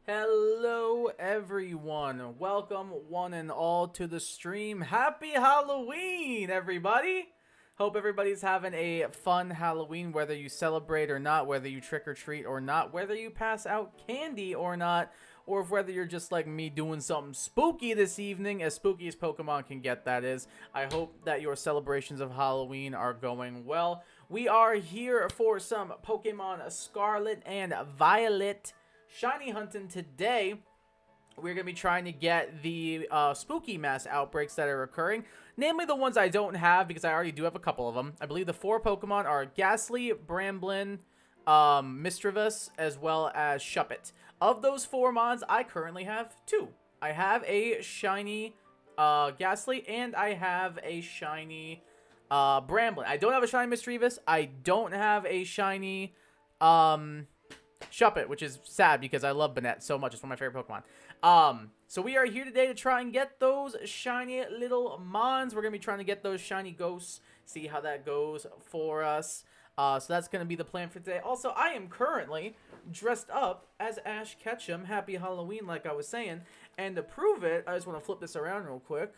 Hello everyone, welcome one and all to the stream. Happy Halloween everybody! Hope everybody's having a fun Halloween, whether you celebrate or not, whether you trick or treat or not, whether you pass out candy or not, or if whether you're just like me doing something spooky this evening, as spooky as Pokemon can get, that is. I hope that your celebrations of Halloween are going well. We are here for some Pokemon Scarlet and Violet shiny hunting today. We're going to be trying to get the spooky mass outbreaks that are occurring. Namely the ones I don't have, because I already do have a couple of them. I believe the 4 Pokemon are Ghastly, Bramblin, Misdreavus, as well as Shuppet. Of those 4 mons, I currently have 2. I have a shiny Ghastly, and I have a shiny Bramblin. I don't have a shiny Misdreavus. I don't have a shiny Shuppet, which is sad because I love Banette so much. It's one of my favorite Pokemon. So we are here today to try and get those shiny little mons. We're going to be trying to get those shiny ghosts, see how that goes for us. So that's going to be the plan for today. Also, I am currently dressed up as Ash Ketchum. Happy Halloween, like I was saying. And to prove it, I just want to flip this around real quick.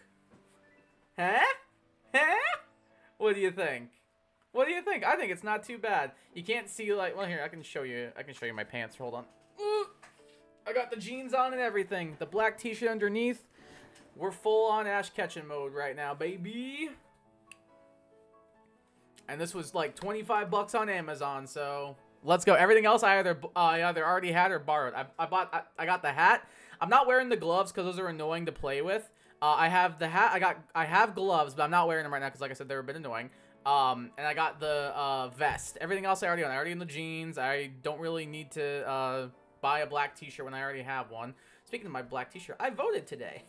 Huh? Huh? What do you think? What do you think? I think it's not too bad. You can't see, like, well, here, I can show you my pants. Hold on. I got the jeans on and everything. The black t-shirt underneath. We're full on Ash Ketchum mode right now, baby. And this was like 25 bucks on Amazon, so let's go. Everything else I either already had or borrowed. I got the hat. I'm not wearing the gloves because those are annoying to play with. I have the hat. I have gloves, but I'm not wearing them right now because, like I said, they're a bit annoying. And I got the vest. Everything else I already own. I already own the jeans. I don't really need to buy a black t-shirt when I already have one. Speaking of my black t-shirt, I voted today.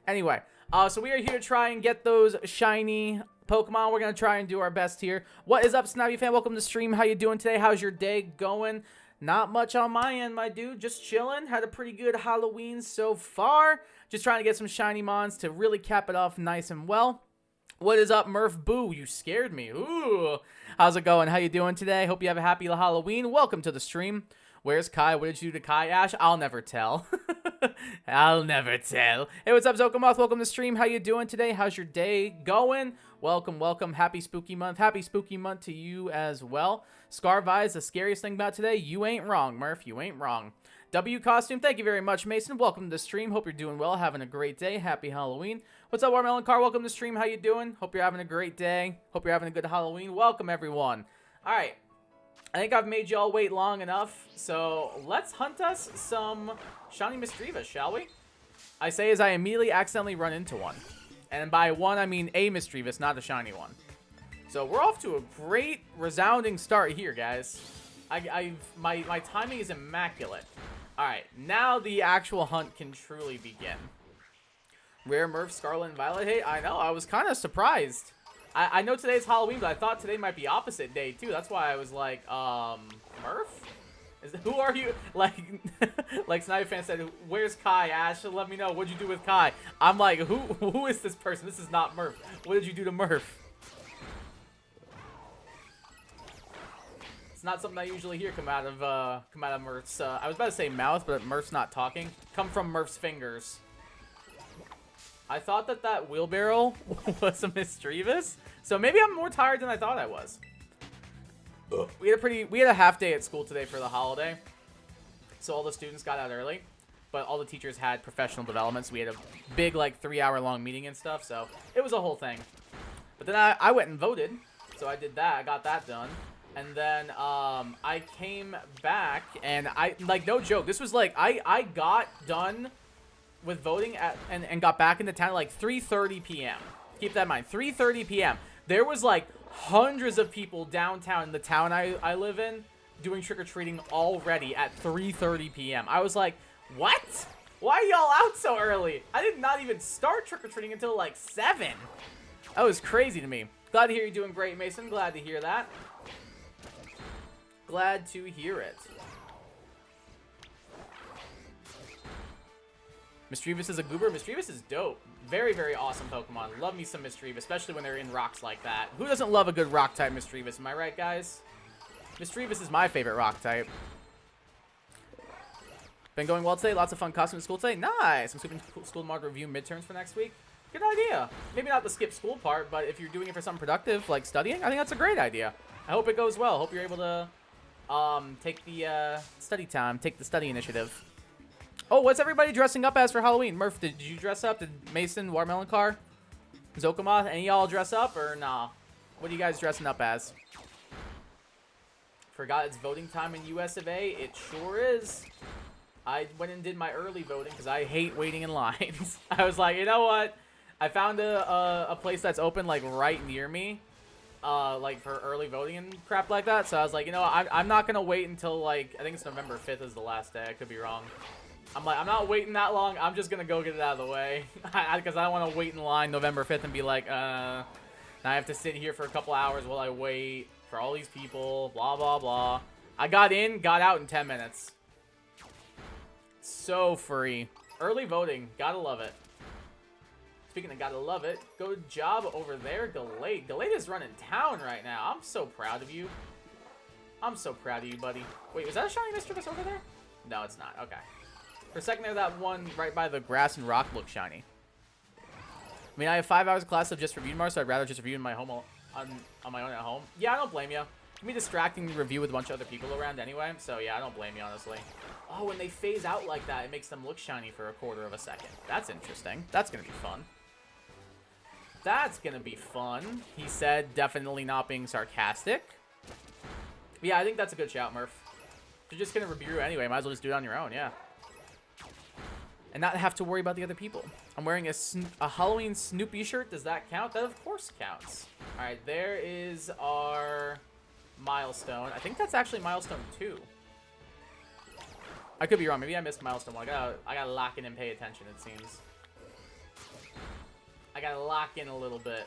Anyway, so we are here to try and get those shiny Pokemon. We're going to try and do our best here. What is up, Snobby fan? Welcome to the stream. How you doing today? How's your day going? Not much on my end, my dude. Just chilling. Had a pretty good Halloween so far. Just trying to get some shiny mons to really cap it off nice and well. What is up, Murph Boo? You scared me. Ooh. How's it going? How you doing today? Hope you have a happy Halloween. Welcome to the stream. Where's Kai? What did you do to Kai, Ash? I'll never tell. I'll never tell. Hey, what's up, Zokomoth? Welcome to the stream. How you doing today? How's your day going? Welcome, welcome. Happy Spooky Month. Happy Spooky Month to you as well. Scarvi is the scariest thing about today. You ain't wrong, Murph. You ain't wrong. W Costume, thank you very much, Mason. Welcome to the stream. Hope you're doing well, having a great day. Happy Halloween. What's up, Watermelon Car? Welcome to the stream. How you doing? Hope you're having a great day. Hope you're having a good Halloween. Welcome, everyone. All right. I think I've made y'all wait long enough, so let's hunt us some shiny Misdreavus, shall we? I say as I immediately accidentally run into one. And by one, I mean a Misdreavus, not a shiny one. So we're off to a great, resounding start here, guys. My timing is immaculate. Alright, now the actual hunt can truly begin. Rare Murph, Scarlet, and Violet. Hey, I know, I was kind of surprised. I know today's Halloween, but I thought today might be opposite day, too. That's why I was like, Murph? Who are you? Like, like Sniper fan said, where's Kai, Ash? Let me know. What'd you do with Kai? I'm like, who is this person? This is not Murph. What did you do to Murph? It's not something I usually hear come out of Murph's. I was about to say mouth, but Murph's not talking. Come from Murph's fingers. I thought that wheelbarrow was a Misdreavus, so maybe I'm more tired than I thought I was. We had a half day at school today for the holiday, so all the students got out early, but all the teachers had professional development, so we had a big like 3-hour-long meeting and stuff, so it was a whole thing. But then I went and voted, so I did that. I got that done. And then I came back, and like, no joke, this was like, I got done with voting and got back into town at like 3:30 p.m. Keep that in mind, 3:30 p.m. There was like hundreds of people downtown in the town I live in doing trick-or-treating already at 3:30 p.m. I was like, what? Why are y'all out so early? I did not even start trick-or-treating until like 7. That was crazy to me. Glad to hear you're doing great, Mason. Glad to hear that. Glad to hear it. Misdreavus is a goober. Misdreavus is dope. Very, very awesome Pokemon. Love me some Misdreavus, especially when they're in rocks like that. Who doesn't love a good rock-type Misdreavus? Am I right, guys? Misdreavus is my favorite rock type. Been going well today. Lots of fun costume at school today. Nice. I'm skipping school tomorrow to review midterms for next week. Good idea. Maybe not the skip school part, but if you're doing it for something productive, like studying, I think that's a great idea. I hope it goes well. Hope you're able to take the study time, take the study initiative. Oh, what's everybody dressing up as for Halloween? Murph, did you dress up? Did Mason, Watermelon Car, Zokomoth, any of y'all dress up or nah? What are you guys dressing up as? Forgot it's voting time in US of A. It sure is. I went and did my early voting because I hate waiting in lines. I was like, you know what? I found a place that's open like right near me, like for early voting and crap like that. So I was like, you know, I'm not gonna wait until like I think it's November 5th is the last day. I could be wrong. I'm like, I'm not waiting that long. I'm just gonna go get it out of the way because I don't want to wait in line November 5th and be like, now I have to sit here for a couple hours while I wait for all these people. Blah blah blah. I got in, got out in 10 minutes. So free. Early voting, gotta love it. Speaking of gotta love it, good job over there, Galate. Galate is running town right now. I'm so proud of you. I'm so proud of you, buddy. Wait, was that a shiny Mischievous over there? No, it's not. Okay. For a second there, that one right by the grass and rock looked shiny. I mean, I have 5 hours of class of just review tomorrow, so I'd rather just review in my home on my own at home. Yeah, I don't blame you. It can be distracting to review with a bunch of other people around anyway, so yeah, I don't blame you, honestly. Oh, when they phase out like that, it makes them look shiny for a quarter of a second. That's interesting. That's going to be fun. That's going to be fun, he said, definitely not being sarcastic. Yeah, I think that's a good shout, Murph. If you're just going to review anyway, might as well just do it on your own, yeah. And not have to worry about the other people. I'm wearing a Halloween Snoopy shirt. Does that count? That, of course, counts. All right, there is our milestone. I think that's actually milestone 2. I could be wrong. Maybe I missed milestone 1. I gotta lock in and pay attention, it seems. I gotta lock in a little bit.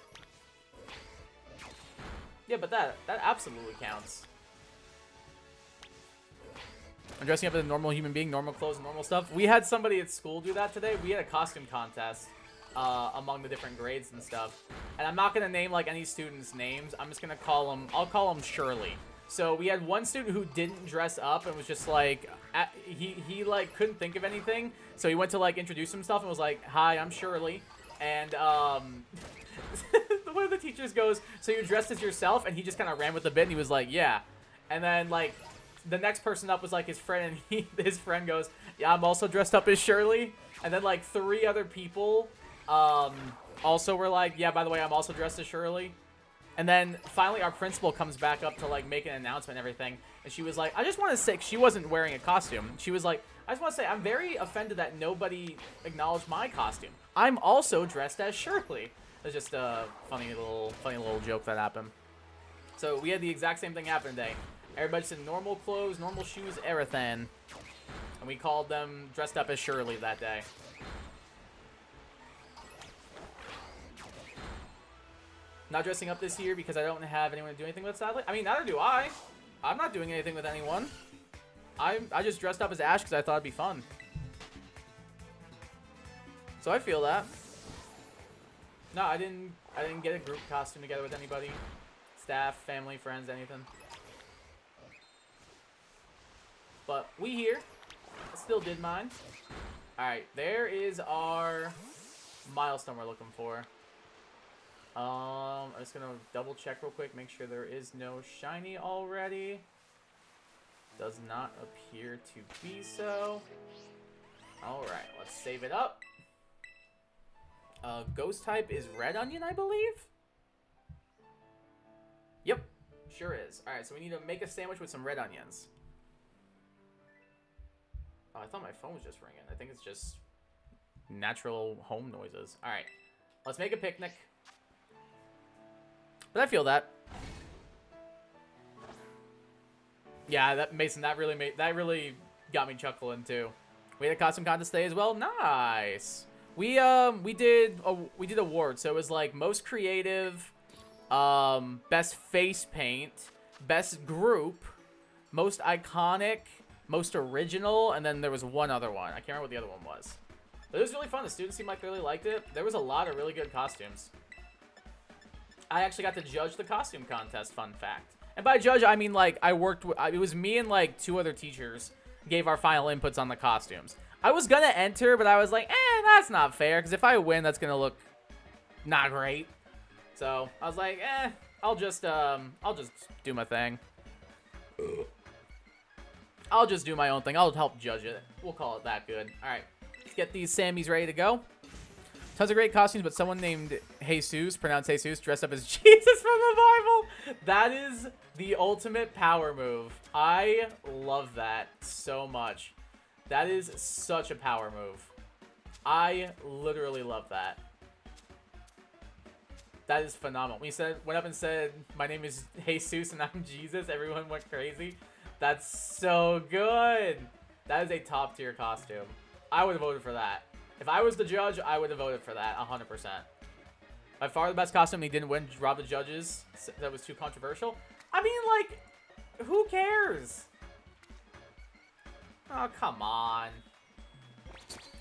Yeah, but that absolutely counts. I'm dressing up as a normal human being, normal clothes, and normal stuff. We had somebody at school do that today. We had a costume contest among the different grades and stuff. And I'm not gonna name like any students' names. I'm just gonna call them. I'll call them Shirley. So we had one student who didn't dress up and was just like, he like couldn't think of anything. So he went to like introduce himself and was like, "Hi, I'm Shirley." And one of the teachers goes, "So you're dressed as yourself?" And he just kind of ran with the bit and he was like, "Yeah." And then like the next person up was like his friend, and his friend goes, "Yeah, I'm also dressed up as Shirley." And then like 3 other people also were like, "Yeah, by the way, I'm also dressed as Shirley." And then finally our principal comes back up to like make an announcement and everything. And she was like, "I just want to say," she wasn't wearing a costume. She was like, "I just want to say I'm very offended that nobody acknowledged my costume. I'm also dressed as Shirley." It's just a funny little joke that happened. So we had the exact same thing happen today. Everybody's in normal clothes, normal shoes, everything. And we called them dressed up as Shirley that day. Not dressing up this year because I don't have anyone to do anything with, sadly. I mean, neither do I. I'm not doing anything with anyone. I just dressed up as Ash because I thought it'd be fun. So I feel that. No, I didn't get a group costume together with anybody. Staff, family, friends, anything. But we here. I still did mine. Alright, there is our milestone we're looking for. I'm just gonna double check real quick, make sure there is no shiny already. Does not appear to be so. Alright, let's save it up. Ghost type is red onion, I believe? Yep, sure is. Alright, so we need to make a sandwich with some red onions. Oh, I thought my phone was just ringing. I think it's just natural home noises. Alright, let's make a picnic. But I feel that. Yeah, that Mason, that really got me chuckling too. We had a costume contest today as well. Nice. We did awards. So it was like most creative, best face paint, best group, most iconic, most original, and then there was one other one. I can't remember what the other one was. But it was really fun. The students seemed like they really liked it. There was a lot of really good costumes. I actually got to judge the costume contest, fun fact. And by judge, I mean, like, I worked with... It was me and, like, 2 other teachers gave our final inputs on the costumes. I was gonna enter, but I was like, that's not fair, because if I win, that's gonna look not great. So I was like, I'll just do my thing. I'll just do my own thing. I'll help judge it. We'll call it that good. All right, let's get these Sammys ready to go. Tons of great costumes, but someone named Jesus, pronounced Jesus, dressed up as Jesus from the Bible. That is the ultimate power move. I love that so much. That is such a power move. I literally love that. That is phenomenal. When he went up and said, "My name is Jesus and I'm Jesus," everyone went crazy. That's so good. That is a top tier costume. I would have voted for that. If I was the judge, I would have voted for that 100%. By far the best costume. He didn't win. Robbed the judges. That was too controversial. I mean, like, who cares? Oh, come on.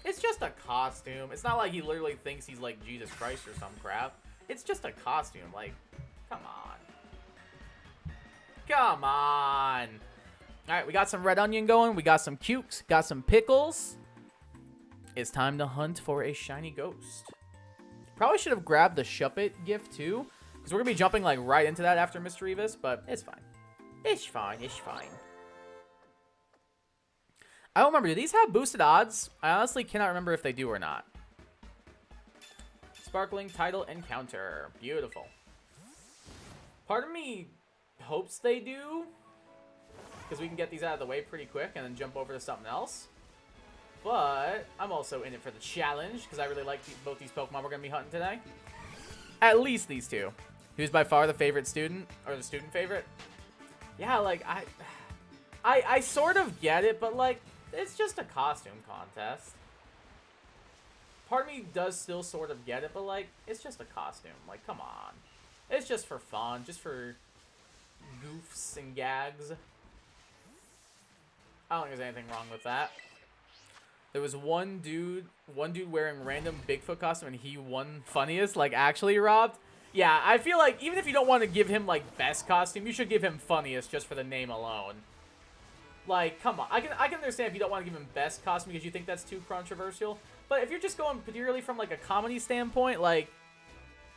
It's just a costume. It's not like he literally thinks he's like Jesus Christ or some crap. It's just a costume. Like, come on. Come on. All right, we got some red onion going. We got some cukes. Got some pickles. It's time to hunt for a shiny ghost. Probably should have grabbed the Shuppet gift too, because we're going to be jumping like right into that after Mr. Revis, but it's fine. It's fine. It's fine. I don't remember. Do these have boosted odds? I honestly cannot remember if they do or not. Sparkling title encounter. Beautiful. Part of me hopes they do, because we can get these out of the way pretty quick and then jump over to something else. But I'm also in it for the challenge, because I really like both these Pokemon we're going to be hunting today. At least these two. Who's by far the favorite student, or the student favorite? Yeah, like, I sort of get it, but, like, it's just a costume contest. Part of me does still sort of get it, but, like, it's just a costume. Like, come on. It's just for fun, just for goofs and gags. I don't think there's anything wrong with that. There was one dude wearing random Bigfoot costume, and he won funniest, like, actually robbed. Yeah, I feel like even if you don't want to give him, like, best costume, you should give him funniest just for the name alone. Like, come on. I can understand if you don't want to give him best costume because you think that's too controversial. But if you're just going purely from, like, a comedy standpoint, like,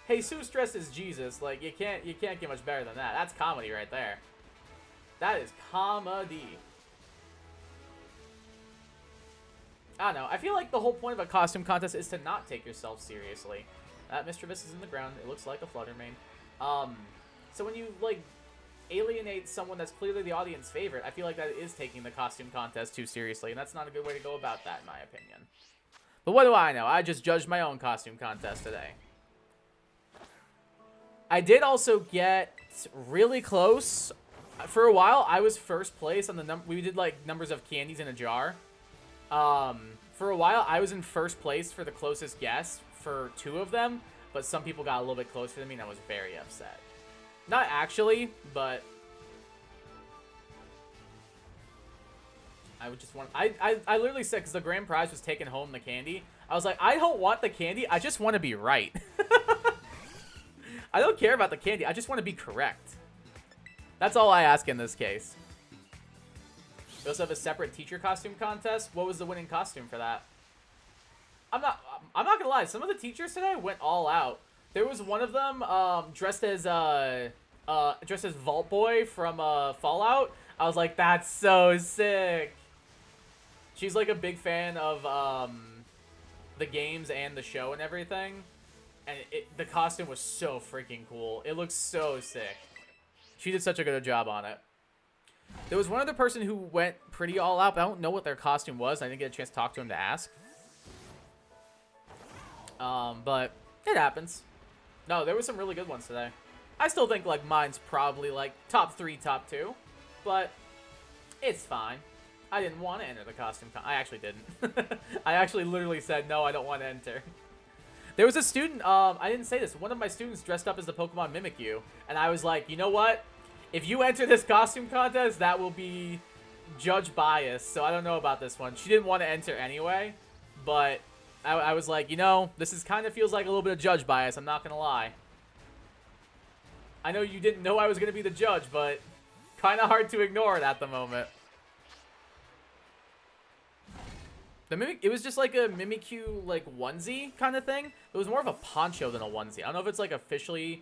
Jesus dressed as Jesus, like, you can't get much better than that. That's comedy right there. That is comedy. I don't know. I feel like the whole point of a costume contest is to not take yourself seriously. Mr. Viss is in the ground. It looks like a Fluttermane. So when you, like, alienate someone that's clearly the audience favorite, I feel like that is taking the costume contest too seriously, and that's not a good way to go about that, in my opinion. But what do I know? I just judged my own costume contest today. I did also get really close. For a while, I was first place on the we did, like, numbers of candies in a jar. For a while, I was in first place for the closest guess for 2 of them, but some people got a little bit closer to me, and I was very upset. Not actually, but I would just want... I literally said, because the grand prize was taking home the candy, I was like, I don't want the candy, I just want to be right. I don't care about the candy, I just want to be correct. That's all I ask in this case. We also have a separate teacher costume contest. What was the winning costume for that? I'm not gonna lie. Some of the teachers today went all out. There was one of them dressed as Vault Boy from Fallout. I was like, that's so sick. She's like a big fan of the games and the show and everything, and the costume was so freaking cool. It looks so sick. She did such a good job on it. There was one other person who went pretty all out, but I don't know what their costume was. I didn't get a chance to talk to him to ask. But it happens. No, there were some really good ones today. I still think, like, mine's probably, like, top 3, top 2. But it's fine. I didn't want to enter the costume I actually didn't. I actually literally said, no, I don't want to enter. There was a student, I didn't say this. One of my students dressed up as the Pokemon Mimikyu. And I was like, you know what? If you enter this costume contest, that will be judge bias. So I don't know about this one. She didn't want to enter anyway. But I was like, you know, this is kind of feels like a little bit of judge bias. I'm not going to lie. I know you didn't know I was going to be the judge, but kind of hard to ignore it at the moment. It was just like a Mimikyu like onesie kind of thing. It was more of a poncho than a onesie. I don't know if it's like officially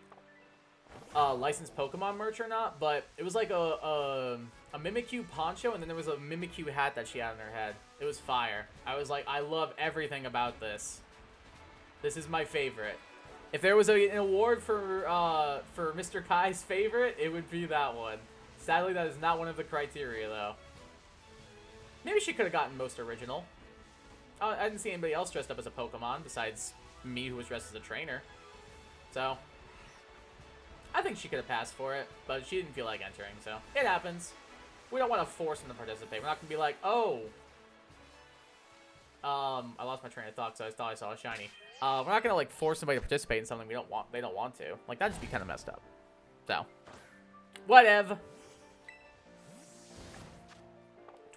licensed Pokemon merch or not, but it was like a Mimikyu poncho, and then there was a Mimikyu hat that she had on her head. It was fire. I was like, I love everything about this. This is my favorite. If there was an award for Mr. Kai's favorite, it would be that one. Sadly, that is not one of the criteria, though. Maybe she could have gotten most original. I didn't see anybody else dressed up as a Pokemon besides me, who was dressed as a trainer. So, I think she could have passed for it, but she didn't feel like entering, so it happens. We don't want to force them to participate. We're not going to be like, oh, I lost my train of thought, so I thought I saw a shiny. We're not going to, like, force somebody to participate in something they don't want to. Like, that'd just be kind of messed up. So, whatever.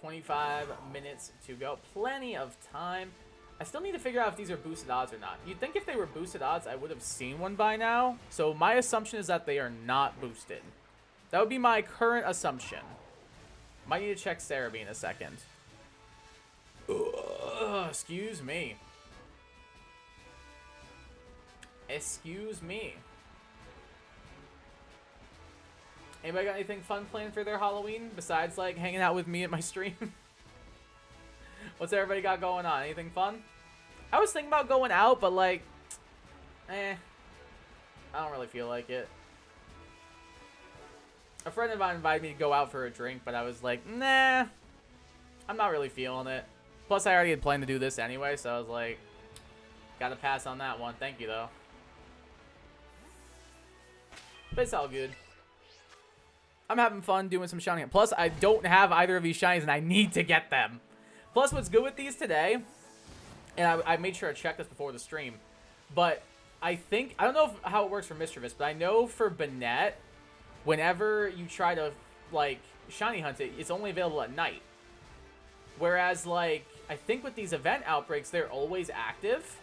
25 minutes to go. Plenty of time. I still need to figure out if these are boosted odds or not. You'd think if they were boosted odds, I would have seen one by now. So my assumption is that they are not boosted. That would be my current assumption. Might need to check Cerebi in a second. Ugh, excuse me. Excuse me. Anybody got anything fun planned for their Halloween besides, like, hanging out with me at my stream? What's everybody got going on? Anything fun? I was thinking about going out, but, like, I don't really feel like it. A friend of mine invited me to go out for a drink, but I was like, nah, I'm not really feeling it. Plus, I already had planned to do this anyway, so I was like, gotta pass on that one. Thank you, though. But it's all good. I'm having fun doing some shiny. Plus, I don't have either of these shinies, and I need to get them. Plus, what's good with these today, and I made sure I checked this before the stream, but I think, I don't know how it works for Mischievous, but I know for Banette, whenever you try to, like, shiny hunt it, it's only available at night. Whereas, like, I think with these event outbreaks, they're always active.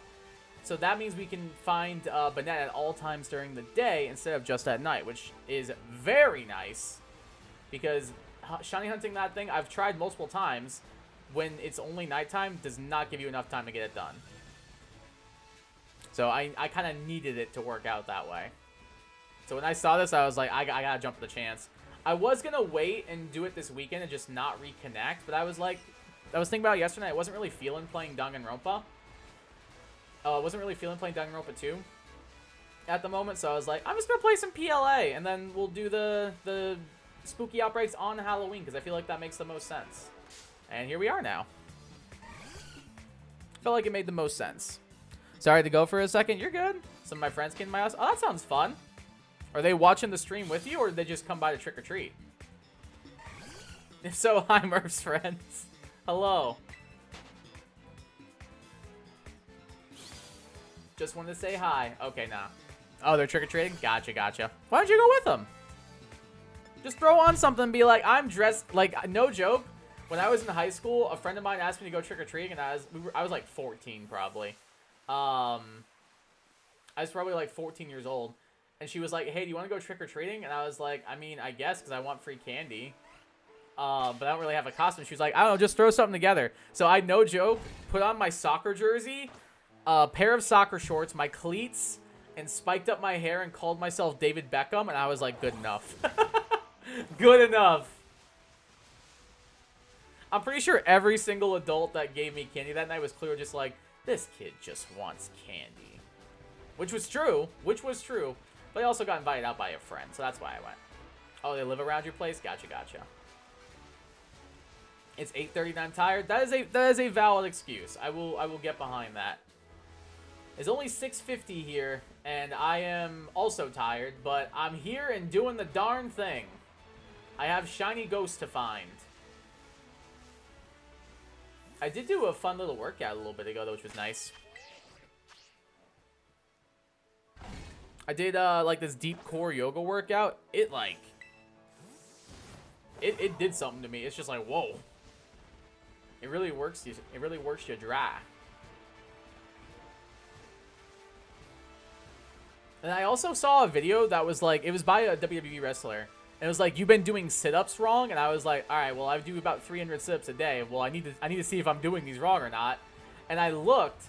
So that means we can find Banette at all times during the day instead of just at night, which is very nice. Because shiny hunting that thing, I've tried multiple times. When it's only nighttime, does not give you enough time to get it done. So I kind of needed it to work out that way. So when I saw this, I was like, I gotta jump at the chance. I was gonna wait and do it this weekend and just not reconnect, but I was like, I was thinking about it yesterday. I wasn't really feeling playing Danganronpa. I wasn't really feeling playing Danganronpa 2 at the moment, so I was like, I'm just gonna play some PLA, and then we'll do the spooky outbreaks on Halloween, because I feel like that makes the most sense. And here we are now. Felt like it made the most sense. Sorry to go for a second. You're good. Some of my friends came to my house. Oh, that sounds fun. Are they watching the stream with you, or did they just come by to trick or treat? If so, hi, Murph's friends. Hello. Just wanted to say hi. Okay, nah. Oh, they're trick-or-treating? Gotcha, gotcha. Why don't you go with them? Just throw on something and be like, I'm dressed... Like, no joke. When I was in high school, a friend of mine asked me to go trick-or-treating, and I was like 14, probably. I was probably like 14 years old. And she was like, hey, do you want to go trick-or-treating? And I was like, I mean, I guess, because I want free candy. But I don't really have a costume. She was like, I don't know, just throw something together. So I, no joke, put on my soccer jersey, a pair of soccer shorts, my cleats, and spiked up my hair and called myself David Beckham, and I was like, good enough. Good enough. I'm pretty sure every single adult that gave me candy that night was clearly just like, this kid just wants candy. Which was true. But I also got invited out by a friend, so that's why I went. Oh, they live around your place? Gotcha, gotcha. It's 8:30 and I'm tired. That is a valid excuse. I will get behind that. It's only 6:50 here, and I am also tired, but I'm here and doing the darn thing. I have shiny ghosts to find. I did do a fun little workout a little bit ago, though, which was nice. I did, like, this deep core yoga workout. It, like... It did something to me. It's just like, whoa. It really works you dry. And I also saw a video that was, like... It was by a WWE wrestler. And it was like, you've been doing sit-ups wrong. And I was like, all right, well, I do about 300 sit-ups a day. Well, I need to see if I'm doing these wrong or not. And I looked,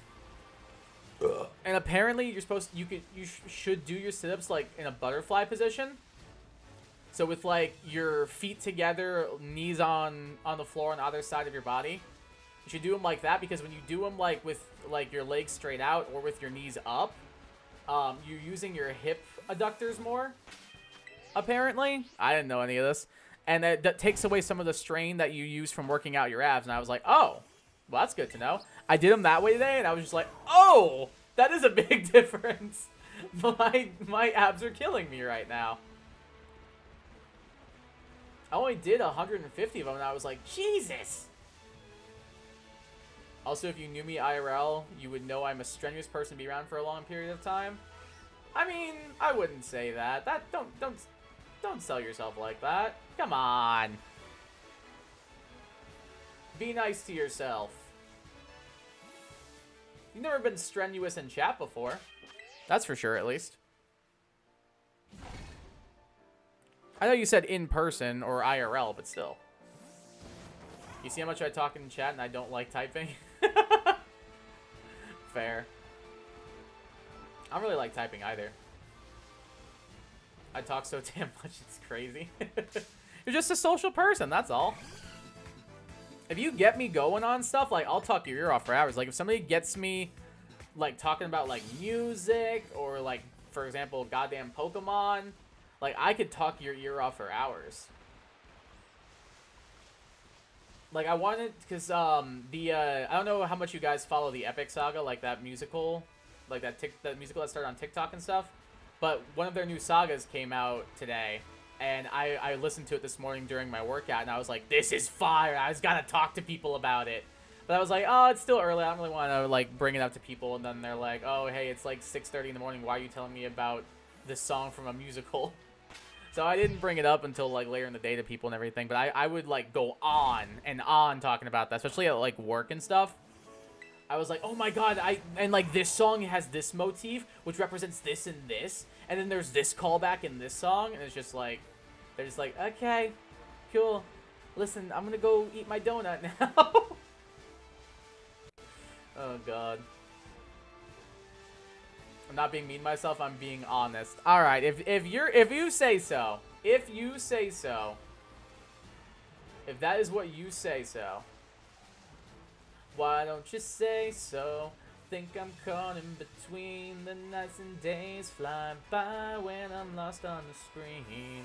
and apparently you should do your sit-ups like in a butterfly position. So with like your feet together, knees on the floor on either side of your body. You should do them like that, because when you do them like with like your legs straight out or with your knees up, you're using your hip adductors more. Apparently, I didn't know any of this, and that takes away some of the strain that you use from working out your abs. And I was like, oh, well, that's good to know. I did them that way today, and I was just like, oh, that is a big difference. My abs are killing me right now. I only did 150 of them, and I was like, Jesus. Also, if you knew me IRL, you would know I'm a strenuous person to be around for a long period of time. I mean, I wouldn't say that. Don't sell yourself like that. Come on. Be nice to yourself. You've never been strenuous in chat before. That's for sure, at least. I know you said in person or IRL, but still. You see how much I talk in chat and I don't like typing? Fair. I don't really like typing either. I talk so damn much, it's crazy. You're just a social person, that's all. If you get me going on stuff, like, I'll talk your ear off for hours. Like, if somebody gets me, like, talking about, like, music or, like, for example, goddamn Pokemon, like, I could talk your ear off for hours. Like, I wanted, because, I don't know how much you guys follow the Epic Saga, like that musical, like that musical that started on TikTok and stuff. But one of their new sagas came out today, and I listened to it this morning during my workout, and I was like, this is fire. I just gotta talk to people about it. But I was like, oh, it's still early. I don't really want to, like, bring it up to people. And then they're like, oh, hey, it's like 6:30 in the morning. Why are you telling me about this song from a musical? So I didn't bring it up until, like, later in the day to people and everything. But I would, like, go on and on talking about that, especially at, like, work and stuff. I was like, oh my god, and like this song has this motif, which represents this and this, and then there's this callback in this song, and it's just like, they're just like, okay, cool, listen, I'm gonna go eat my donut now. Oh god. I'm not being mean to myself, I'm being honest. Alright, if you say so, if that is what you say so, why don't you say so? Think I'm caught in between, the nights and days fly by when I'm lost on the screen.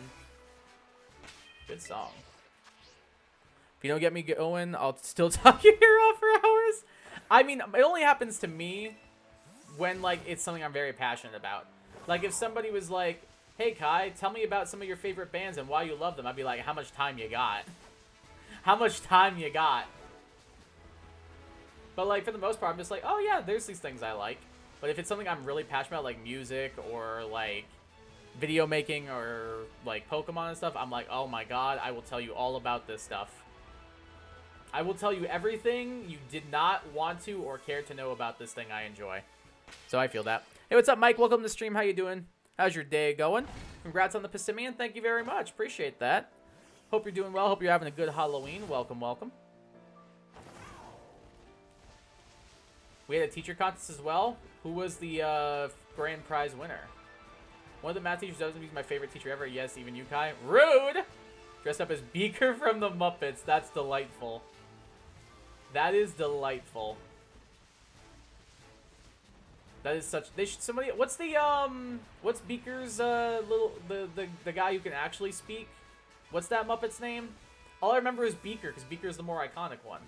Good song. If you don't get me going, I'll still talk your ear off for hours. I mean, it only happens to me when, like, it's something I'm very passionate about. Like, if somebody was like, hey, Kai, tell me about some of your favorite bands and why you love them, I'd be like, how much time you got? How much time you got? But, like, for the most part, I'm just like, oh, yeah, there's these things I like. But if it's something I'm really passionate about, like music or, like, video making or, like, Pokemon and stuff, I'm like, oh, my God, I will tell you all about this stuff. I will tell you everything you did not want to or care to know about this thing I enjoy. So I feel that. Hey, what's up, Mike? Welcome to the stream. How you doing? How's your day going? Congrats on the Persimmon. Thank you very much. Appreciate that. Hope you're doing well. Hope you're having a good Halloween. Welcome, welcome. We had a teacher contest as well. Who was the grand prize winner? One of the math teachers doesn't be my favorite teacher ever. Yes, even you, Kai. Rude! Dressed up as Beaker from the Muppets. That's delightful. That is delightful. That is such. They should somebody. What's the What's Beaker's the guy who can actually speak? What's that Muppet's name? All I remember is Beaker because Beaker's the more iconic one.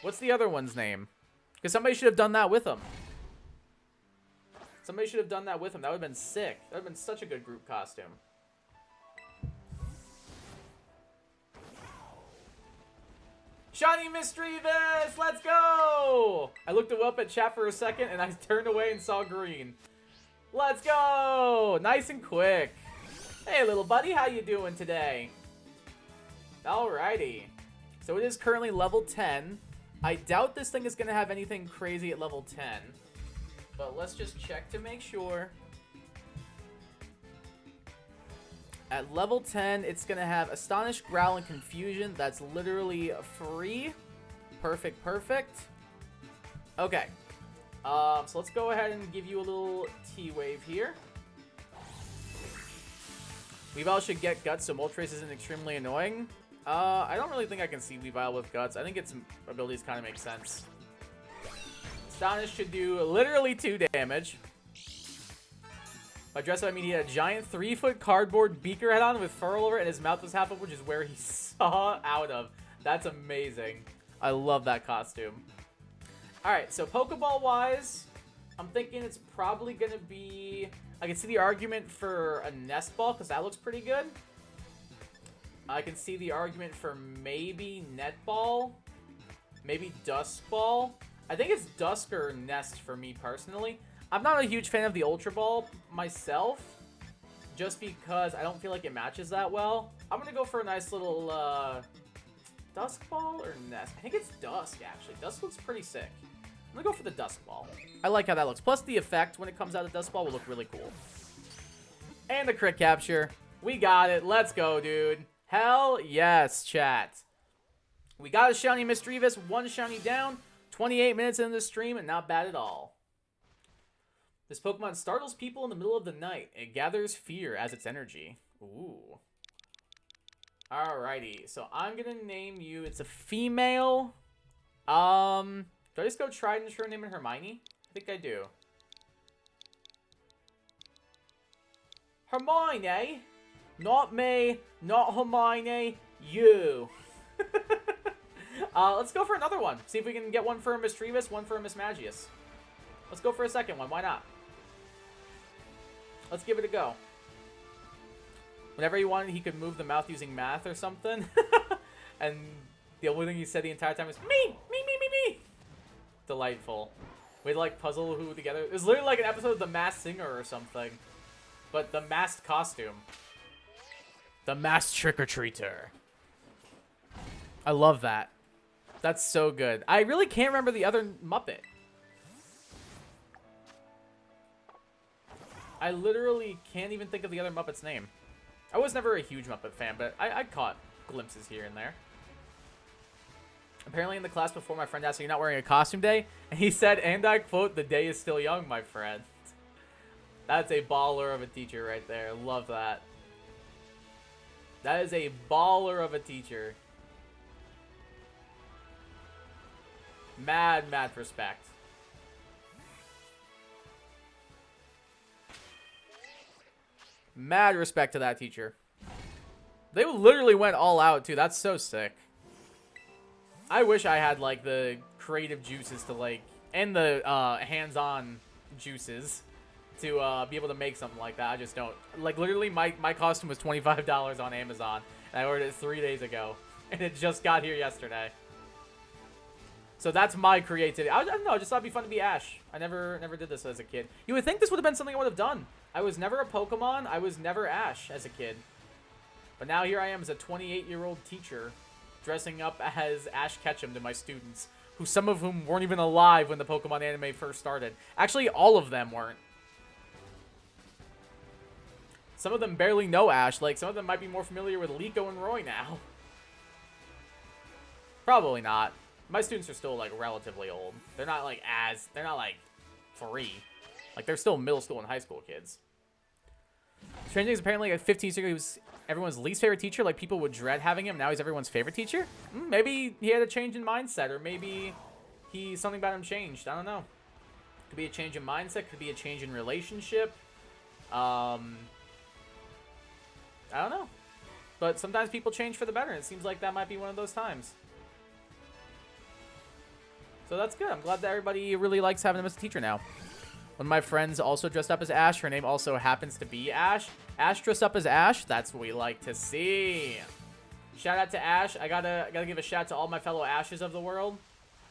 What's the other one's name? Because somebody should have done that with him. Somebody should have done that with him. That would have been sick. That would have been such a good group costume. Shiny Mischievous! Let's go! I looked up at chat for a second and I turned away and saw green. Let's go! Nice and quick. Hey, little buddy. How you doing today? Alrighty. So it is currently level 10. I doubt this thing is going to have anything crazy at level 10. But let's just check to make sure. At level 10, it's going to have Astonish, Growl, and Confusion. That's literally free. Perfect, perfect. Okay. So let's go ahead and give you a little T-Wave here. Weavile should get Guts, so Moltres isn't extremely annoying. I don't really think I can see Weavile with Guts. I think its abilities kind of make sense. Astonish should do literally 2 damage. By dress up, I mean he had a giant 3-foot cardboard beaker head on with fur all over it, and his mouth was half up, which is where he saw out of. That's amazing. I love that costume. Alright, so Pokeball-wise, I'm thinking it's probably going to be... I can see the argument for a Nest Ball, because that looks pretty good. I can see the argument for maybe Net Ball. Maybe Dusk Ball. I think it's Dusk or Nest for me, personally. I'm not a huge fan of the Ultra Ball myself, just because I don't feel like it matches that well. I'm going to go for a nice little Dusk Ball or Nest. I think it's Dusk, actually. Dusk looks pretty sick. I'm going to go for the Dusk Ball. I like how that looks. Plus, the effect when it comes out of Dusk Ball will look really cool. And the crit capture. We got it. Let's go, dude. Hell yes, chat. We got a Shiny Misdreavus, 1 Shiny down, 28 minutes into the stream, and not bad at all. This Pokemon startles people in the middle of the night. It gathers fear as its energy. Ooh. Alrighty, so I'm gonna name you, it's a female. Do I just go tried and true name it Hermione? I think I do. Hermione? Not me, not Hermione, you. Let's go for another one. See if we can get one for a Misdreavus, one for a Mismagius. Let's go for a second one, why not? Let's give it a go. Whenever he wanted, he could move the mouth using math or something. And the only thing he said the entire time was, me, me, me, me, me. Delightful. We'd like puzzle who together. It was literally like an episode of The Masked Singer or something. But the masked costume. The masked trick-or-treater. I love that. That's so good. I really can't remember the other Muppet. I literally can't even think of the other Muppet's name. I was never a huge Muppet fan, but I caught glimpses here and there. Apparently in the class before, my friend asked, "Are you not wearing a costume day?" And he said, and I quote, "The day is still young, my friend." That's a baller of a teacher right there. Love that. That is a baller of a teacher. Mad respect. Mad respect to that teacher. They literally went all out, too. That's so sick. I wish I had, like, the creative juices to, like, and the hands-on juices to be able to make something like that. I just don't. Like, literally, my costume was $25 on Amazon, and I ordered it 3 days ago, and it just got here yesterday. So that's my creativity. I don't know, I just thought it'd be fun to be Ash. I never did this as a kid. You would think this would have been something I would have done. I was never a Pokemon. I was never Ash as a kid. But now here I am as a 28-year-old teacher dressing up as Ash Ketchum to my students, who some of whom weren't even alive when the Pokemon anime first started. Actually, all of them weren't. Some of them barely know Ash. Like, some of them might be more familiar with Liko and Roy now. Probably not. My students are still, like, relatively old. They're not, like, they're not, like, 3. Like, they're still middle school and high school kids. Strange Things apparently at 15 years ago, he was everyone's least favorite teacher. Like, people would dread having him. Now he's everyone's favorite teacher. Maybe he had a change in mindset, or maybe something about him changed. I don't know. Could be a change in mindset. Could be a change in relationship. I don't know. But sometimes people change for the better, and it seems like that might be one of those times. So that's good. I'm glad that everybody really likes having him as a teacher now. One of my friends also dressed up as Ash. Her name also happens to be Ash. Ash dressed up as Ash. That's what we like to see. Shout out to Ash. I gotta give a shout out to all my fellow Ashes of the world.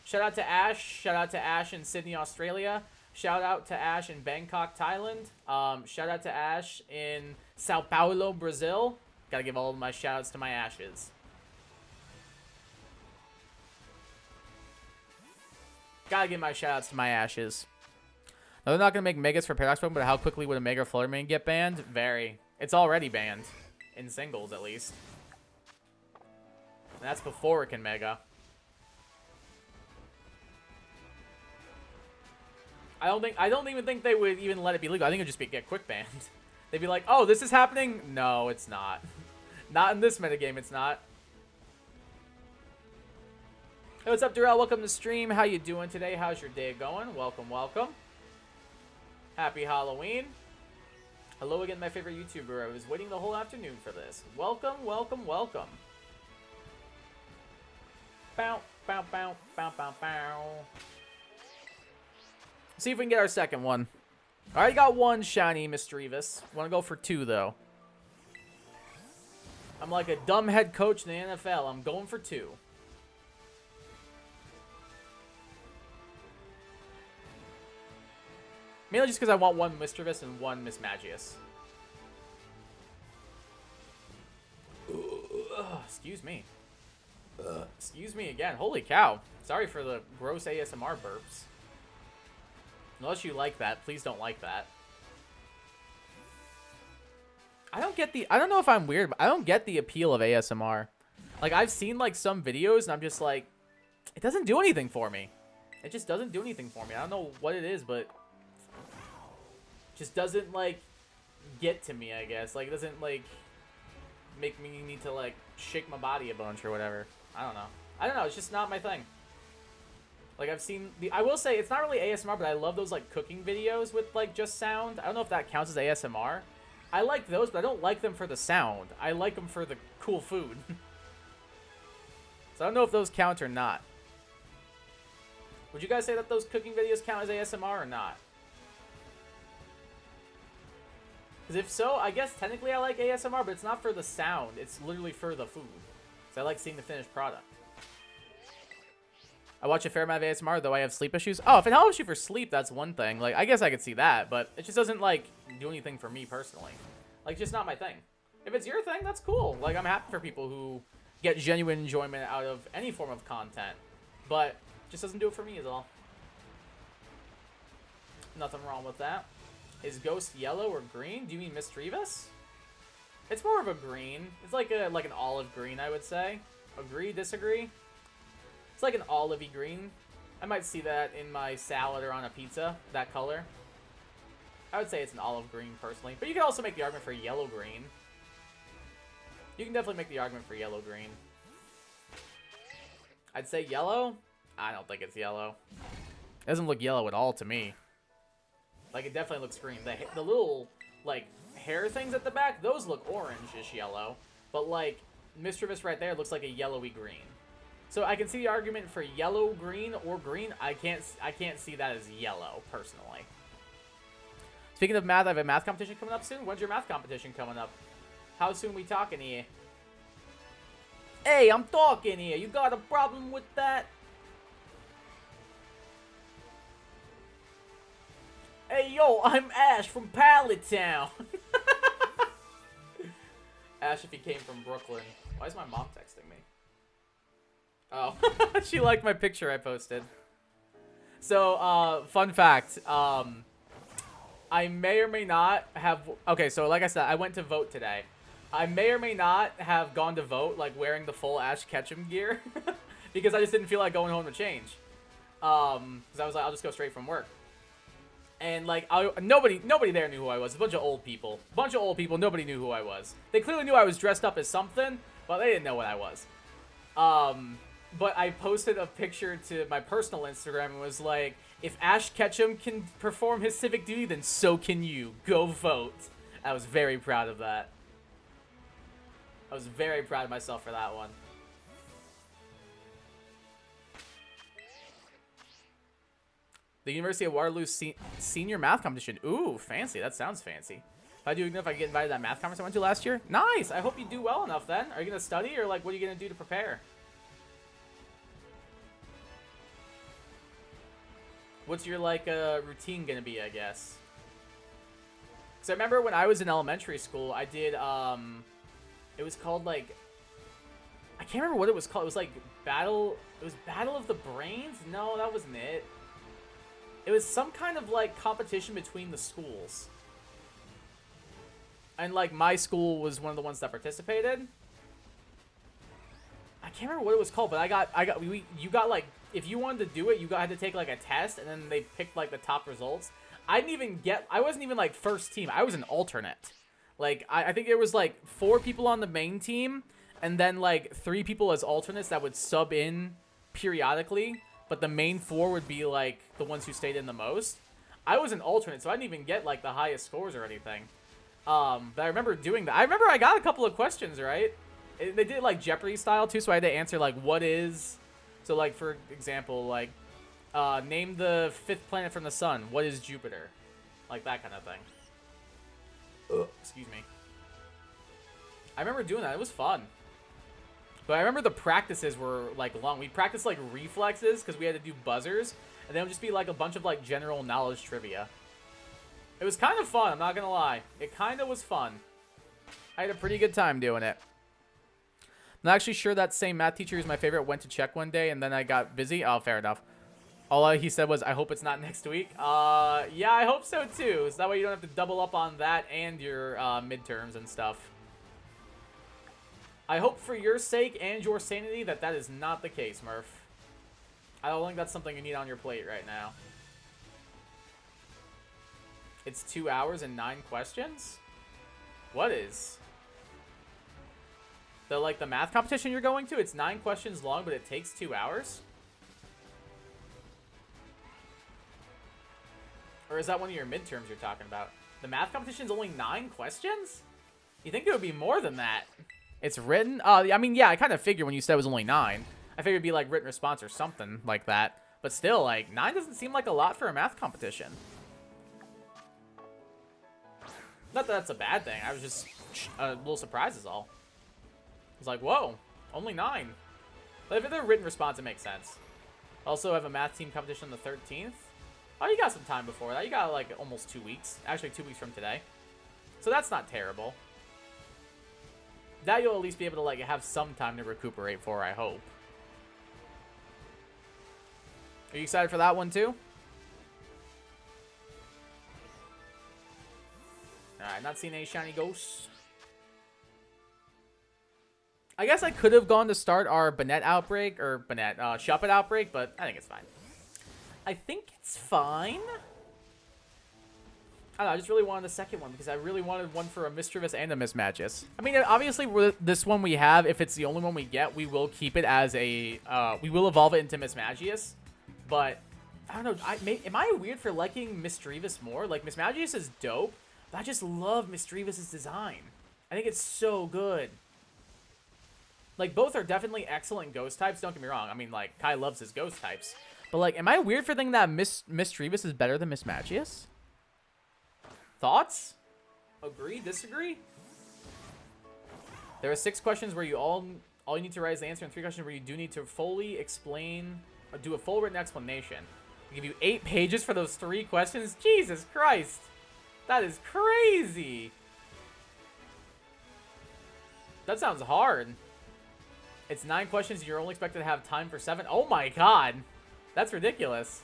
Shout out to Ash. Shout out to Ash in Sydney, Australia. Shout out to Ash in Bangkok, Thailand. Shout out to Ash in Sao Paulo, Brazil. Gotta give all of my shout outs to my Ashes. Gotta give my shout-outs to my Ashes. Now, they're not going to make Megas for Paradox Pokemon, but how quickly would a Mega Fluttermane get banned? Very. It's already banned. in singles at least. And that's before it can Mega. I don't even think they would even let it be legal. I think it would just get quick banned. They'd be like, oh, this is happening? No, it's not. Not in this metagame, it's not. Hey, what's up, Durrell? Welcome to the stream. How you doing today? How's your day going? Welcome, welcome. Happy Halloween. Hello again, my favorite YouTuber. I was waiting the whole afternoon for this. Welcome, welcome, welcome. Bow, bow, bow, bow, bow, bow. See if we can get our second one. I already got one shiny Mischievous. Want to go for two, though. I'm like a dumb head coach in the NFL. I'm going for two. Mainly just because I want one Mischievous and one Mismagius. Excuse me. Excuse me again. Holy cow. Sorry for the gross ASMR burps. Unless you like that. Please don't like that. I don't know if I'm weird, but I don't get the appeal of ASMR. Like, I've seen, like, some videos, and I'm just like, it doesn't do anything for me. It just doesn't do anything for me. I don't know what it is, but just doesn't, like, get to me, I guess. Like, it doesn't, like, make me need to, like, shake my body a bunch or whatever. I don't know. It's just not my thing. Like, I've seen I will say, it's not really ASMR, but I love those, like, cooking videos with, like, just sound. I don't know if that counts as ASMR. I like those, but I don't like them for the sound. I like them for the cool food. So I don't know if those count or not. Would you guys say that those cooking videos count as ASMR or not? Because if so, I guess technically I like ASMR, but it's not for the sound. It's literally for the food. So I like seeing the finished product. I watch a fair amount of ASMR, though I have sleep issues. Oh, if it helps you for sleep, that's one thing. Like, I guess I could see that, but it just doesn't, like, do anything for me personally. Like, it's just not my thing. If it's your thing, that's cool. Like, I'm happy for people who get genuine enjoyment out of any form of content. But it just doesn't do it for me is all. Nothing wrong with that. Is Ghost yellow or green? Do you mean Mischievous? It's more of a green. It's like an olive green, I would say. Agree, disagree? It's like an olivey green. I might see that in my salad or on a pizza, that color. I would say it's an olive green, personally. But you can also make the argument for yellow-green. You can definitely make the argument for yellow-green. I'd say yellow? I don't think it's yellow. It doesn't look yellow at all to me. Like, it definitely looks green. The little, like, hair things at the back, those look orange-ish yellow. But, like, Mischievous right there looks like a yellowy green. So I can see the argument for yellow, green, or green. I can't see that as yellow, personally. Speaking of math, I have a math competition coming up soon. When's your math competition coming up? How soon we talking here? Hey, I'm talking here. You got a problem with that? Hey, yo, I'm Ash from Pallet Town. Ash if he came from Brooklyn. Why is my mom texting me? Oh, she liked my picture I posted. So, fun fact. I may or may not have... Okay, so like I said, I went to vote today. I may or may not have gone to vote, like, wearing the full Ash Ketchum gear. Because I just didn't feel like going home to change. Because I was like, I'll just go straight from work. And, like, nobody there knew who I was. A bunch of old people. Nobody knew who I was. They clearly knew I was dressed up as something, but they didn't know what I was. But I posted a picture to my personal Instagram and was like, if Ash Ketchum can perform his civic duty, then so can you. Go vote. I was very proud of that. I was very proud of myself for that one. The University of Waterloo Senior Math Competition. Ooh, fancy. That sounds fancy. If I do enough, I get invited to that math conference I went to last year. Nice. I hope you do well enough then. Are you going to study or, like, what are you going to do to prepare? What's your, like, routine going to be, I guess? Because I remember when I was in elementary school, I did, it was called, like, I can't remember what it was called. It was, like, Battle of the Brains? No, that wasn't it. It was some kind of, like, competition between the schools. And, like, my school was one of the ones that participated. I can't remember what it was called, but you got, like, if you wanted to do it, had to take, like, a test, and then they picked, like, the top results. I wasn't even, like, first team. I was an alternate. Like, I think there was, like, 4 people on the main team, and then, like, 3 people as alternates that would sub in periodically, but the main 4 would be, like, the ones who stayed in the most. I was an alternate, so I didn't even get, like, the highest scores or anything. But I remember doing that. I remember I got a couple of questions, right? They did, like, Jeopardy style, too, so I had to answer, like, what is... So, like, for example, like, name the 5th planet from the sun. What is Jupiter? Like, that kind of thing. Ugh, excuse me. I remember doing that. It was fun. But I remember the practices were, like, long. We practiced, like, reflexes because we had to do buzzers. And then it would just be, like, a bunch of, like, general knowledge trivia. It was kind of fun, I'm not gonna lie. It kind of was fun. I had a pretty good time doing it. I'm not actually sure that same math teacher who's my favorite went to check one day and then I got busy. Oh, fair enough. All he said was, I hope it's not next week. Yeah, I hope so too. So that way you don't have to double up on that and your midterms and stuff. I hope for your sake and your sanity that is not the case, Murph. I don't think that's something you need on your plate right now. It's 2 hours and 9 questions? What is? The math competition you're going to? It's 9 questions long, but it takes 2 hours? Or is that one of your midterms you're talking about? The math competition's only 9 questions? You think it would be more than that? It's written? I mean, yeah, I kind of figured when you said it was only 9. I figured it'd be like written response or something like that. But still, like, 9 doesn't seem like a lot for a math competition. Not that that's a bad thing. I was just a little surprised is all. I was like, whoa, only 9. But if they're written response, it makes sense. Also, I have a math team competition on the 13th. Oh, you got some time before that. You got, like, almost 2 weeks. Actually, 2 weeks from today. So that's not terrible. That you'll at least be able to, like, have some time to recuperate for, I hope. Are you excited for that one, too? Alright, not seeing any shiny ghosts. I guess I could have gone to start our Banette outbreak, or Banette, Shuppet outbreak, but I think it's fine. I think it's fine. I don't know, I just really wanted a second one, because I really wanted one for a Mischievous and a Mismagius. I mean, obviously, with this one we have, if it's the only one we get, we will keep it as a, we will evolve it into Mismagius, but, I don't know, am I weird for liking Mischievous more? Like, Mismagius is dope, but I just love Mischievous' design. I think it's so good. Like, both are definitely excellent ghost types, don't get me wrong. I mean, like, Kai loves his ghost types. But, like, am I weird for thinking that Mischievous is better than Mismagius? Thoughts? Agree? Disagree? There are 6 questions where you all you need to write is the answer, and 3 questions where you do need to fully explain, or do a full written explanation. I give you 8 pages for those 3 questions? Jesus Christ! That is crazy! That sounds hard. It's 9 questions, and you're only expected to have time for 7? Oh my god! That's ridiculous.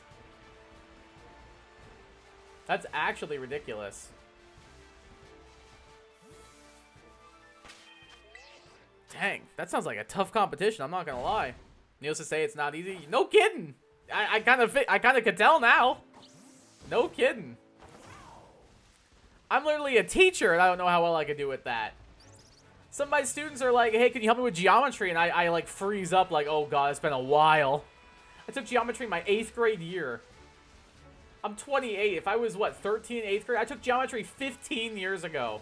That's actually ridiculous. Dang, that sounds like a tough competition, I'm not gonna lie. Needless to say, it's not easy. No kidding! I kind of could tell now. No kidding. I'm literally a teacher, and I don't know how well I could do with that. Some of my students are like, hey, can you help me with geometry? And I like, freeze up like, oh god, it's been a while. I took geometry in my 8th grade year. I'm 28. If I was, what, 13 in 8th grade? I took geometry 15 years ago.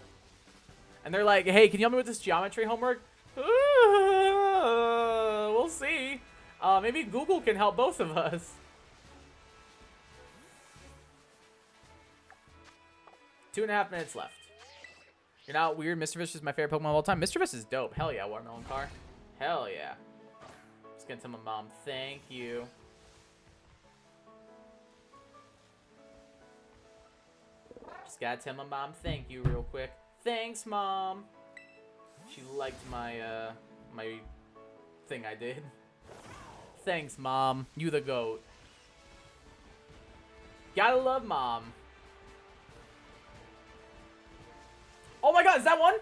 And they're like, hey, can you help me with this geometry homework? We'll see. Maybe Google can help both of us. 2.5 minutes left. You're not weird. Mischievous is my favorite Pokemon of all time. Mischievous is dope. Hell yeah, Watermelon Car. Hell yeah. Just gonna tell my mom, thank you. Just gotta tell my mom thank you real quick. Thanks, Mom. She liked my, my thing I did. Thanks, Mom. You the GOAT. Gotta love Mom. Oh my god, is that one?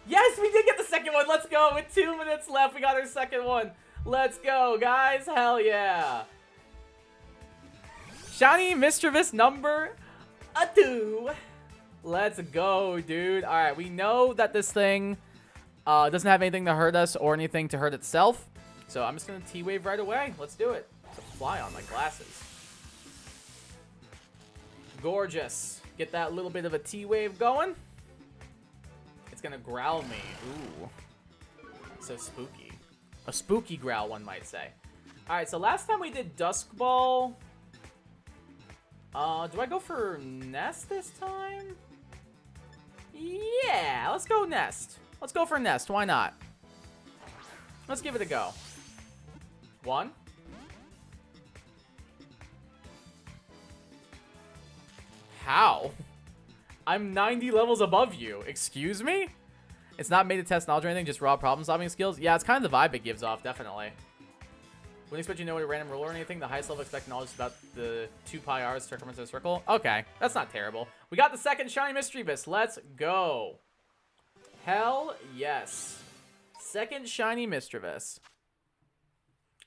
Yes, we did get the second one. Let's go. With 2 minutes left, we got our second one. Let's go, guys. Hell yeah. Shiny Mischievous number 2. Let's go, dude. All right, we know that this thing doesn't have anything to hurt us or anything to hurt itself. So I'm just going to T-Wave right away. Let's do it. It's a fly on my glasses. Gorgeous. Get that little bit of a T-Wave going. It's going to growl me. Ooh. So spooky. A spooky growl, one might say. All right, so last time we did Dusk Ball. Do I go for Nest this time? Yeah, let's go Nest. Let's go for Nest. Why not? Let's give it a go. 1. How? I'm 90 levels above you. Excuse me? It's not made to test knowledge or anything, just raw problem-solving skills? Yeah, it's kind of the vibe it gives off, definitely. Wouldn't expect you to know a random ruler or anything. The highest level expect knowledge is about the 2 pi r's circumference of a circle. Okay, that's not terrible. We got the second Shiny Mischievous. Let's go. Hell yes. Second Shiny Mischievous.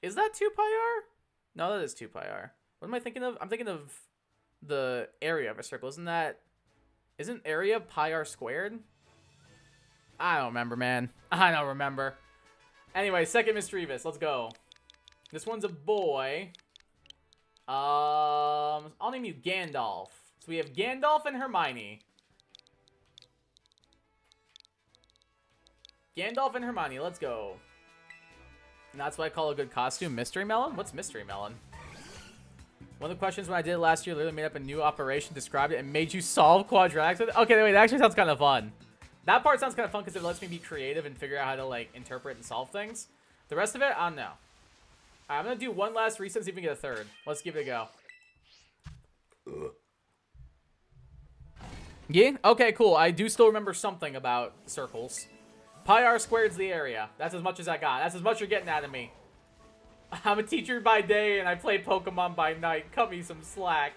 Is that 2 pi r? No, that is 2 pi r. What am I thinking of? I'm thinking of the area of a circle. Isn't area pi r squared? I don't remember, man. I don't remember. Anyway, second Mischievous. Let's go. This one's a boy. I'll name you Gandalf. So we have Gandalf and Hermione. Gandalf and Hermione, let's go. And that's what I call a good costume. Mystery Melon? What's Mystery Melon? One of the questions when I did it last year, literally made up a new operation, described it, and made you solve quadratics with it. Okay, wait, that actually sounds kind of fun. That part sounds kind of fun because it lets me be creative and figure out how to, like, interpret and solve things. The rest of it, I don't know. Right, I'm going to do one last reset, see if we can get a third. Let's give it a go. Yeah? Okay, cool. I do still remember something about circles. Pi r squared's the area. That's as much as I got. That's as much you're getting out of me. I'm a teacher by day and I play Pokemon by night. Cut me some slack.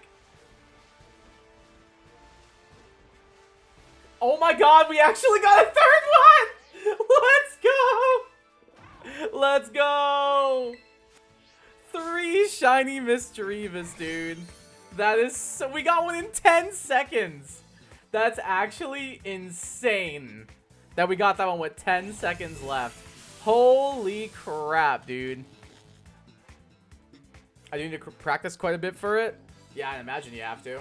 Oh my god, we actually got a third one! Let's go! Let's go! 3 Shiny Mischievous, dude. That is so... We got one in 10 seconds. That's actually insane that we got that one with 10 seconds left. Holy crap, dude. I need to practice quite a bit for it. Yeah, I imagine you have to.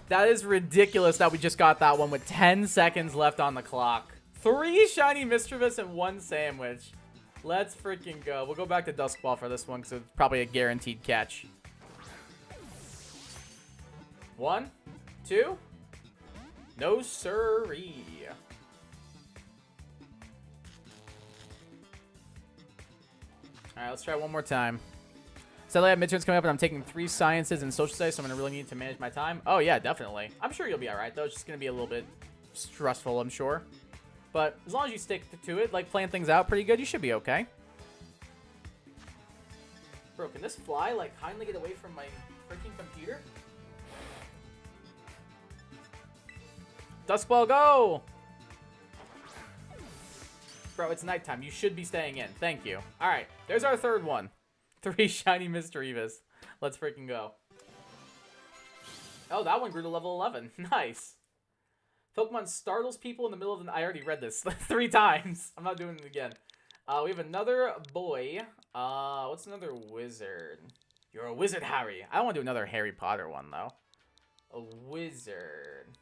That is ridiculous that we just got that one with 10 seconds left on the clock. 3 Shiny Mischievous and 1 sandwich. Let's freaking go. We'll go back to Dusk Ball for this one because it's probably a guaranteed catch. 1, 2. No siree. Alright, let's try one more time. Sadly, I have midterms coming up, and I'm taking 3 sciences and social studies, so I'm going to really need to manage my time. Oh, yeah, definitely. I'm sure you'll be alright, though. It's just going to be a little bit stressful, I'm sure. But as long as you stick to it, like, plan things out pretty good, you should be okay. Bro, can this fly, like, kindly get away from my freaking computer? Duskball, go! Bro, it's nighttime. You should be staying in. Thank you. Alright, there's our third one. 3 Shiny Mischievous. Let's freaking go. Oh, that one grew to level 11. Nice. Pokemon startles people in the middle of the night. I already read this 3 times. I'm not doing it again. We have another boy. What's another wizard? You're a wizard, Harry. I don't want to do another Harry Potter one, though. A wizard.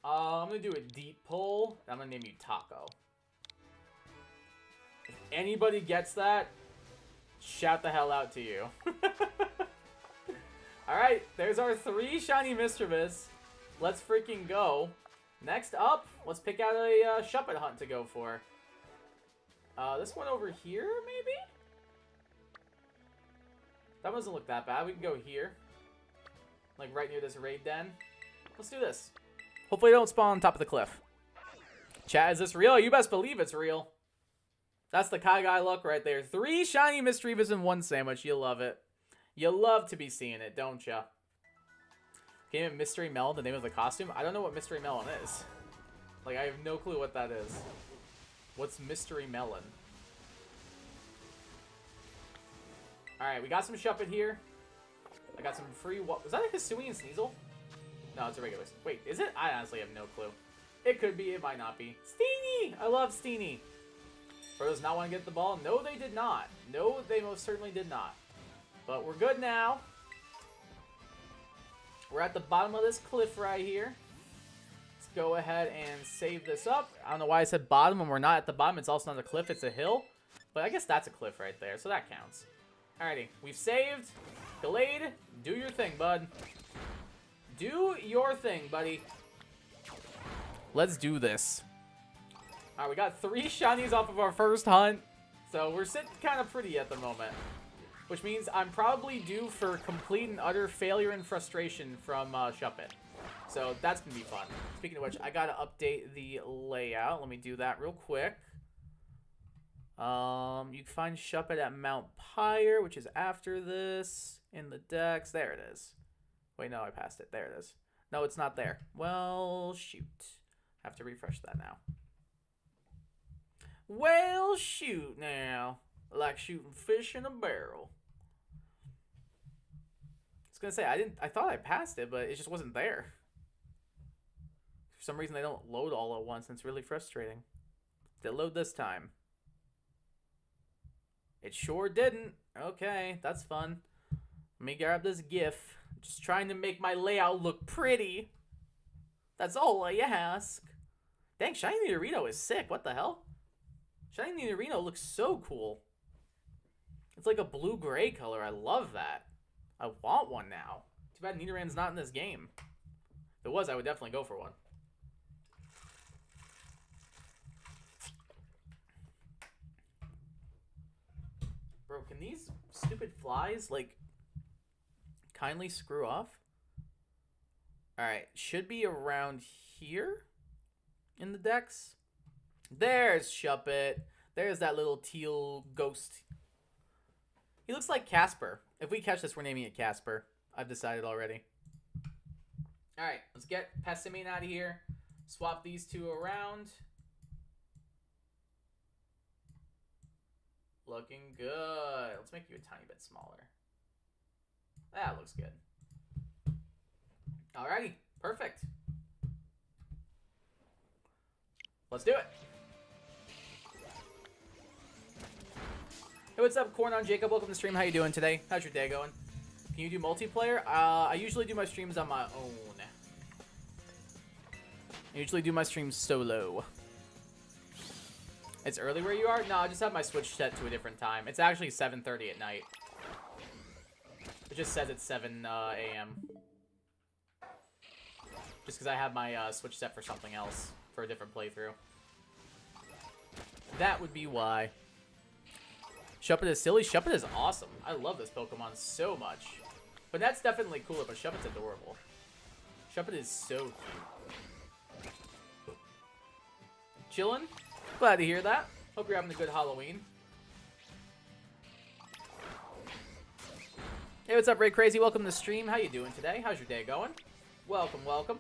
I'm going to do a deep pull. I'm going to name you Taco. If anybody gets that, shout the hell out to you. Alright, there's our 3 Shiny Mischievous. Let's freaking go. Next up, let's pick out a Shuppet Hunt to go for. This one over here, maybe? That doesn't look that bad. We can go here. Like right near this raid den. Let's do this. Hopefully they don't spawn on top of the cliff. Chat, is this real? You best believe it's real. That's the Kai Guy look right there. 3 Shiny Mischievous and 1 sandwich. You love it. You love to be seeing it, don't ya? Game of Mystery Melon, the name of the costume? I don't know what Mystery Melon is. Like, I have no clue what that is. What's Mystery Melon? Alright, we got some Shuppet here. I got some free... Was that a Hisui and Sneasel? No, it's a regular... Wait, is it? I honestly have no clue. It could be, it might not be. Steenie! I love Steenie. Bros not want to get the ball? No, they did not. No, they most certainly did not. But we're good now. We're at the bottom of this cliff right here. Let's go ahead and save this up. I don't know why I said bottom when we're not at the bottom. It's also not a cliff, it's a hill. But I guess that's a cliff right there, so that counts. Alrighty, we've saved. Delayed. Do your thing, bud. Do your thing, buddy. Let's do this. Alright, we got 3 shinies off of our first hunt. So we're sitting kind of pretty at the moment. Which means I'm probably due for complete and utter failure and frustration from Shuppet. So that's going to be fun. Speaking of which, I got to update the layout. Let me do that real quick. You can find Shuppet at Mount Pyre, which is after this. In the decks. There it is. Wait, no, I passed it. There it is. No, it's not there. Well, shoot. I have to refresh that now. Well, shoot now. Like shooting fish in a barrel. I was gonna say I thought I passed it, but it just wasn't there. For some reason they don't load all at once, and it's really frustrating. Did it load this time? It sure didn't. Okay, that's fun. Let me grab this GIF. Just trying to make my layout look pretty. That's all I ask. Dang, Shiny Nidorino is sick. What the hell? Shiny Nidorino looks so cool. It's like a blue-gray color. I love that. I want one now. Too bad Nidoran's not in this game. If it was, I would definitely go for one. Bro, can these stupid flies, like, kindly screw off? Alright, should be around here in the decks. There's Shuppet. There's that little teal ghost. He looks like Casper. If we catch this, we're naming it Casper. I've decided already. Alright, let's get Pessimine out of here. Swap these two around. Looking good. Let's make you a tiny bit smaller. That looks good. Alrighty, perfect. Let's do it. Hey, what's up, Corn on Jacob? Welcome to the stream. How you doing today? How's your day going? Can you do multiplayer? I usually do my streams on my own. I usually do my streams solo. It's early where you are? No, I just have my Switch set to a different time. It's actually 7:30 at night. It just says it's 7 a.m. Just because I have my Switch set for something else, for a different playthrough. That would be why. Shuppet is silly. Shuppet is awesome. I love this Pokemon so much. But that's definitely cooler, but Shuppet's adorable. Shuppet is so cute. Chillin'? Glad to hear that. Hope you're having a good Halloween. Hey, what's up, Ray Crazy? Welcome to the stream. How you doing today? How's your day going? Welcome, welcome.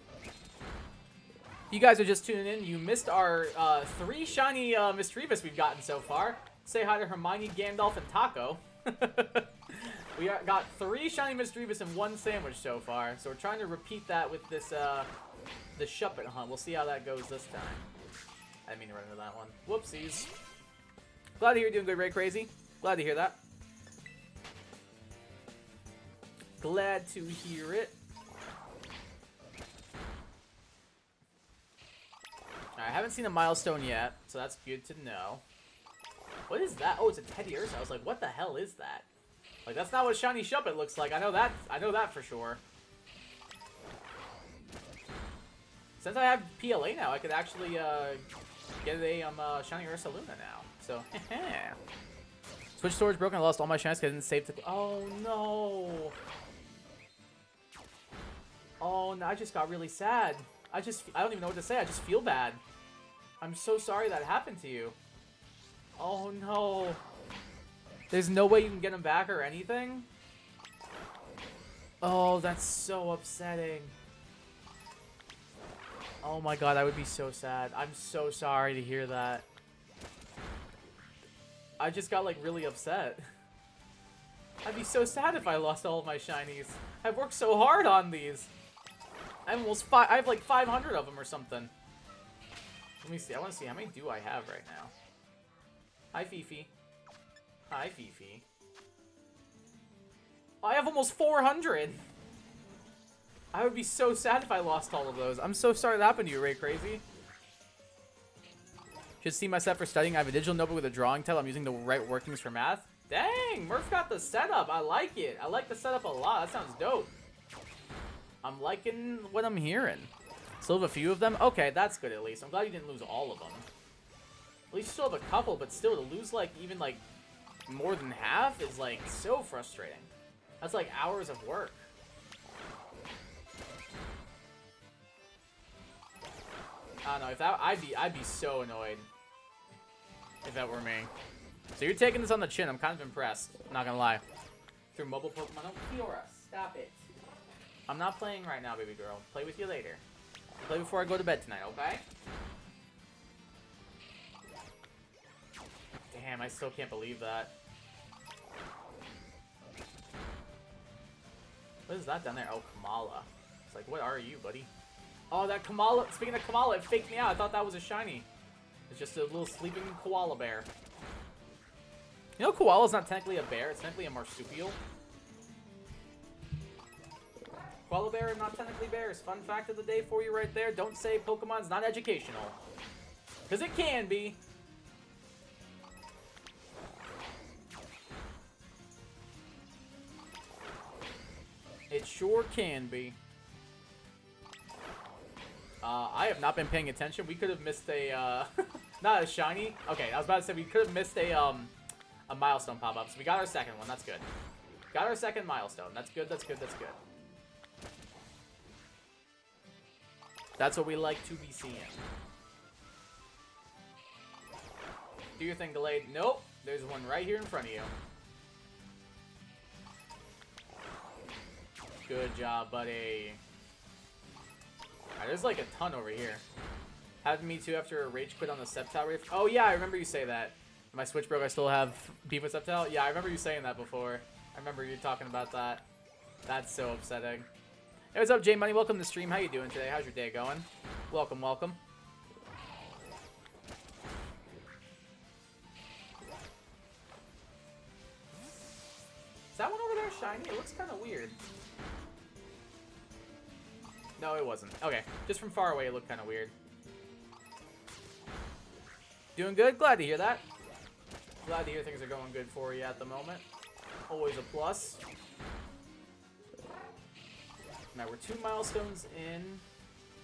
You guys are just tuning in. You missed our 3 shiny Misdreavus we've gotten so far. Say hi to Hermione, Gandalf, and Taco. We got 3 shiny Misdreavus and 1 sandwich so far. So we're trying to repeat that with this the Shuppet hunt. We'll see how that goes this time. I didn't mean to run into that one. Whoopsies. Glad to hear you're doing good, Ray Crazy. Glad to hear that. Glad to hear it. I haven't seen a milestone yet, so that's good to know. What is that? Oh, it's a Teddy Ursa. I was like, what the hell is that? Like, that's not what Shiny Shuppet looks like. I know that for sure. Since I have PLA now, I could actually get a Shiny Ursa Luna now. So, Switch storage broken. I lost all my shinies because I didn't save the... Oh, no. Oh, no. I just got really sad. I don't even know what to say. I just feel bad. I'm so sorry that happened to you. Oh, no. There's no way you can get him back or anything? Oh, that's so upsetting. Oh my god, I would be so sad. I'm so sorry to hear that. I just got like really upset. I'd be so sad if I lost all of my shinies. I've worked so hard on these. I have like 500 of them or something. Let me see. I want to see how many do I have right now. Hi, Fifi. Hi, Fifi. I have almost 400. I would be so sad if I lost all of those. I'm so sorry that happened to you, Ray Crazy. Should see my set for studying. I have a digital notebook with a drawing tab. I'm using the right workings for math. Dang, Murph got the setup. I like it. I like the setup a lot. That sounds dope. I'm liking what I'm hearing. Still have a few of them? Okay, that's good at least. I'm glad you didn't lose all of them. At least you still have a couple, but still to lose like even like more than half is like so frustrating. That's like hours of work. I don't know, if that I'd be so annoyed if that were me. So you're taking this on the chin. I'm kind of impressed. I'm not gonna lie. Through mobile Pokemon. No, Fiora, stop it. I'm not playing right now, baby girl. Play with you later. Play before I go to bed tonight, okay? Damn, I still can't believe that. What is that down there? Oh, Kamala. It's like, what are you, buddy? Oh, that Kamala. Speaking of Kamala, it faked me out. I thought that was a shiny. It's just a little sleeping koala bear. You know, koala's not technically a bear. It's technically a marsupial. Koala bear, not technically bears. Fun fact of the day for you right there. Don't say Pokemon's not educational. Because it can be. It sure can be. I have not been paying attention. We could have missed a, not a shiny. Okay, I was about to say we could have missed a milestone pop-up. So we got our second one. That's good. Got our second milestone. That's good, that's good, that's good. That's what we like to be seeing. Do your thing, delayed. Nope. There's one right here in front of you. Good job, buddy. Alright, there's like a ton over here. Happened to me too after a rage quit on the Sceptile Rift. Oh yeah, I remember you say that. My Switch broke, I still have beef with Sceptile. Yeah, I remember you saying that before. I remember you talking about that. That's so upsetting. Hey, what's up, J Money? Welcome to the stream. How you doing today? How's your day going? Welcome, welcome. Is that one over there shiny? It looks kind of weird. No, it wasn't. Okay, just from far away, it looked kind of weird. Doing good? Glad to hear that. Glad to hear things are going good for you at the moment. Always a plus. Now we're 2 milestones in.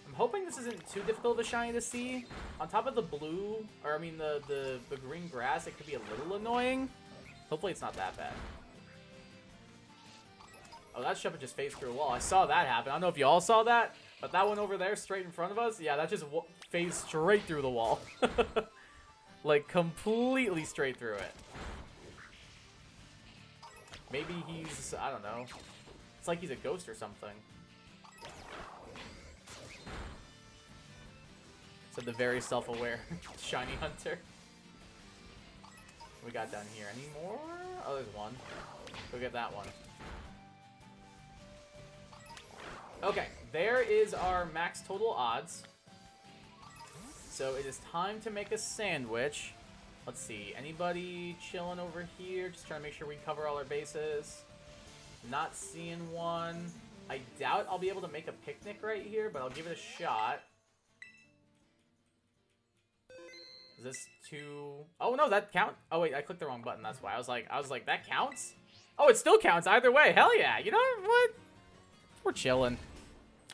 I'm hoping this isn't too difficult of a shiny to see. On top of the blue, or I mean the green grass, it could be a little annoying. Hopefully it's not that bad. Oh, that Shepard just phased through a wall. I saw that happen. I don't know if you all saw that, but that one over there straight in front of us, yeah, that just phased straight through the wall. Like, completely straight through it. Maybe he's, I don't know. It's like he's a ghost or something. Said the very self-aware shiny hunter. We got down here. Any more? Oh, there's one. Go get that one. Okay, there is our max total odds. So it is time to make a sandwich. Let's see, anybody chilling over here? Just trying to make sure we cover all our bases. Not seeing one. I doubt I'll be able to make a picnic right here, but I'll give it a shot. Is this too... Oh, no, that count... Oh, wait, I clicked the wrong button, that's why. I was like, that counts? Oh, it still counts either way. Hell yeah. You know what? We're chilling.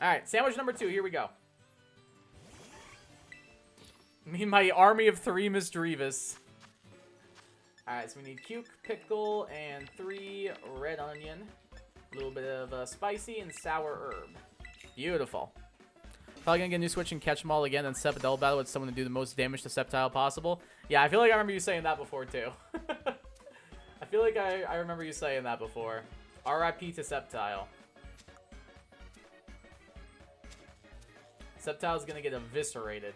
All right, sandwich number 2. Here we go. Me and my army of 3 Misdreavus. All right, so we need cuke, pickle, and 3 red onion. A little bit of spicy and sour herb. Beautiful. Probably gonna get a new Switch and catch them all again and set up a double battle with someone to do the most damage to Sceptile possible. Yeah, I feel like I remember you saying that before, too. I feel like I remember you saying that before. RIP to Sceptile. Sceptile's gonna get eviscerated.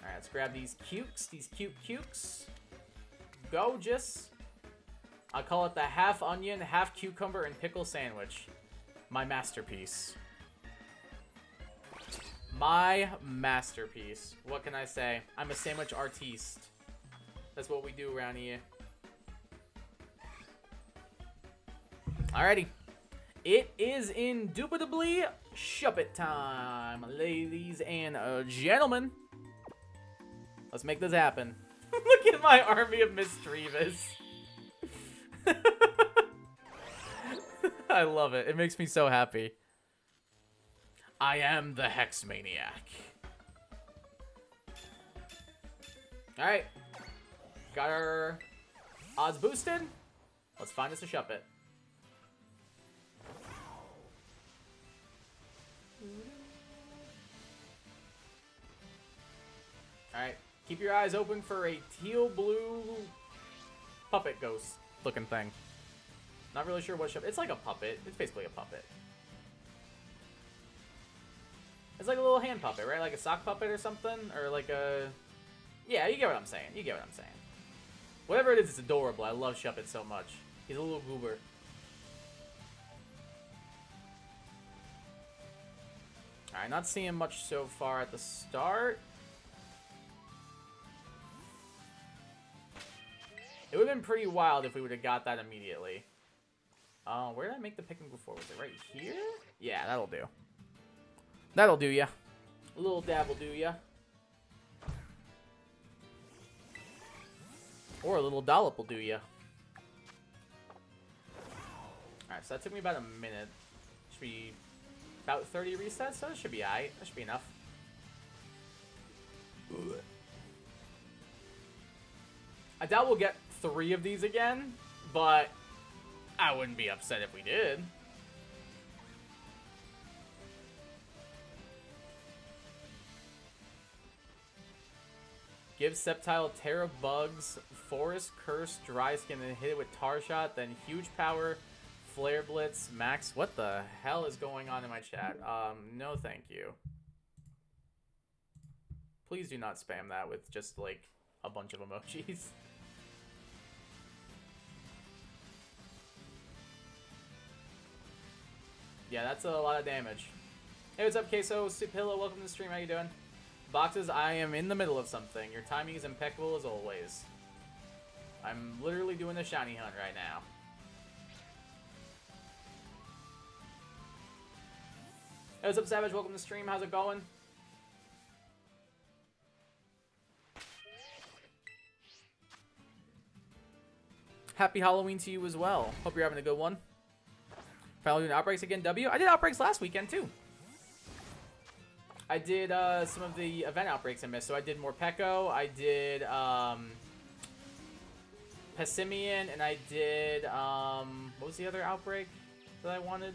Alright, let's grab these cukes. These cute cukes. Gorgeous. I'll call it the half onion, half cucumber, and pickle sandwich. My masterpiece. My masterpiece. What can I say? I'm a sandwich artiste. That's what we do around here. Alrighty. It is indubitably Shuppet time, ladies and gentlemen. Let's make this happen. Look at my army of mischievous. I love it. It makes me so happy. I am the Hex Maniac. Alright. Got our odds boosted. Let's find us a Shuppet. Alright. Keep your eyes open for a teal blue puppet ghost looking thing. Not really sure what Shuppet. It's like a puppet. It's basically a puppet. It's like a little hand puppet, right? Like a sock puppet or something? Or like a... Yeah, you get what I'm saying. You get what I'm saying. Whatever it is, it's adorable. I love Shuppet so much. He's a little goober. Alright, not seeing much so far at the start. It would have been pretty wild if we would have got that immediately. Where did I make the picking before? Was it right here? Yeah, that'll do. That'll do ya. A little dab will do ya. Or a little dollop will do ya. Alright, so that took me about a minute. Should be about 30 resets, so that should be alright. That should be enough. I doubt we'll get 3 of these again, but I wouldn't be upset if we did. Give Sceptile Terra Bugs, Forest Curse, Dry Skin, and hit it with Tar Shot, then Huge Power, Flare Blitz, Max. What the hell is going on in my chat? No thank you. Please do not spam that with just, like, a bunch of emojis. Yeah, that's a lot of damage. Hey, what's up, Queso? Supilla, welcome to the stream. How you doing? Boxes, I am in the middle of something. Your timing is impeccable as always. I'm literally doing a shiny hunt right now. Hey, what's up, Savage? Welcome to the stream. How's it going? Happy Halloween to you as well. Hope you're having a good one. Finally doing Outbreaks again, W. I did Outbreaks last weekend, too. I did some of the event Outbreaks I missed. So I did Morpeko, I did Pessimian, and I did, what was the other Outbreak that I wanted?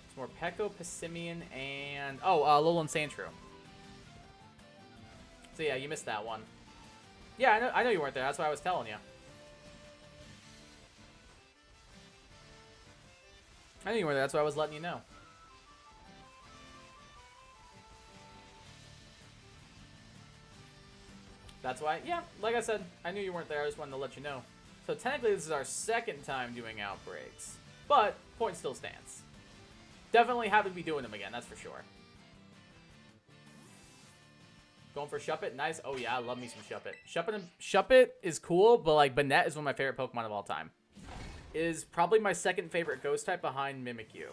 It's Morpeko, Pessimian, and, oh, Alolan Sandshrew. So yeah, you missed that one. Yeah, I know you weren't there. That's why I was telling you. I knew you weren't there. That's why I was letting you know. That's why, yeah, like I said, I knew you weren't there. I just wanted to let you know. So technically, this is our second time doing Outbreaks. But, point still stands. Definitely happy to be doing them again, that's for sure. Going for Shuppet, nice. Oh yeah, I love me some Shuppet. Shuppet is cool, but like Banette is one of my favorite Pokemon of all time. Is probably my second favorite Ghost type behind Mimikyu.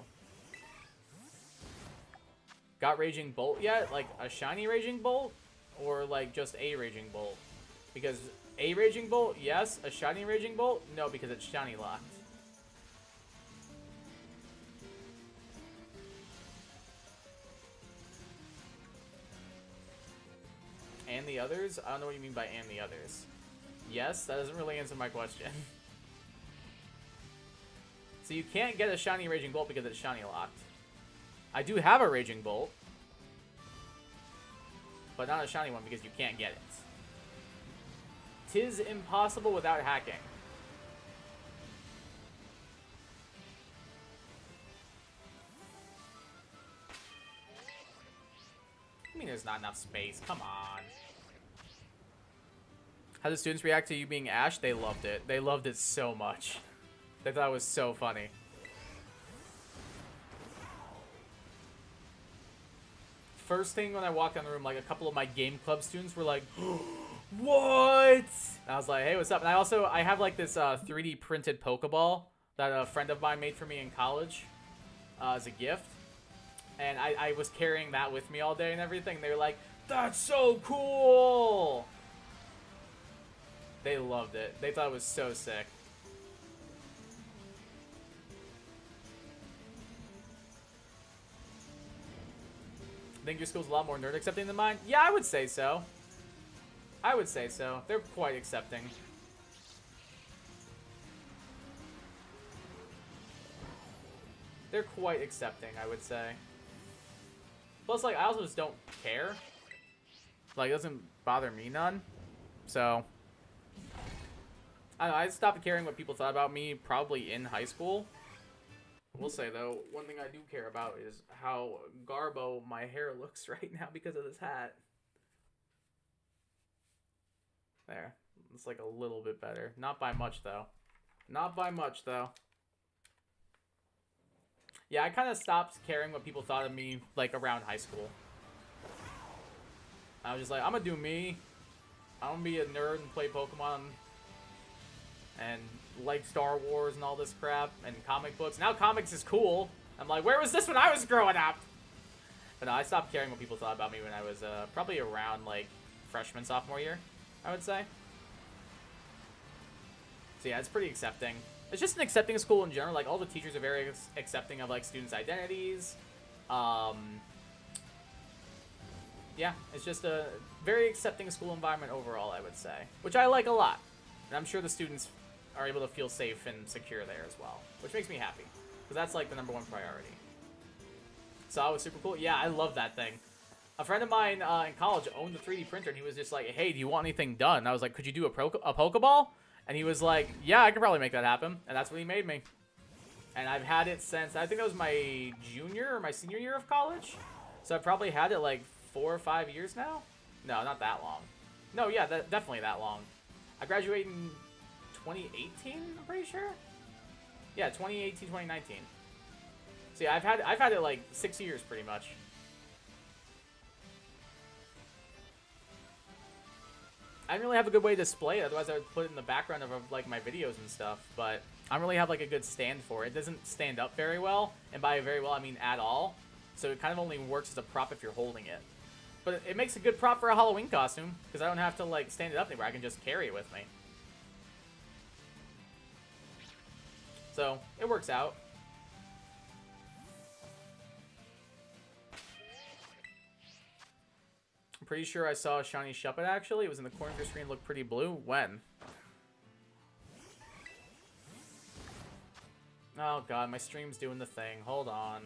Got Raging Bolt yet? Like a shiny Raging Bolt? Or like just a Raging Bolt? Because a Raging Bolt, yes. A shiny Raging Bolt? No, because it's shiny locked. And the others? I don't know what you mean by and the others. Yes, that doesn't really answer my question. So you can't get a shiny Raging Bolt because it's shiny locked. I do have a Raging Bolt. But not a shiny one because you can't get it. 'Tis impossible without hacking. mean there's not enough space? Come on. How did the students react to you being Ash? They loved it. They loved it so much. They thought it was so funny. First thing when I walked down the room, like a couple of my game club students were like, what? And I was like, hey, what's up? And I have like this 3D printed Pokeball that a friend of mine made for me in college as a gift. And I was carrying that with me all day and everything. They were like, that's so cool. They loved it. They thought it was so sick. Think your school's a lot more nerd accepting than mine? Yeah, I would say so. I would say so. They're quite accepting. They're quite accepting, I would say. Plus, like, I also just don't care. Like, it doesn't bother me none. So, I don't know, I stopped caring what people thought about me probably in high school. I will say, though, one thing I do care about is how garbo my hair looks right now because of this hat. There. It's like a little bit better. Not by much, though. Not by much, though. Yeah, I kind of stopped caring what people thought of me, like, around high school. I was just like, I'm gonna do me. I'm gonna be a nerd and play Pokemon and like Star Wars and all this crap and comic books. Now comics is cool. I'm like, where was this when I was growing up? But no, I stopped caring what people thought about me when I was probably around like freshman, sophomore year, I would say. So yeah, it's pretty accepting. It's just an accepting school in general. Like all the teachers are very accepting of like students' identities. Yeah, it's just a very accepting school environment overall, I would say, which I like a lot. And I'm sure the students are able to feel safe and secure there as well, which makes me happy, because that's like the #1 priority. So it was super cool. Yeah, I love that thing. A friend of mine in college owned the 3D printer, and he was just like, hey, do you want anything done? And I was like, could you do a Pokeball? And he was like, yeah, I could probably make that happen. And that's what he made me. And I've had it since, I think that was my junior or my senior year of college. So I've probably had it like 4 or 5 years now. No, not that long. No, yeah, definitely that long. I graduated in 2018, I'm pretty sure. Yeah, 2018, 2019. So yeah, I've had it like 6 years pretty much. I didn't really have a good way to display it, otherwise I would put it in the background of like my videos and stuff, but I don't really have like a good stand for it. It doesn't stand up very well, and by very well I mean at all. So it kind of only works as a prop if you're holding it. But it makes a good prop for a Halloween costume, because I don't have to like stand it up anywhere, I can just carry it with me. So, it works out. I'm pretty sure I saw a shiny Shuppet, actually. It was in the corner of your screen, looked pretty blue. When? Oh god, my stream's doing the thing. Hold on.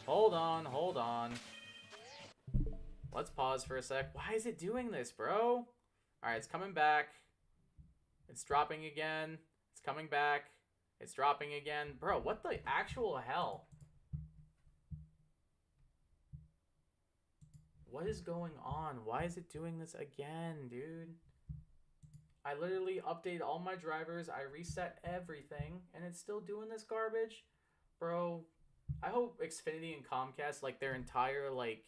Hold on, hold on. Let's pause for a sec. Why is it doing this, bro? Alright, it's coming back. It's dropping again. It's coming back. It's dropping again. Bro, what the actual hell? What is going on? Why is it doing this again, dude? I literally updated all my drivers. I reset everything, and it's still doing this garbage? Bro, I hope Xfinity and Comcast, like, their entire, like,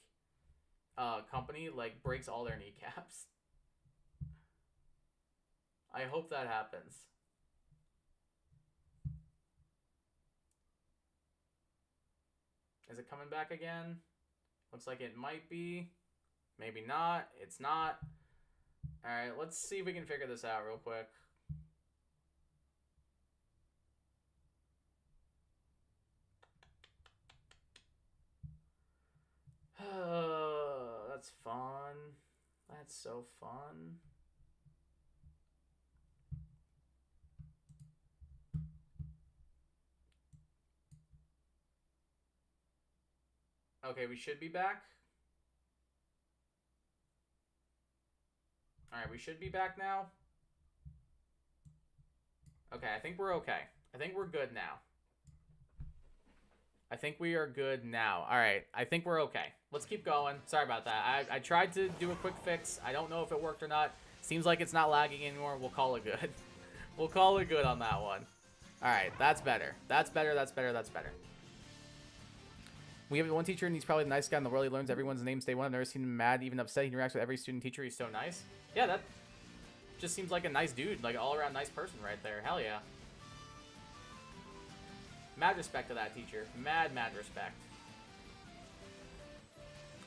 company, like, breaks all their kneecaps. I hope that happens. Is it coming back again? Looks like it might be. Maybe not. It's not. Alright, let's see if we can figure this out real quick. That's fun. That's so fun. Okay, we should be back. Alright, we should be back now. Okay, I think we're okay. I think we're good now. I think we are good now. All right, I think we're okay. Let's keep going. Sorry about that. I tried to do a quick fix. I don't know if it worked or not. Seems like it's not lagging anymore. We'll call it good. We'll call it good on that one. All right, that's better. That's better, that's better, that's better. We have one teacher, and he's probably the nicest guy in the world. He learns everyone's names day one. I've never seen him mad, even upset. He interacts with every student teacher. He's so nice. Yeah, that just seems like a nice dude. Like, all-around nice person right there. Hell yeah. Mad respect to that teacher. Mad respect.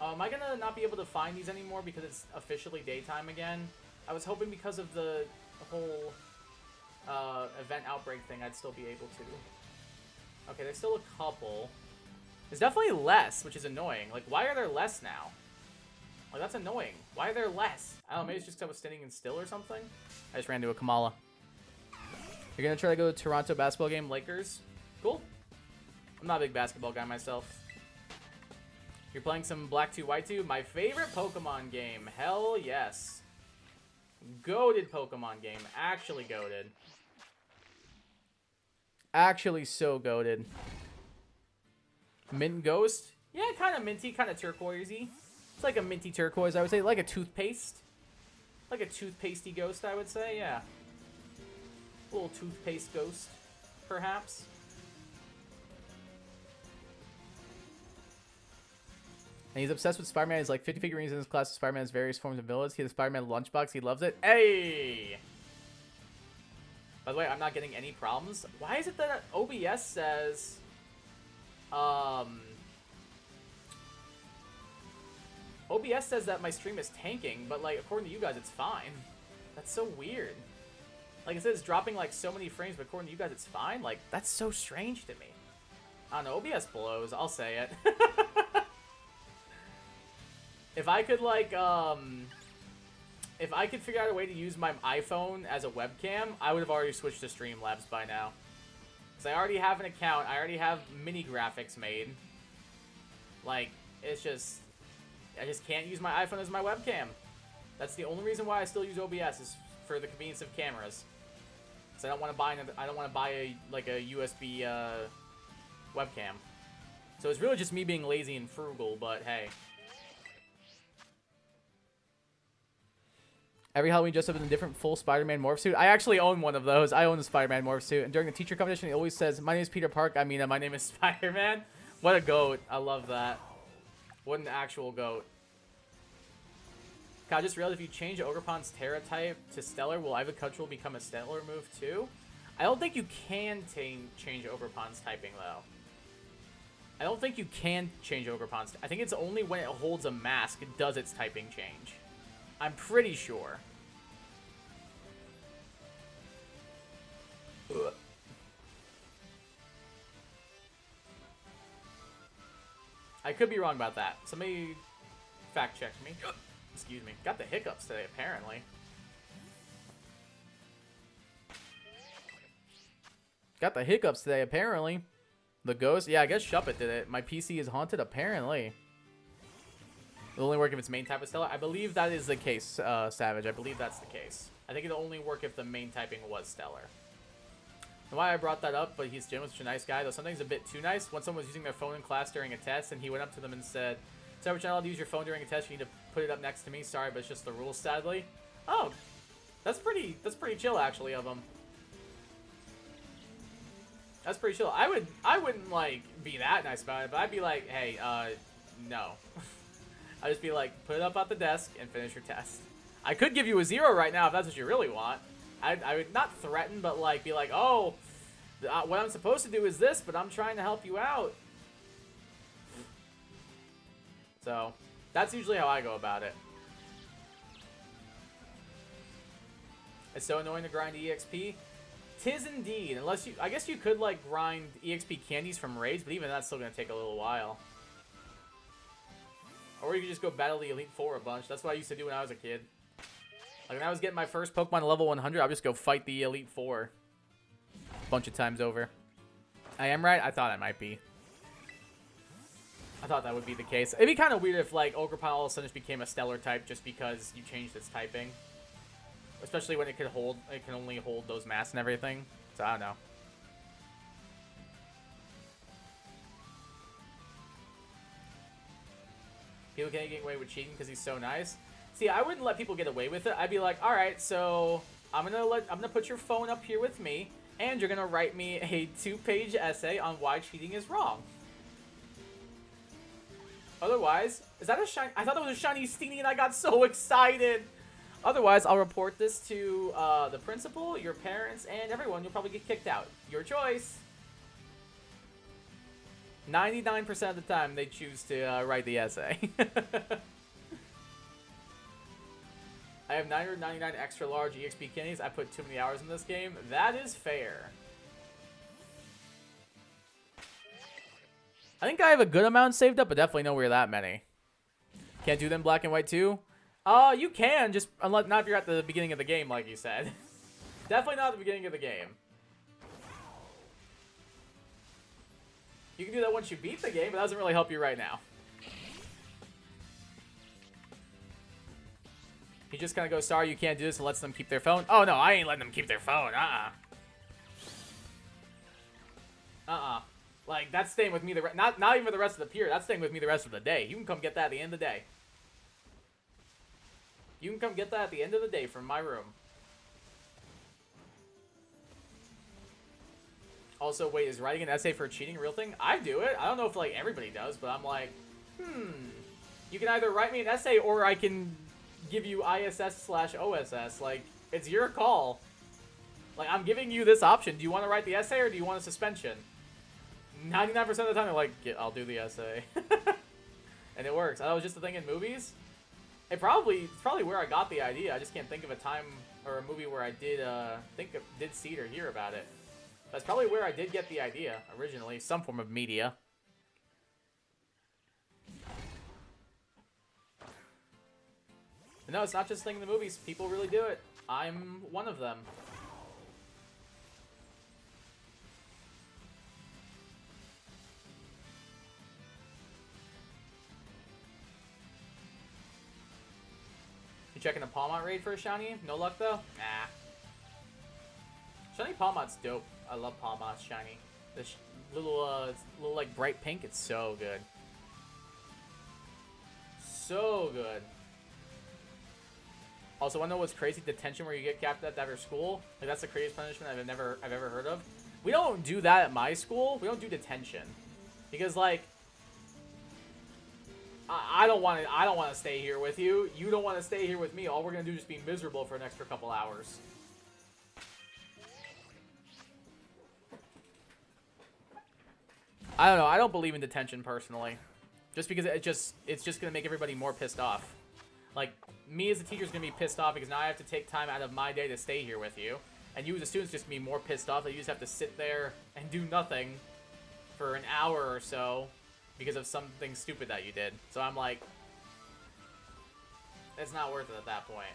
Am I gonna not be able to find these anymore because it's officially daytime again? I was hoping because of the whole event outbreak thing I'd still be able to. Okay, there's still a couple. There's definitely less, which is annoying. Like, why are there less now? Like, that's annoying. Why are there less? I don't know, maybe it's just because I was standing in still or something? I just ran into a Kamala. You're gonna try to go to Toronto basketball game, Lakers? Cool. I'm not a big basketball guy myself. You're playing some Black 2 White 2? My favorite Pokemon game. Hell yes. Goated Pokemon game. Actually goated. Actually so goated. Mint Ghost? Yeah, kind of minty, kind of turquoisey. It's like a minty turquoise, I would say. Like a toothpaste. Like a toothpastey ghost, I would say, yeah. A little toothpaste ghost, perhaps. And he's obsessed with Spider-Man. He's like 50 figurines in his class of Spider-Man's various forms of villains. He has a Spider-Man lunchbox. He loves it. Hey! By the way, I'm not getting any problems. Why is it that OBS says... OBS says that my stream is tanking, but, like, according to you guys, it's fine. That's so weird. Like, it says dropping, like, so many frames, but according to you guys, it's fine? Like, that's so strange to me. I don't know. OBS blows. I'll say it. If I could, like, if I could figure out a way to use my iPhone as a webcam, I would have already switched to Streamlabs by now. Because I already have an account. I already have mini graphics made. Like, it's just... I just can't use my iPhone as my webcam. That's the only reason why I still use OBS, is for the convenience of cameras. Because I don't want to buy another, I don't want to buy a USB webcam. So it's really just me being lazy and frugal, but hey. Every Halloween dressed up in a different full Spider-Man morph suit. I actually own one of those. I own the Spider-Man morph suit. And during the teacher competition, he always says, "My name is Peter Park. I mean, my name is Spider-Man." What a goat. I love that. What an actual goat. God, I just realized if you change Ogerpon's Terra type to Stellar, will Ivycultural become a Stellar move too? I don't think you can change Ogerpon's typing, though. I don't think you can change Ogerpon's. I think it's only when it holds a mask does its typing change. I'm pretty sure. Ugh. I could be wrong about that. Somebody fact check me. Excuse me. Got the hiccups today, apparently. Got the hiccups today, apparently. The ghost? Yeah, I guess Shuppet did it. My PC is haunted, apparently. It'll only work if its main type is Stellar. I believe that is the case, Savage. I believe that's the case. I think it'll only work if the main typing was Stellar. And why I brought that up, but Jim was such a nice guy, though something's a bit too nice. When someone was using their phone in class during a test, and he went up to them and said, "Sorry, we're not allowed to use your phone during a test. You need to put it up next to me. Sorry, but it's just the rules, sadly." Oh, that's pretty chill, actually, of him. That's pretty chill. I wouldn't, like, be that nice about it, but I'd be like, "Hey, no." I'd just be like, put it up at the desk and finish your test. I could give you a 0 right now if that's what you really want. I would not threaten, but like be like, "Oh, what I'm supposed to do is this, but I'm trying to help you out." So that's usually how I go about it. It's so annoying to grind EXP. Tis indeed, unless you, I guess you could like grind EXP candies from raids, but even that's still gonna take a little while. Or you could just go battle the Elite Four a bunch. That's what I used to do when I was a kid. Like, when I was getting my first Pokemon to level 100, I would just go fight the Elite Four a bunch of times over. I am right? I thought I might be. I thought that would be the case. It'd be kind of weird if, like, Ogerpon all of a sudden just became a Stellar type just because you changed its typing. Especially when it can only hold those masks and everything. So, I don't know. People can't get away with cheating because he's so nice. See, I wouldn't let people get away with it. I'd be like, all right, so I'm gonna put your phone up here with me, and you're gonna write me a 2-page essay on why cheating is wrong. Otherwise, is that a shiny? I thought that was a shiny Steenie, and I got so excited. Otherwise, I'll report this to the principal, your parents, and everyone. You'll probably get kicked out. Your choice. 99% of the time, they choose to write the essay. I have 999 extra large EXP candies. I put too many hours in this game. That is fair. I think I have a good amount saved up, but definitely nowhere that many. Can't do them black and white too? You can, just not if you're at the beginning of the game, like you said. Definitely not at the beginning of the game. You can do that once you beat the game, but that doesn't really help you right now. He just kind of goes, sorry, you can't do this, and lets them keep their phone. Oh, no, I ain't letting them keep their phone. Like, that's staying with me not even for the rest of the period. That's staying with me the rest of the day. You can come get that at the end of the day. You can come get that at the end of the day from my room. Also, wait, is writing an essay for cheating a real thing? I do it. I don't know if, like, everybody does, but I'm like, you can either write me an essay or I can give you ISS/OSS. Like, it's your call. Like, I'm giving you this option. Do you want to write the essay or do you want a suspension? 99% of the time, they're like, yeah, I'll do the essay. And it works. That was just the thing in movies. It's probably where I got the idea. I just can't think of a time or a movie where I did see it or hear about it. That's probably where I did get the idea originally. Some form of media. But no, it's not just a thing in the movies. People really do it. I'm one of them. You checking a Palmont raid for a shiny? No luck though? Nah. Shiny Palmont's dope. I love Palmont's shiny. This little like bright pink. It's so good. So good. Also, wanna know what's crazy? Detention, where you get capped at after school. Like, that's the craziest punishment I've ever heard of. We don't do that at my school. We don't do detention because, like, I don't want to stay here with you. You don't want to stay here with me. All we're gonna do is be miserable for an extra couple hours. I don't know. I don't believe in detention personally, just because it's just gonna make everybody more pissed off. Like, me as a teacher is gonna be pissed off because now I have to take time out of my day to stay here with you, and you as a student's just gonna be more pissed off that you just have to sit there and do nothing for an hour or so because of something stupid that you did. So I'm like, it's not worth it at that point.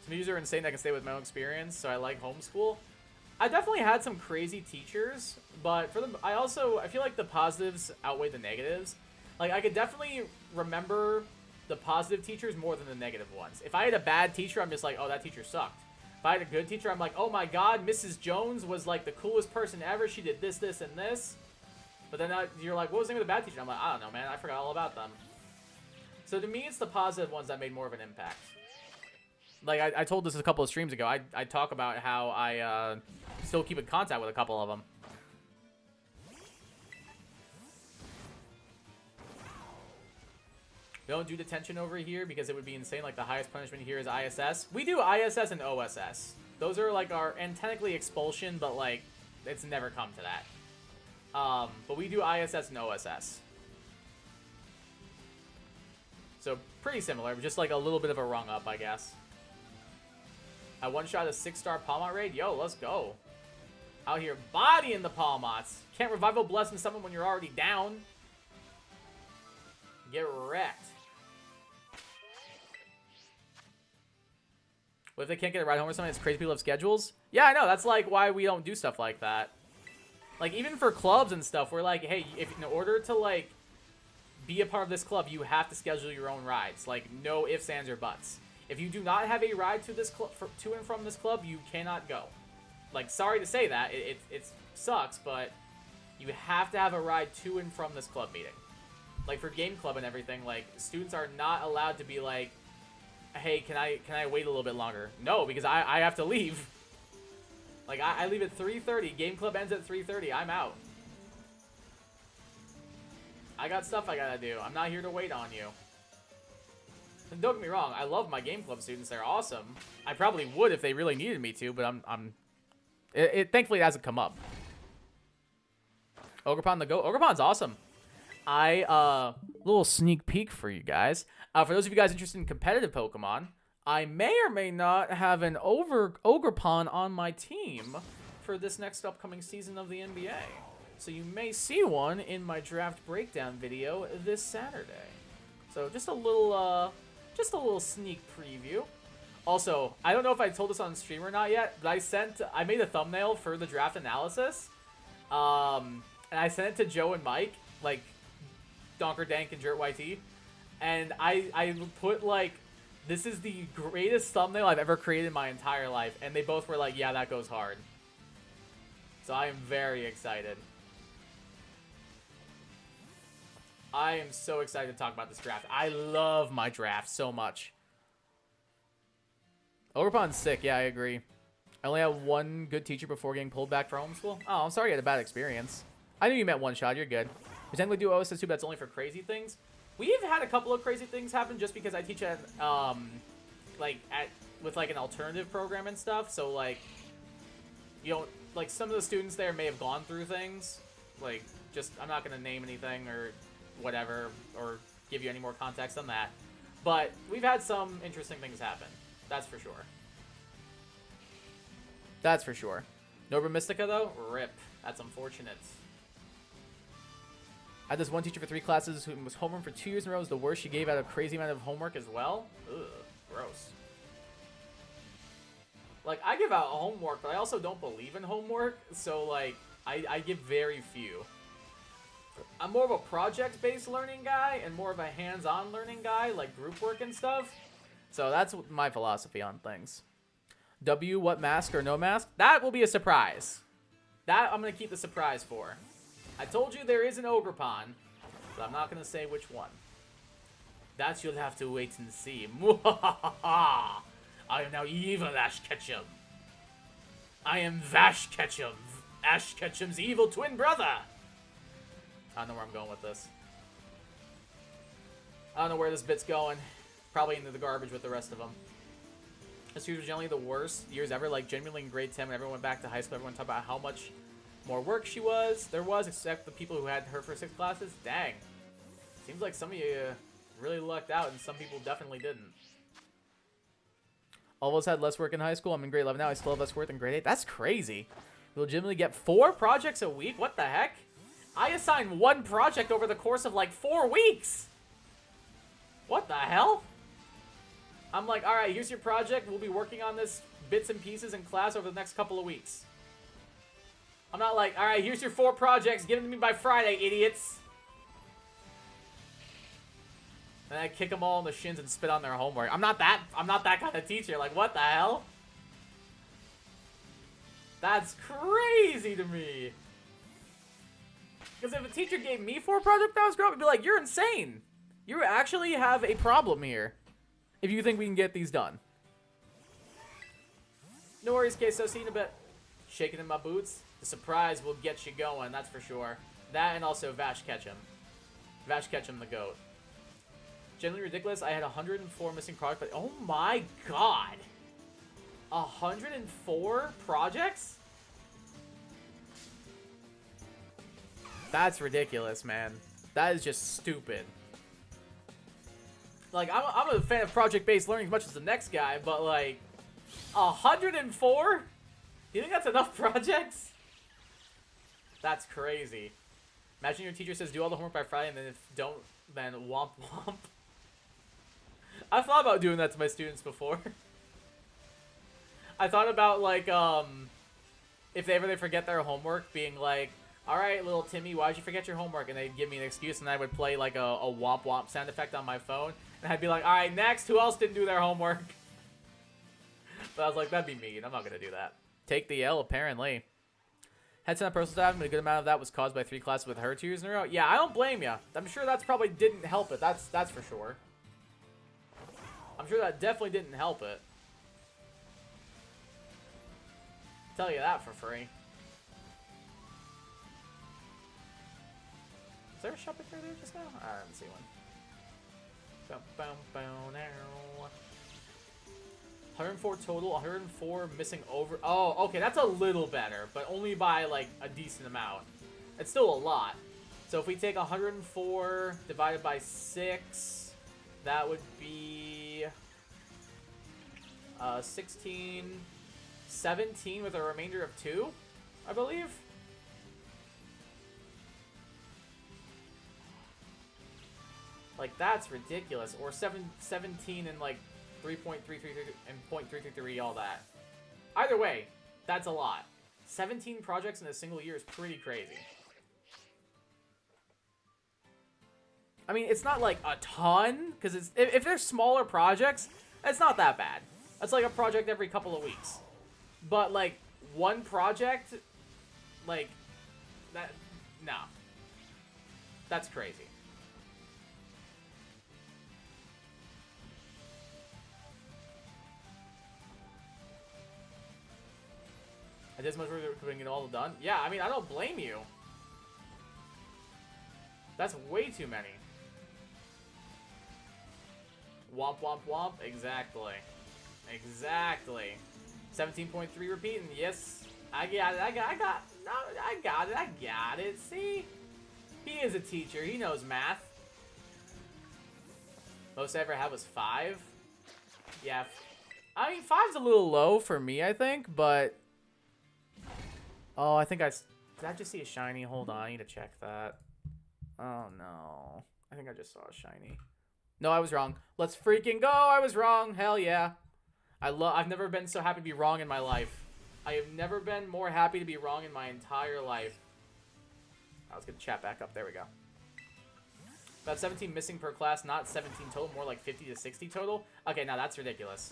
Some teachers are insane. I can stay with my own experience, so I like homeschool. I definitely had some crazy teachers, but for them, I feel like the positives outweigh the negatives. Like, I could definitely remember the positive teachers more than the negative ones. If I had a bad teacher, I'm just like, oh, that teacher sucked. If I had a good teacher, I'm like, oh my god, Mrs. Jones was like the coolest person ever. She did this, this, and this. But then you're like, what was the name of the bad teacher? I'm like, I don't know, man. I forgot all about them. So to me, it's the positive ones that made more of an impact. Like, I told this a couple of streams ago. I talk about how I still keep in contact with a couple of them. We don't do detention over here because it would be insane. Like, the highest punishment here is ISS. We do ISS and OSS. Those are, like, and technically expulsion, but, like, it's never come to that. But we do ISS and OSS. So, pretty similar, just, like, a little bit of a rung up, I guess. I one-shot a 6-star Palmont raid. Yo, let's go. Out here bodying the Palmots. Can't revival blessing someone when you're already down. Get wrecked. What if they can't get a ride home or something? It's crazy people have schedules. Yeah, I know. That's like why we don't do stuff like that. Like, even for clubs and stuff, we're like, hey, if in order to, like, be a part of this club, you have to schedule your own rides. Like, no ifs, ands, or buts. If you do not have a ride to this to and from this club, you cannot go. Like, sorry to say that. It sucks, but You have to have a ride to and from this club meeting. Like, for game club and everything, like, students are not allowed to be like, hey, can I wait a little bit longer? No, because I have to leave. Like, I leave at 3:30. Game club ends at 3:30. I'm out. I got stuff I gotta do. I'm not here to wait on you. And don't get me wrong, I love my game club students. They're awesome. I probably would if they really needed me to, but thankfully it hasn't come up. Ogrepon the GOAT. Ogrepon's awesome. Little sneak peek for you guys. For those of you guys interested in competitive Pokemon, I may or may not have an Ogrepon on my team for this next upcoming season of the NBA. So you may see one in my draft breakdown video this Saturday. So just a little sneak preview. Also, I don't know if I told this on stream or not yet, but I made a thumbnail for the draft analysis. And I sent it to Joe and Mike, like Donker Dank and Jert YT. And I put like, this is the greatest thumbnail I've ever created in my entire life. And they both were like, yeah, that goes hard. So I am very excited. I am so excited to talk about this draft. I love my draft so much. Ogrepon's sick. Yeah, I agree. I only had one good teacher before getting pulled back for homeschool. Oh, I'm sorry you had a bad experience. I knew you meant one shot. You're good. We technically do OSS2, but that's only for crazy things. We've had a couple of crazy things happen just because I teach at, with like an alternative program and stuff. So like, you know, like some of the students there may have gone through things. Like, just, I'm not going to name anything or whatever, or give you any more context on that. But we've had some interesting things happen. That's for sure. That's for sure. Nova Mystica, though? RIP. That's unfortunate. I had this one teacher for 3 classes who was homeroom for 2 years in a row. It was the worst. She gave out a crazy amount of homework as well. Ugh. Gross. Like, I give out homework, but I also don't believe in homework. So, like, I give very few. I'm more of a project-based learning guy and more of a hands-on learning guy, like group work and stuff. So that's my philosophy on things. W, what mask or no mask? That will be a surprise. That I'm going to keep the surprise for. I told you there is an Ogrepon, but I'm not going to say which one. That you'll have to wait and see. I am now evil Ash Ketchum. I am Vash Ketchum, Ash Ketchum's evil twin brother. I don't know where I'm going with this. I don't know where this bit's going. Probably into the garbage with the rest of them. This year was generally the worst years ever. Like, genuinely in grade 10, when everyone went back to high school, everyone talked about how much more work there was, except the people who had her for 6 classes. Dang. Seems like some of you really lucked out, and some people definitely didn't. All of us had less work in high school. I'm in grade 11 now. I still have less work in grade 8. That's crazy. You legitimately get 4 projects a week? What the heck? I assigned 1 project over the course of like 4 weeks. What the hell? I'm like, alright, here's your project. We'll be working on this bits and pieces in class over the next couple of weeks. I'm not like, alright, here's your 4 projects. Give them to me by Friday, idiots. And I kick them all in the shins and spit on their homework. I'm not that kind of teacher. Like, what the hell? That's crazy to me. Because if a teacher gave me 4 projects when I was growing up, I'd be like, you're insane. You actually have a problem here if you think we can get these done. No worries, Queso. See you in a bit. Shaking in my boots. The surprise will get you going, that's for sure. That and also Vash Ketchum. Vash Ketchum the GOAT. Generally ridiculous. I had 104 missing projects, but oh my god. 104 projects? That's ridiculous, man. That is just stupid. Like, I'm a fan of project-based learning as much as the next guy, but like, 104? Do you think that's enough projects? That's crazy. Imagine your teacher says do all the homework by Friday, and then if don't, then womp womp. I've thought about doing that to my students before. I thought about, like, if they forget their homework, being like, alright, little Timmy, why'd you forget your homework? And they'd give me an excuse, and I would play, like, a womp womp sound effect on my phone. And I'd be like, alright, next, who else didn't do their homework? But I was like, that'd be mean. I'm not gonna do that. Take the L, apparently. Had some personal staff, but a good amount of that was caused by 3 classes with her 2 years in a row. Yeah, I don't blame you. I'm sure that's probably didn't help it. That's for sure. I'm sure that definitely didn't help it. Tell you that for free. Is there a shop right there just now? I didn't see one. Boom, boom, boom, now. 104 total, 104 missing over. Oh, okay, that's a little better, but only by like a decent amount. It's still a lot. So if we take 104 divided by 6, that would be 16, 17 with a remainder of 2, I believe. Like, that's ridiculous. Or 17 and like 3.333 and 0.333, all that. Either way, that's a lot. 17 projects in a single year is pretty crazy. I mean, it's not like a ton, because if they're smaller projects, it's not that bad. It's like a project every couple of weeks. But like one project, like that, no. That's crazy. I did as much work getting it all done. Yeah, I mean, I don't blame you. That's way too many. Womp, womp, womp. Exactly. Exactly. 17.3 repeating. Yes. I got it. I got it. See? He is a teacher. He knows math. Most I ever had was 5. Yeah. I mean, 5's a little low for me, I think, but... Oh, I think did I just see a shiny? Hold on, I need to check that. Oh, no. I think I just saw a shiny. No, I was wrong. Let's freaking go! I was wrong! Hell yeah. I've never been so happy to be wrong in my life. I have never been more happy to be wrong in my entire life. Let's get the chat back up. There we go. About 17 missing per class, not 17 total, more like 50 to 60 total. Okay, now that's ridiculous.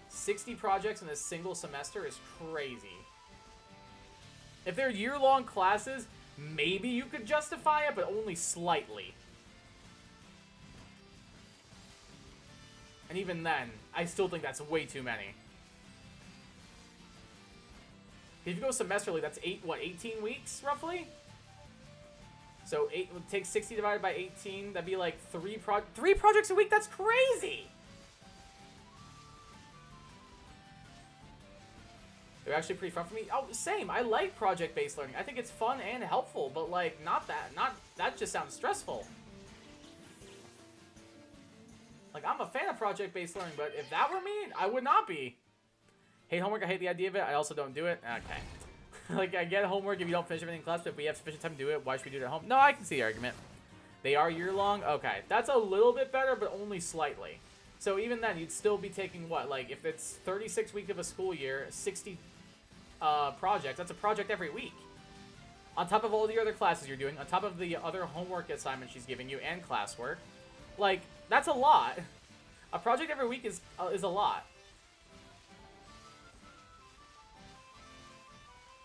60 projects in a single semester is crazy. If they're year-long classes, maybe you could justify it, but only slightly. And even then, I still think that's way too many. If you go semesterly, that's 18 weeks, roughly? So take 60 divided by 18, that'd be like 3 projects a week? That's crazy! They're actually pretty fun for me. Oh, same. I like project-based learning. I think it's fun and helpful, but like, that just sounds stressful. Like, I'm a fan of project-based learning, but if that were me, I would not be. Hate homework, I hate the idea of it. I also don't do it. Okay. Like, I get homework if you don't finish everything in class, but if we have sufficient time to do it, why should we do it at home? No, I can see the argument. They are year-long? Okay. That's a little bit better, but only slightly. So even then, you'd still be taking what? Like, if it's 36 weeks of a school year, 60 projects, that's a project every week. On top of all the other classes you're doing, on top of the other homework assignments she's giving you, and classwork. Like, that's a lot. A project every week is a lot.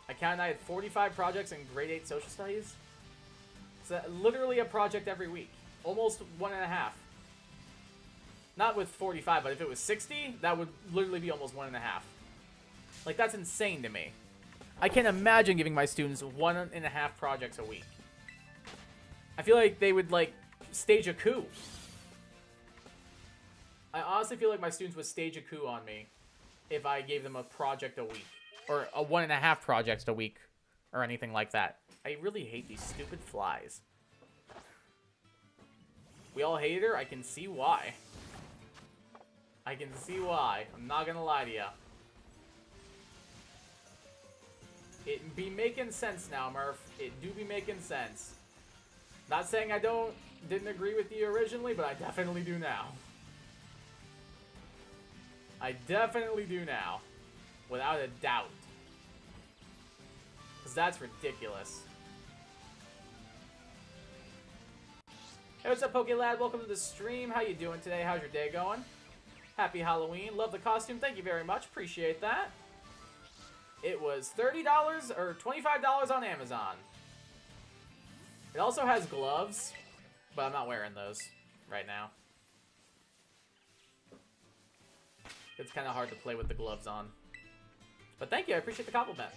I counted I had 45 projects in grade 8 social studies. So literally a project every week. Almost 1.5. Not with 45, but if it was 60, that would literally be almost 1.5. Like, that's insane to me. I can't imagine giving my students 1.5 projects a week. I feel like they would, like, stage a coup. I honestly feel like my students would stage a coup on me if I gave them a project a week. Or a 1.5 projects a week. Or anything like that. I really hate these stupid flies. We all hate her? I can see why. I can see why. I'm not gonna lie to you. It be making sense now, Murph. It do be making sense. Not saying I didn't agree with you originally, but I definitely do now. I definitely do now. Without a doubt. Because that's ridiculous. Hey, what's up, PokeLad? Welcome to the stream. How you doing today? How's your day going? Happy Halloween. Love the costume. Thank you very much. Appreciate that. It was $30 or $25 on Amazon. It also has gloves, but I'm not wearing those right now. It's kind of hard to play with the gloves on. But thank you, I appreciate the compliment.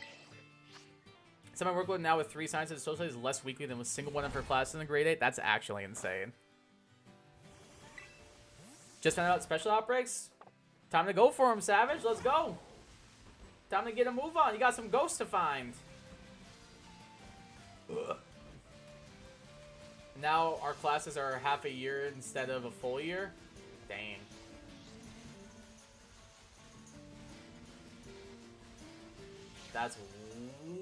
Some of my workload now with 3 sciences and social is less weekly than with single one for classes in the grade 8. That's actually insane. Just found out special outbreaks. Time to go for them, Savage. Let's go. Time to get a move on. You got some ghosts to find. Ugh. Now our classes are half a year instead of a full year. Dang. That's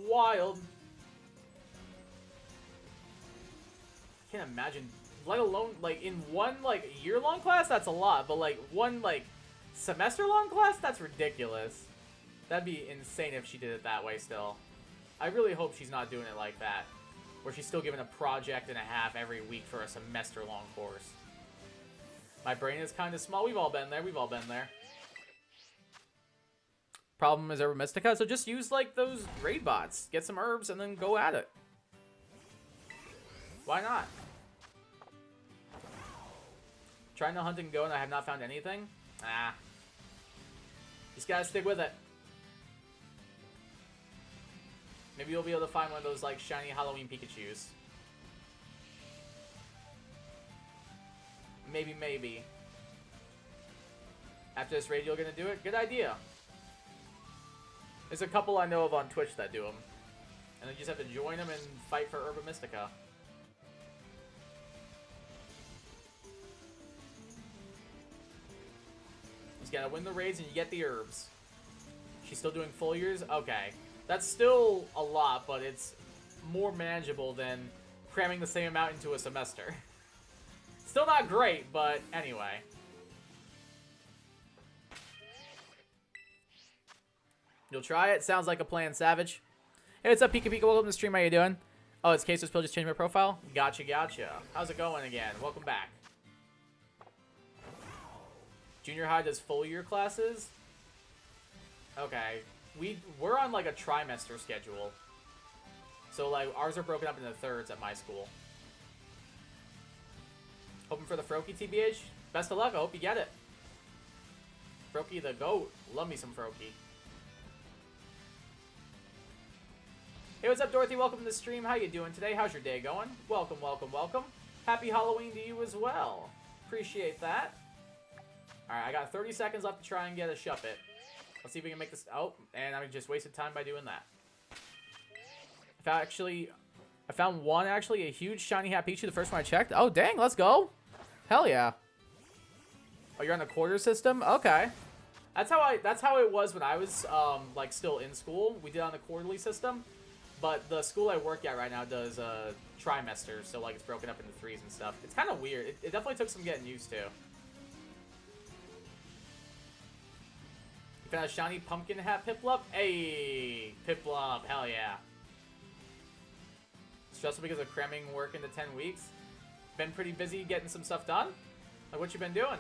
wild. I can't imagine, let alone like in one like year-long class, that's a lot, but like one like semester-long class, that's ridiculous. That'd be insane if she did it that way still. I really hope she's not doing it like that, where she's still given a project and a half every week for a semester-long course. My brain is kind of small. We've all been there. We've all been there. Problem is Herba Mystica, so just use like those raid bots. Get some herbs and then go at it. Why not? Trying to hunt and go and I have not found anything? Ah. Just gotta stick with it. Maybe you'll be able to find one of those like shiny Halloween Pikachus. Maybe. After this raid, you're gonna do it? Good idea. There's a couple I know of on Twitch that do them. And you just have to join them and fight for Herba Mystica. You just gotta win the raids and you get the herbs. She's still doing full years? Okay. That's still a lot, but it's more manageable than cramming the same amount into a semester. Still not great, but anyway. You'll try it? Sounds like a plan, Savage. Hey, what's up, Pika Pika? Welcome to the stream. How you doing? Oh, it's Queso's Pill. Just changed my profile? Gotcha. How's it going again? Welcome back. Junior high does full year classes? Okay. We're on, like, a trimester schedule. So, like, ours are broken up into thirds at my school. Hoping for the Froakie, TBH. Best of luck. I hope you get it. Froakie the GOAT. Love me some Froakie. Hey, what's up, Dorothy? Welcome to the stream. How you doing today? How's your day going? Welcome. Happy Halloween to you as well. Appreciate that. Alright, I got 30 seconds left to try and get a Shuppet. Let's see if we can make this... Oh, and I just wasted time by doing that. I found one, actually, a huge shiny hat Pichu, the first one I checked. Oh, dang, let's go. Hell yeah. Oh, you're on the quarter system? Okay. That's how it was when I was, like, still in school. We did on the quarterly system. But the school I work at right now does trimesters, so like it's broken up into threes and stuff. It's kind of weird. It definitely took some getting used to. You found a shiny pumpkin hat Piplup? Hey, Piplup, hell yeah. Stressful because of cramming work into 10 weeks? Been pretty busy getting some stuff done? Like, what you been doing?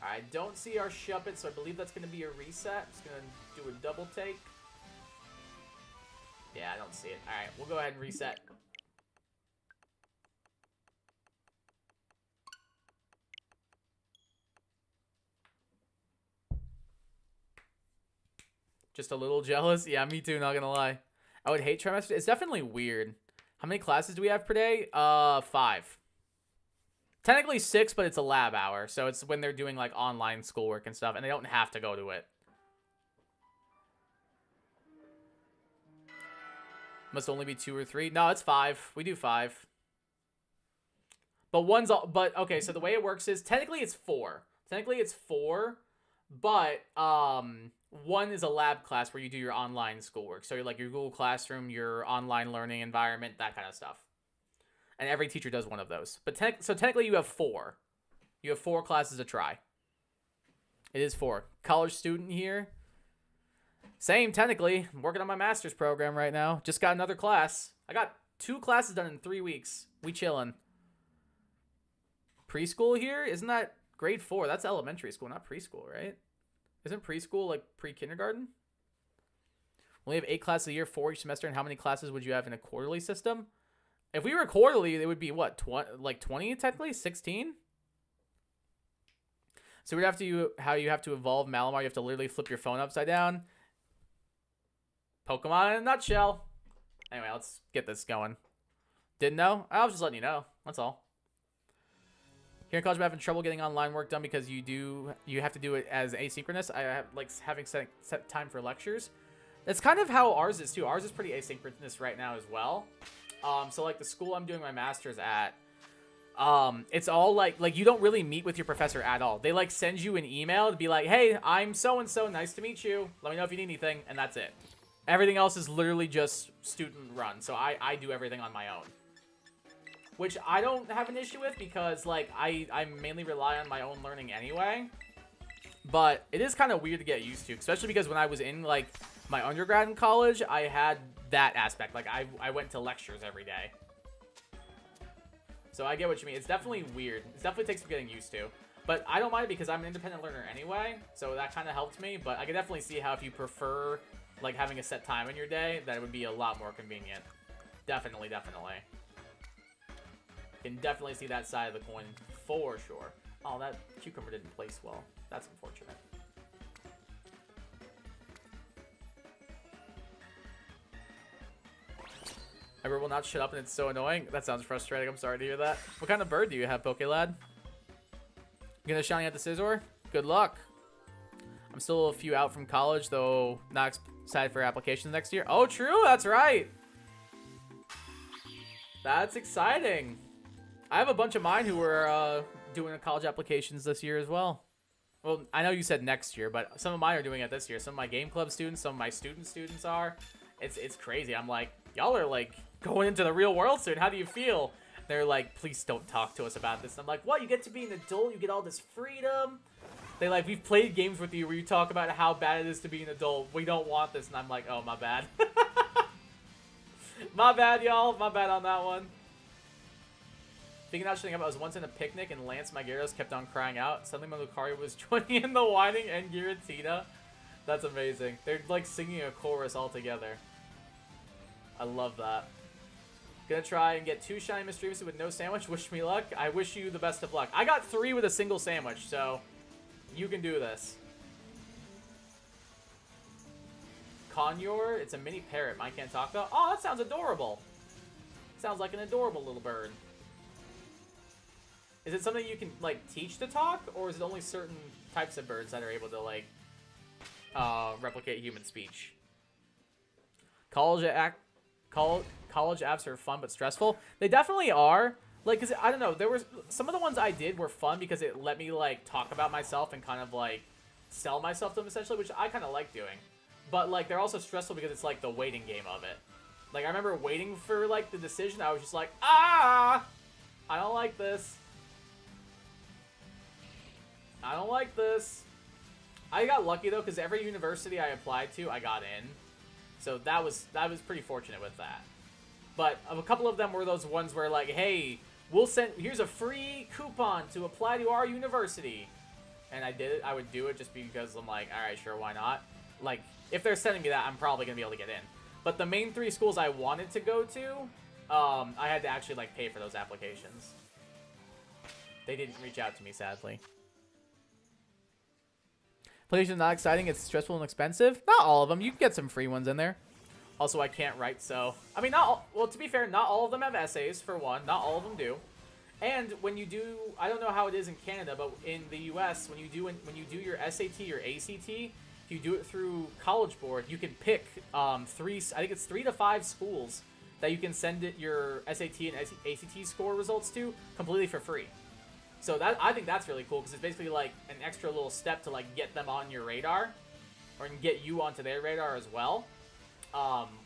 I don't see our Shuppet, so I believe that's going to be a reset. It's going to do a double take. Yeah, I don't see it. Alright, we'll go ahead and reset. Just a little jealous? Yeah, me too, not gonna lie. I would hate trimester. It's definitely weird. How many classes do we have per day? 5. Technically 6, but it's a lab hour, so it's when they're doing like online schoolwork and stuff, and they don't have to go to it. Must only be 2 or 3. No, it's 5. We do 5. But okay, so the way it works is technically it's 4. Technically it's 4, but 1 is a lab class where you do your online schoolwork. So you're like your Google Classroom, your online learning environment, that kind of stuff. And every teacher does one of those. But so technically you have 4. You have 4 classes to try. It is 4. College student here. Same, technically. I'm working on my master's program right now. Just got another class. I got 2 classes done in 3 weeks. We chillin'. Preschool here? Isn't that grade 4? That's elementary school, not preschool, right? Isn't preschool like pre-kindergarten? We have 8 classes a year, 4 each semester, and how many classes would you have in a quarterly system? If we were quarterly, it would be what, 20 technically? 16? So we'd have to, how you have to evolve Malamar, you have to literally flip your phone upside down. Pokemon in a nutshell. Anyway, let's get this going. Didn't know? I was just letting you know. That's all. Here in college, I'm having trouble getting online work done because you have to do it as asynchronous. I have like having set time for lectures. That's kind of how ours is too. Ours is pretty asynchronous right now as well. So like the school I'm doing my master's at, it's all like you don't really meet with your professor at all. They like send you an email to be like, hey, I'm so-and-so, nice to meet you. Let me know if you need anything, and that's it. Everything else is literally just student run. So I do everything on my own. Which I don't have an issue with because like I mainly rely on my own learning anyway. But it is kind of weird to get used to, especially because when I was in like my undergrad in college, I had that aspect. Like I went to lectures every day. So I get what you mean. It's definitely weird. It definitely takes some getting used to. But I don't mind it because I'm an independent learner anyway. So that kind of helped me. But I can definitely see how if you prefer like having a set time in your day, that it would be a lot more convenient. Definitely, definitely. Can definitely see that side of the coin for sure. Oh, that cucumber didn't place well. That's unfortunate. Everyone will not shut up and it's so annoying. That sounds frustrating. I'm sorry to hear that. What kind of bird do you have, Pokelad? Gonna shiny at the Scizor? Good luck. I'm still a few out from college, though not excited for applications next year. Oh, true. That's right. That's exciting. I have a bunch of mine who are doing college applications this year as well. Well, I know you said next year, but some of mine are doing it this year. Some of my game club students, some of my students are. It's crazy. I'm like, y'all are like going into the real world soon. How do you feel? They're like, please don't talk to us about this. And I'm like, what? You get to be an adult? You get all this freedom? They like, we've played games with you where you talk about how bad it is to be an adult. We don't want this. And I'm like, oh, my bad. My bad, y'all. My bad on that one. Speaking of shutting up, I was once in a picnic and Lance, my Gyarados, kept on crying out. Suddenly my Lucario was joining in the whining and Giratina. That's amazing. They're like singing a chorus all together. I love that. Gonna try and get 2 shiny Mischievous with no sandwich. Wish me luck. I wish you the best of luck. I got 3 with a single sandwich, so you can do this. Conure, it's a mini parrot. Mine can't talk though. Oh, that sounds adorable. Sounds like an adorable little bird. Is it something you can like teach to talk, or is it only certain types of birds that are able to like replicate human speech? College apps are fun but stressful. They definitely are. Like, cause I don't know, there was some of the ones I did were fun because it let me like talk about myself and kind of like sell myself to them essentially, which I kind of like doing. But like they're also stressful because it's like the waiting game of it. Like I remember waiting for like the decision. I was just like, I don't like this. I don't like this. I got lucky though because every university I applied to, I got in. So that was pretty fortunate with that. But a couple of them were those ones where like, hey, here's a free coupon to apply to our university. And I did it. I would do it just because I'm like, all right, sure, why not? Like, if they're sending me that, I'm probably going to be able to get in. But the main 3 schools I wanted to go to, I had to actually like pay for those applications. They didn't reach out to me, sadly. PlayStation is not exciting. It's stressful and expensive. Not all of them. You can get some free ones in there. Also, I can't write, so... I mean, well, to be fair, not all of them have essays, for one. Not all of them do. And when you do... I don't know how it is in Canada, but in the U.S., when you do your SAT or ACT, if you do it through College Board, you can pick 3... I think it's 3 to 5 schools that you can send your SAT and ACT score results to completely for free. So I think that's really cool because it's basically like an extra little step to like get them on your radar, or get you onto their radar as well.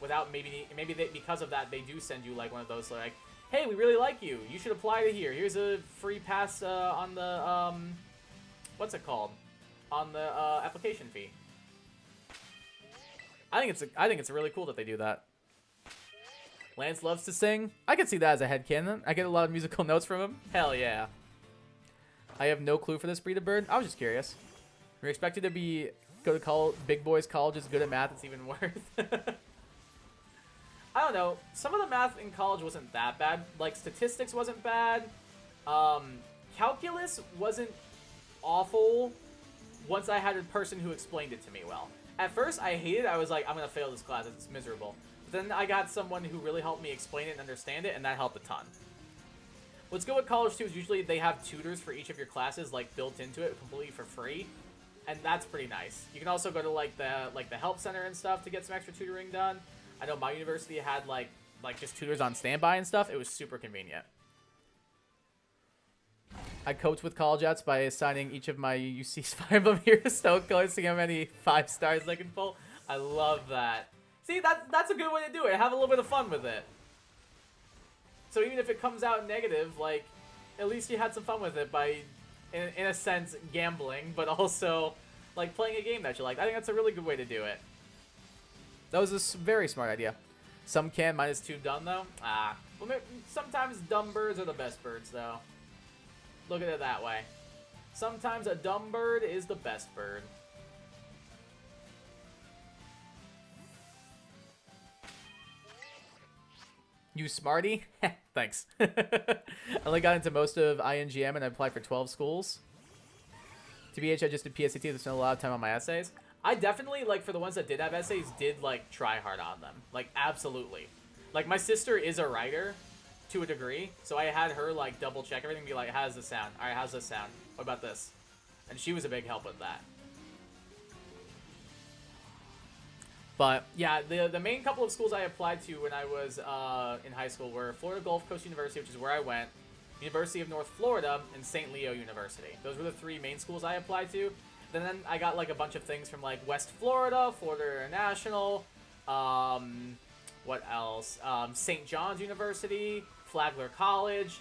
Without because of that they do send you like one of those like, hey, we really like you. You should apply to here. Here's a free pass on the what's it called? On the application fee. I think it's really cool that they do that. Lance loves to sing. I can see that as a headcanon. I get a lot of musical notes from him. Hell yeah. I have no clue for this breed of bird. I was just curious. You're expected to be go to college, big boys college is good at math, it's even worse. I don't know. Some of the math in college wasn't that bad. Like, statistics wasn't bad. Calculus wasn't awful once I had a person who explained it to me well. At first, I hated it. I was like, I'm going to fail this class. It's miserable. But then I got someone who really helped me explain it and understand it, and that helped a ton. What's good with college, too, is usually they have tutors for each of your classes, like, built into it completely for free. And that's pretty nice. You can also go to, like, the help center and stuff to get some extra tutoring done. I know my university had, like just tutors on standby and stuff. It was super convenient. I coped with college outs by assigning each of my UCs 5 of them here to Stoke Coast, seeing how many 5 stars I can pull. I love that. See, that's a good way to do it. Have a little bit of fun with it. So even if it comes out negative, like, at least you had some fun with it by, in a sense, gambling, but also, like, playing a game that you like. I think that's a really good way to do it. That was a very smart idea. Some can, -2 done, though. Well, sometimes dumb birds are the best birds, though. Look at it that way. Sometimes a dumb bird is the best bird. You smarty? Thanks. I only got into most of INGM and I applied for 12 schools. TBH, I just did PSAT. There's not a lot of time on my essays. I definitely, like, for the ones that did have essays, did, like, try hard on them. Like, absolutely. Like, my sister is a writer to a degree, so I had her, like, double-check everything and be like, how's this sound? All right, how's this sound? What about this? And she was a big help with that. But, yeah, the main couple of schools I applied to when I was in high school were Florida Gulf Coast University, which is where I went, University of North Florida, and St. Leo University. Those were the 3 main schools I applied to. Then I got, like, a bunch of things from, like, West Florida, Florida International, what else? St. John's University, Flagler College.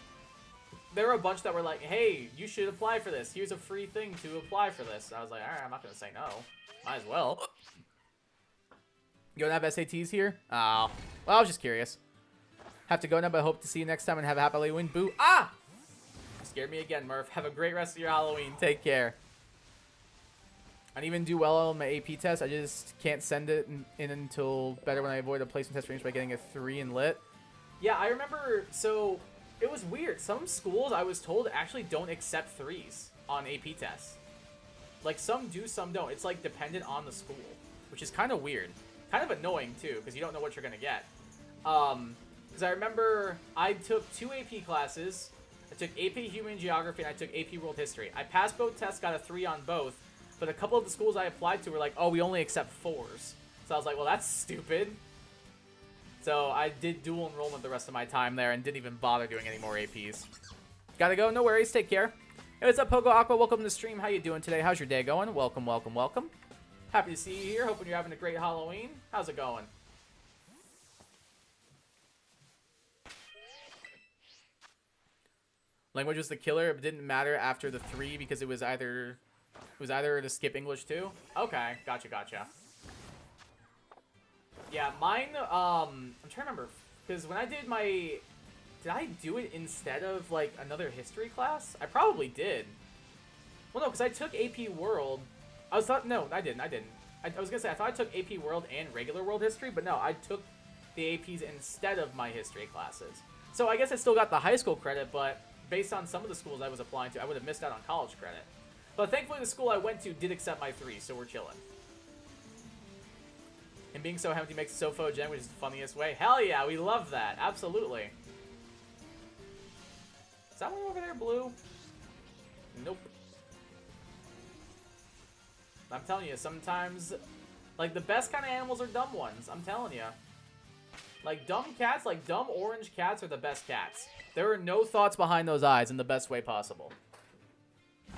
There were a bunch that were like, hey, you should apply for this. Here's a free thing to apply for this. I was like, all right, I'm not going to say no. Might as well. You don't have SATs here? Oh. Well, I was just curious. Have to go now, but I hope to see you next time and have a happy Halloween. Boo. Ah! You scared me again, Murph. Have a great rest of your Halloween. Take care. I didn't even do well on my AP test. I just can't send it in until better when I avoid a placement test range by getting a 3 in lit. Yeah, I remember. So it was weird. Some schools, I was told, actually don't accept 3s on AP tests. Like, some do, some don't. It's, like, dependent on the school, which is kind of weird. Kind of annoying, too, because you don't know what you're going to get. Because I remember I took 2 AP classes. I took AP Human Geography and I took AP World History. I passed both tests, got a 3 on both. But a couple of the schools I applied to were like, oh, we only accept 4s. So I was like, well, that's stupid. So I did dual enrollment the rest of my time there and didn't even bother doing any more APs. Gotta go. No worries. Take care. Hey, what's up, Pogo Aqua? Welcome to the stream. How you doing today? How's your day going? Welcome, welcome, welcome. Happy to see you here. Hoping you're having a great Halloween. How's it going? Language was the killer. It didn't matter after the 3 because it was either to skip English too. Okay, gotcha. Yeah, mine. I'm trying to remember because when I did my, did I do it instead of like another history class? I probably did. Well, no, because I took AP World. I was gonna say I thought I took AP World and regular World History, but no, I took the APs instead of my history classes. So I guess I still got the high school credit, but based on some of the schools I was applying to, I would have missed out on college credit. But thankfully the school I went to did accept my 3, so we're chilling. And being so empty makes it so photogenic, which is the funniest way. Hell yeah, we love that. Absolutely. Is that one over there blue? Nope. I'm telling you, sometimes, like, the best kind of animals are dumb ones. I'm telling you. Like, dumb cats, like, dumb orange cats are the best cats. There are no thoughts behind those eyes in the best way possible. I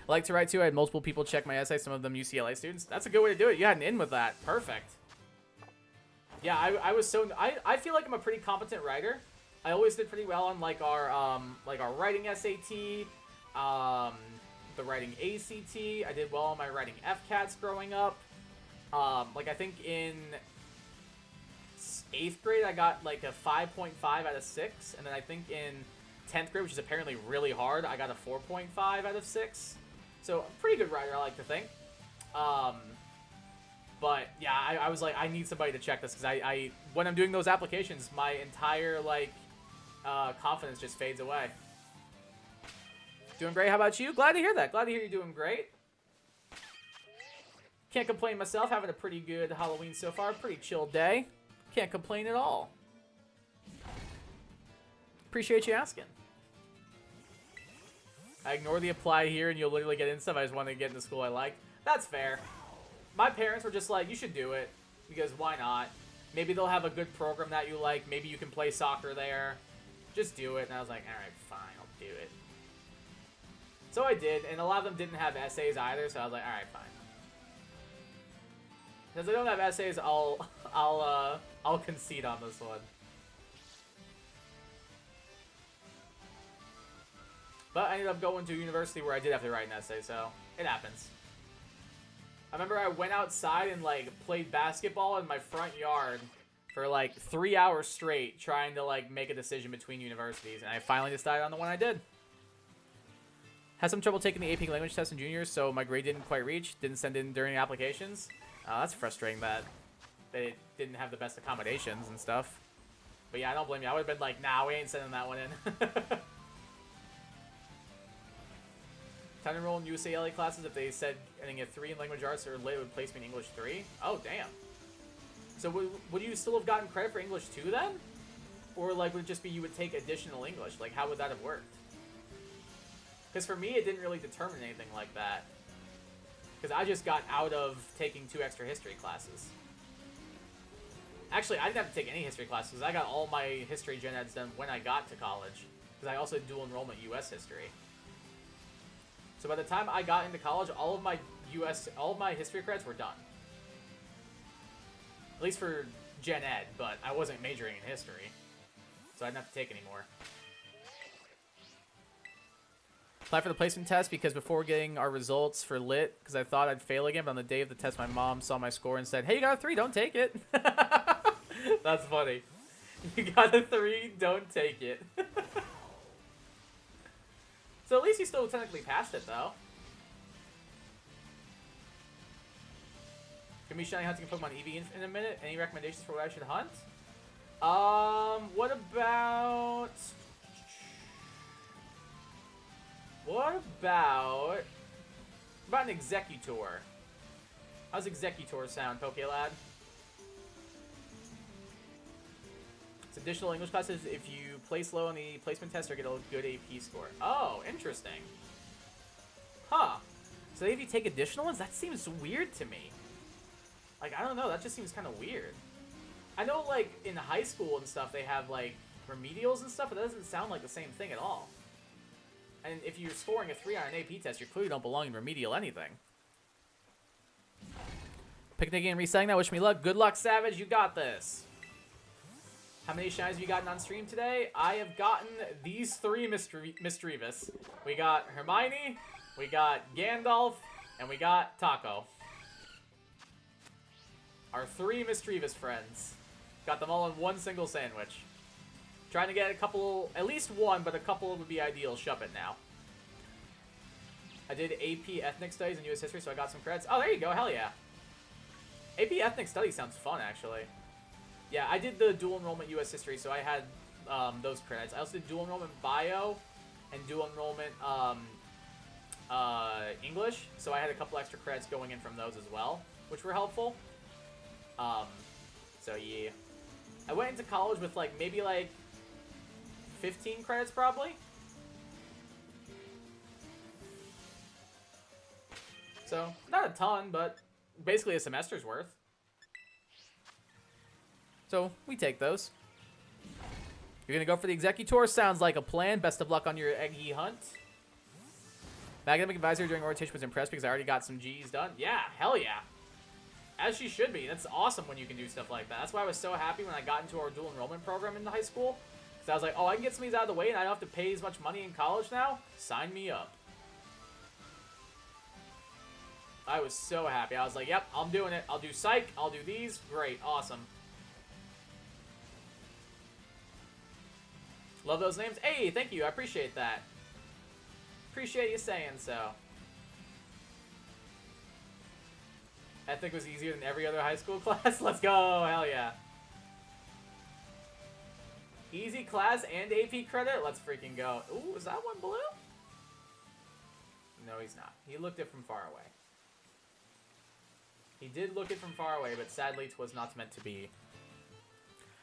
like to write, too. I had multiple people check my essay, some of them UCLA students. That's a good way to do it. You had an in with that. Perfect. Yeah, I feel like I'm a pretty competent writer. I always did pretty well on, like, our writing SAT, the writing ACT. I did well on my writing FCATs growing up. Like, I think in 8th grade, I got, like, a 5.5 out of 6. And then I think in 10th grade, which is apparently really hard, I got a 4.5 out of 6. So, a pretty good writer, I like to think. But yeah, I was like, I need somebody to check this because I when I'm doing those applications, my entire like confidence just fades away. Doing great. How about you? Glad to hear that. Glad to hear you're doing great. Can't complain myself. Having a pretty good Halloween so far. Pretty chill day. Can't complain at all. Appreciate you asking. I ignore the apply here and you'll literally get in stuff. I just want to get into school I like. That's fair. My parents were just like, you should do it. Because why not? Maybe they'll have a good program that you like. Maybe you can play soccer there. Just do it. And I was like, alright, fine. I'll do it. So I did. And a lot of them didn't have essays either. So I was like, alright, fine. Because I don't have essays, I'll concede on this one. But I ended up going to a university where I did have to write an essay, so it happens. I remember I went outside and like played basketball in my front yard for like 3 hours straight trying to like make a decision between universities, and I finally decided on the one I did. Had some trouble taking the AP language test in juniors, so my grade didn't quite reach. Didn't send in during applications. That's frustrating that they didn't have the best accommodations and stuff. But yeah, I don't blame you. I would have been like, nah, we ain't sending that one in. Time to enroll in UCLA classes if they said getting a 3 in language arts or lit would place me in English 3. Oh, damn. So would you still have gotten credit for English 2 then? Or like would it just be you would take additional English? Like how would that have worked? Because for me, it didn't really determine anything like that. Because I just got out of taking 2 extra history classes. Actually, I didn't have to take any history classes because I got all my history gen eds done when I got to college. Because I also did dual enrollment US history. So by the time I got into college, all of my history credits were done. At least for gen ed, but I wasn't majoring in history. So I didn't have to take any more. Apply for the placement test because before getting our results for lit, because I thought I'd fail again, but on the day of the test, my mom saw my score and said, hey, you got a 3, don't take it. That's funny. You got a 3, don't take it. So at least you still technically passed it, though. Gonna be shiny hunting Pokemon Eevee in a minute. Any recommendations for what I should hunt? What about... What about an Executor? How's Executor sound, PokeLad? It's additional English classes if you place low on the placement test or get a good AP score. Oh, interesting. Huh. So if you take additional ones? That seems weird to me. Like, I don't know. That just seems kind of weird. I know, like, in high school and stuff, they have, like, remedials and stuff, but that doesn't sound like the same thing at all. And if you're scoring a 3 on an AP test, you clearly don't belong in remedial anything. Picnicking and reselling that. Wish me luck. Good luck, Savage. You got this. How many shinies have you gotten on stream today? I have gotten these 3 Misdreavus. We got Hermione, we got Gandalf, and we got Taco. Our 3 Misdreavus friends. Got them all in one single sandwich. Trying to get a couple, at least one, but a couple would be ideal. Shove it now. I did AP Ethnic Studies and US History, so I got some credits. Oh, there you go. Hell yeah. AP Ethnic Studies sounds fun, actually. Yeah, I did the dual enrollment US History, so I had those credits. I also did dual enrollment Bio and dual enrollment English, so I had a couple extra credits going in from those as well, which were helpful. So yeah. I went into college with like maybe like 15 credits probably. So, not a ton, but basically a semester's worth. So, we take those. You're gonna go for the Executor? Sounds like a plan. Best of luck on your Eggy hunt. My academic advisor during orientation was impressed because I already got some G's done. Yeah, hell yeah. As she should be. That's awesome when you can do stuff like that. That's why I was so happy when I got into our dual enrollment program in the high school. Because I was like, oh, I can get some of these out of the way and I don't have to pay as much money in college now? Sign me up. I was so happy. I was like, yep, I'm doing it. I'll do Psych. I'll do these. Great. Awesome. Love those names. Hey, thank you. I appreciate that. Appreciate you saying so. Ethic was easier than every other high school class. Let's go. Hell yeah. Easy class and AP credit? Let's freaking go. Ooh, is that one blue? No, he's not. He looked it from far away. He did look it from far away, but sadly it was not meant to be.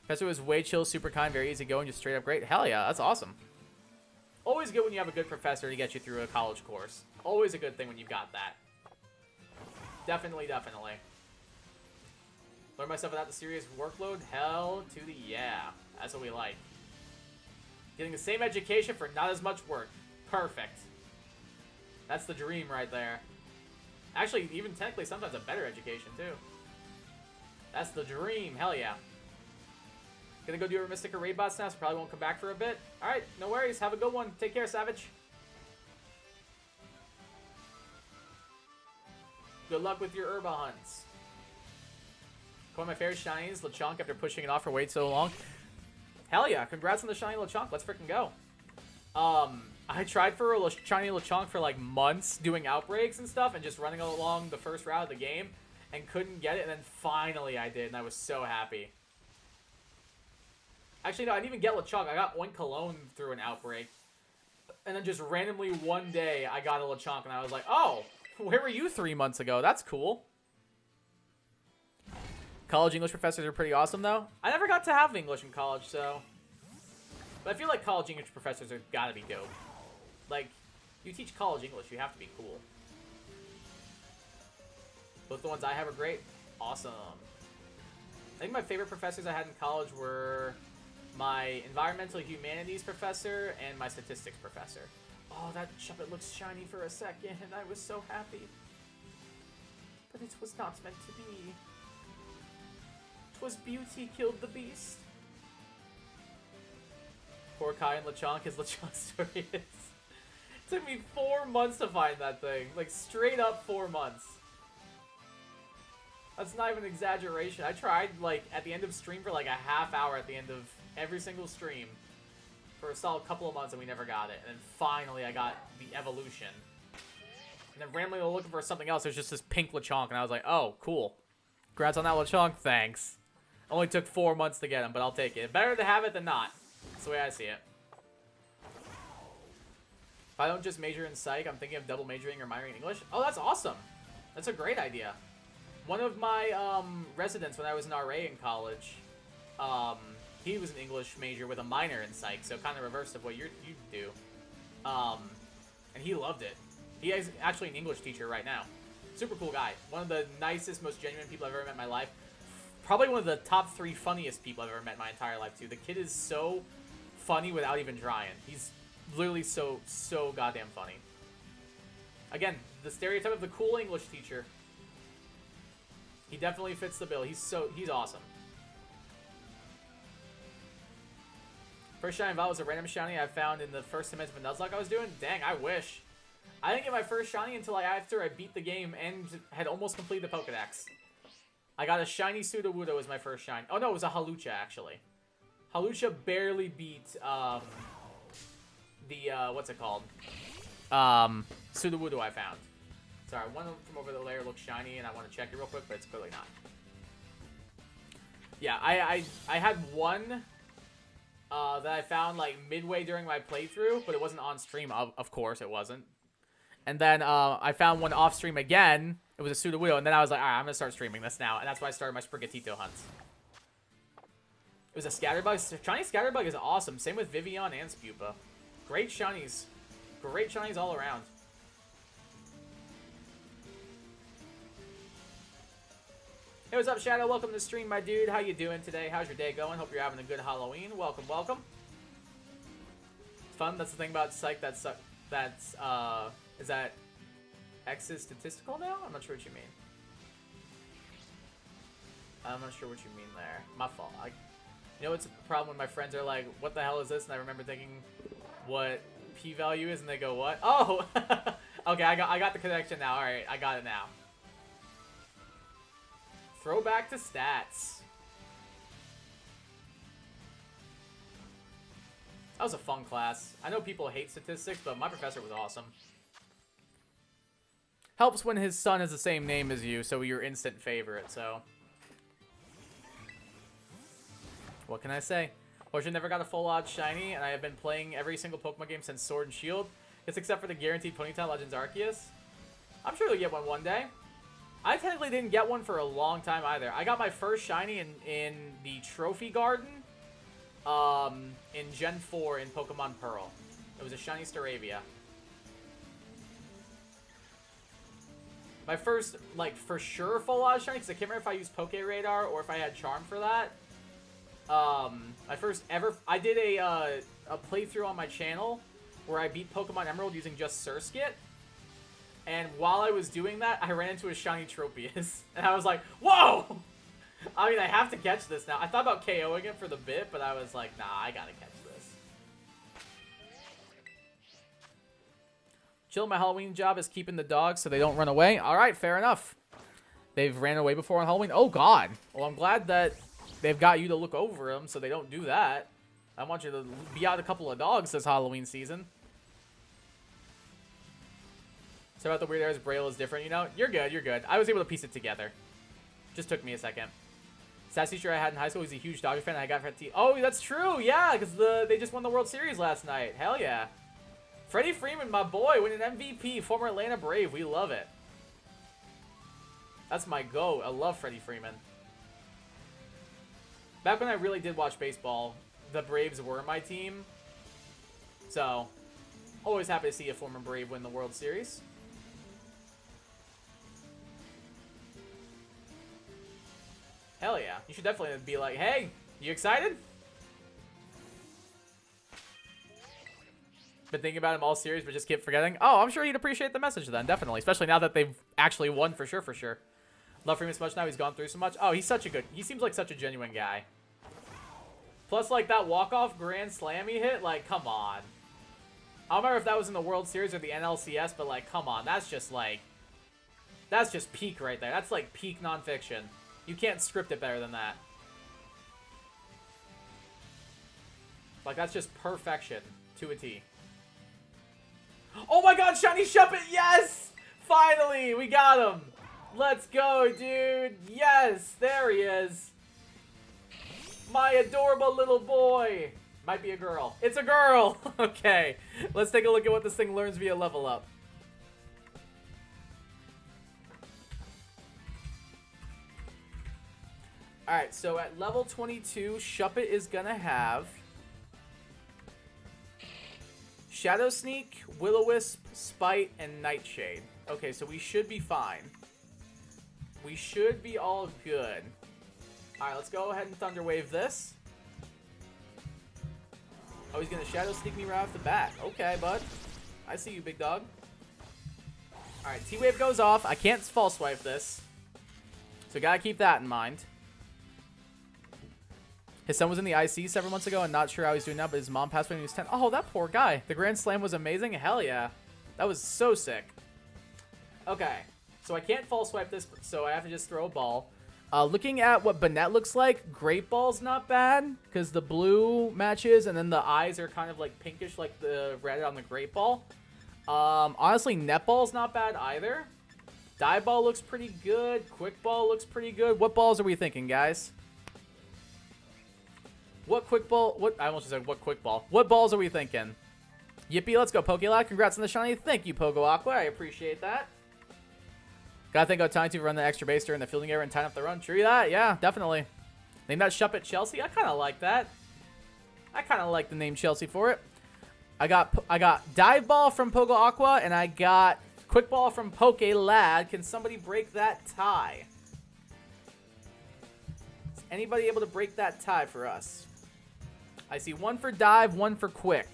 Professor was way chill, super kind, very easy going, just straight up great. Hell yeah, that's awesome. Always good when you have a good professor to get you through a college course. Always a good thing when you've got that. Definitely, definitely. Learn myself without the serious workload? Hell to the yeah. That's what we like. Getting the same education for not as much work. Perfect. That's the dream right there. Actually, even technically, sometimes a better education, too. That's the dream. Hell yeah. Gonna go do a Mystic or Raid bots now, so probably won't come back for a bit. Alright, no worries. Have a good one. Take care, Savage. Good luck with your Herba hunts. One of my favorite shinies, Lechonk, after pushing it off for way so long. Hell yeah, congrats on the shiny Lechonk. Let's freaking go. I tried for a shiny Lechonk for like months doing outbreaks and stuff and just running along the first route of the game and couldn't get it, and then finally I did, and I was so happy. Actually, no, I didn't even get Lechonk. I got one Cologne through an outbreak. And then just randomly one day I got a Lechonk, and I was like, oh, where were you 3 months ago? That's cool. College English professors are pretty awesome, though. I never got to have English in college, so... But I feel like college English professors are gotta be dope. Like, you teach college English, you have to be cool. Both the ones I have are great. Awesome. I think my favorite professors I had in college were my environmental humanities professor and my statistics professor. Oh, that Shuppet looks shiny for a second, and I was so happy. But it was not meant to be. 'Twas beauty killed the beast. Poor Kai and Lechonk, his Lechonk story is. It took me 4 months to find that thing. Like, straight up 4 months. That's not even an exaggeration. I tried, like, at the end of stream for, like, a half hour at the end of every single stream for a solid couple of months, and we never got it. And then finally I got the evolution. And then randomly looking for something else, there's just this pink Lechonk, and I was like, oh, cool. Congrats on that Lechonk, thanks. Only took 4 months to get him, but I'll take it. Better to have it than not. That's the way I see it. If I don't just major in psych, I'm thinking of double majoring or minoring in English. Oh, that's awesome. That's a great idea. One of my residents when I was in RA in college, he was an English major with a minor in psych, so kind of reverse of what you do. And he loved it. He is actually an English teacher right now. Super cool guy. One of the nicest, most genuine people I've ever met in my life. Probably one of the top 3 funniest people I've ever met in my entire life, too. The kid is so funny without even trying. He's literally so goddamn funny. Again, the stereotype of the cool English teacher. He definitely fits the bill. He's awesome. First shiny involved was a random shiny I found in the first 10 minutes of a Nuzlocke I was doing. Dang, I wish. I didn't get my first shiny until after I beat the game and had almost completed the Pokedex. I got a shiny Sudowoodo as my first shiny. Oh no, it was a Halucha actually. Halucha barely beat what's it called? Sudowoodo I found. Sorry, one from over the layer looks shiny and I want to check it real quick, but it's clearly not. Yeah, I had one that I found like midway during my playthrough, but it wasn't on stream. Of course, it wasn't. And then I found one off stream again. It was a Sudowoodo, and then I was like, all right, I'm gonna start streaming this now, and that's why I started my Sprigatito hunts. It was a Scatterbug. Shiny Scatterbug is awesome. Same with Vivian and Spupa. Great shinies. Great shinies all around. Hey, what's up, Shadow? Welcome to the stream, my dude. How you doing today? How's your day going? Hope you're having a good Halloween. Welcome, welcome. It's fun. That's the thing about Psych. Is that X is statistical now? I'm not sure what you mean. I'm not sure what you mean there. My fault. You know what's a problem when my friends are like, what the hell is this? And I remember thinking what p-value is, and they go, what? Oh! Okay, I got the connection now. Alright, I got it now. Throwback to stats. That was a fun class. I know people hate statistics, but my professor was awesome. Helps when his son has the same name as you, so you're instant favorite, so. What can I say? Fortunately, never got a full odds shiny, and I have been playing every single Pokemon game since Sword and Shield. It's except for the guaranteed Ponyta Legends Arceus. I'm sure you'll get one day. I technically didn't get one for a long time either. I got my first shiny in the Trophy Garden in Gen 4 in Pokemon Pearl. It was a shiny Staravia. My first, like, for sure full odds shiny, because I can't remember if I used Poke Radar or if I had Charm for that. My first ever, I did a playthrough on my channel where I beat Pokemon Emerald using just Surskit. And while I was doing that, I ran into a shiny Tropius. And I was like, whoa! I mean, I have to catch this now. I thought about KOing it for the bit, but I was like, nah, I gotta catch this. Chill, my Halloween job is keeping the dogs so they don't run away. All right, fair enough. They've ran away before on Halloween. Oh, God. Well, I'm glad that they've got you to look over them so they don't do that. I want you to be out a couple of dogs this Halloween season. So about the weird areas, Braille is different, you know? You're good, you're good. I was able to piece it together. Just took me a second. Stats teacher I had in high school was a huge Dodger fan. I got for oh, that's true, yeah, because they just won the World Series last night. Hell yeah. Freddie Freeman, my boy, winning MVP, former Atlanta Brave. We love it. That's my go. I love Freddie Freeman. Back when I really did watch baseball, the Braves were my team. So, always happy to see a former Brave win the World Series. Hell yeah. You should definitely be like, hey, you excited? Been thinking about him all series, but just keep forgetting. Oh, I'm sure he'd appreciate the message then, definitely. Especially now that they've actually won for sure, for sure. Love Freeman so much now. He's gone through so much. Oh, he's such a good... He seems like such a genuine guy. Plus, like, that walk-off Grand Slam he hit, like, come on. I don't remember if that was in the World Series or the NLCS, but, like, come on. That's just, like... That's just peak right there. That's, like, peak nonfiction. You can't script it better than that. Like, that's just perfection to a T. Oh my god, Shiny Shuppet, yes! Finally, we got him. Let's go, dude. Yes, there he is. My adorable little boy. Might be a girl. It's a girl. Okay, let's take a look at what this thing learns via level up. Alright, so at level 22, Shuppet is gonna have Shadow Sneak, Will-O-Wisp, Spite, and Nightshade. Okay, so we should be fine. We should be all good. Alright, let's go ahead and Thunder Wave this. Oh, he's gonna Shadow Sneak me right off the bat. Okay, bud. I see you, big dog. Alright, T-Wave goes off. I can't False Swipe this. So gotta keep that in mind. His son was in the IC several months ago and not sure how he's doing now, but his mom passed away when he was 10. Oh, that poor guy. The Grand Slam was amazing. Hell yeah. That was so sick. Okay. So I can't False Swipe this, so I have to just throw a ball. Looking at what Banette looks like, Great Ball's not bad, because the blue matches, and then the eyes are kind of like pinkish like the red on the Great Ball. Honestly, Netball's not bad either. Dive Ball looks pretty good. Quick Ball looks pretty good. What balls are we thinking, guys? What quick ball? What I almost said what quick ball. What balls are we thinking? Yippee, let's go, Pokelad. Congrats on the shiny. Thank you, Pogo Aqua. I appreciate that. Gotta thank Otani to run the extra base during the fielding error and time up the run. True that, yeah, definitely. Name that Shuppet Chelsea. I kind of like that. I kind of like the name Chelsea for it. I got Dive Ball from Pogo Aqua, and I got Quick Ball from Pokelad. Can somebody break that tie? Is anybody able to break that tie for us? I see one for Dive, one for Quick.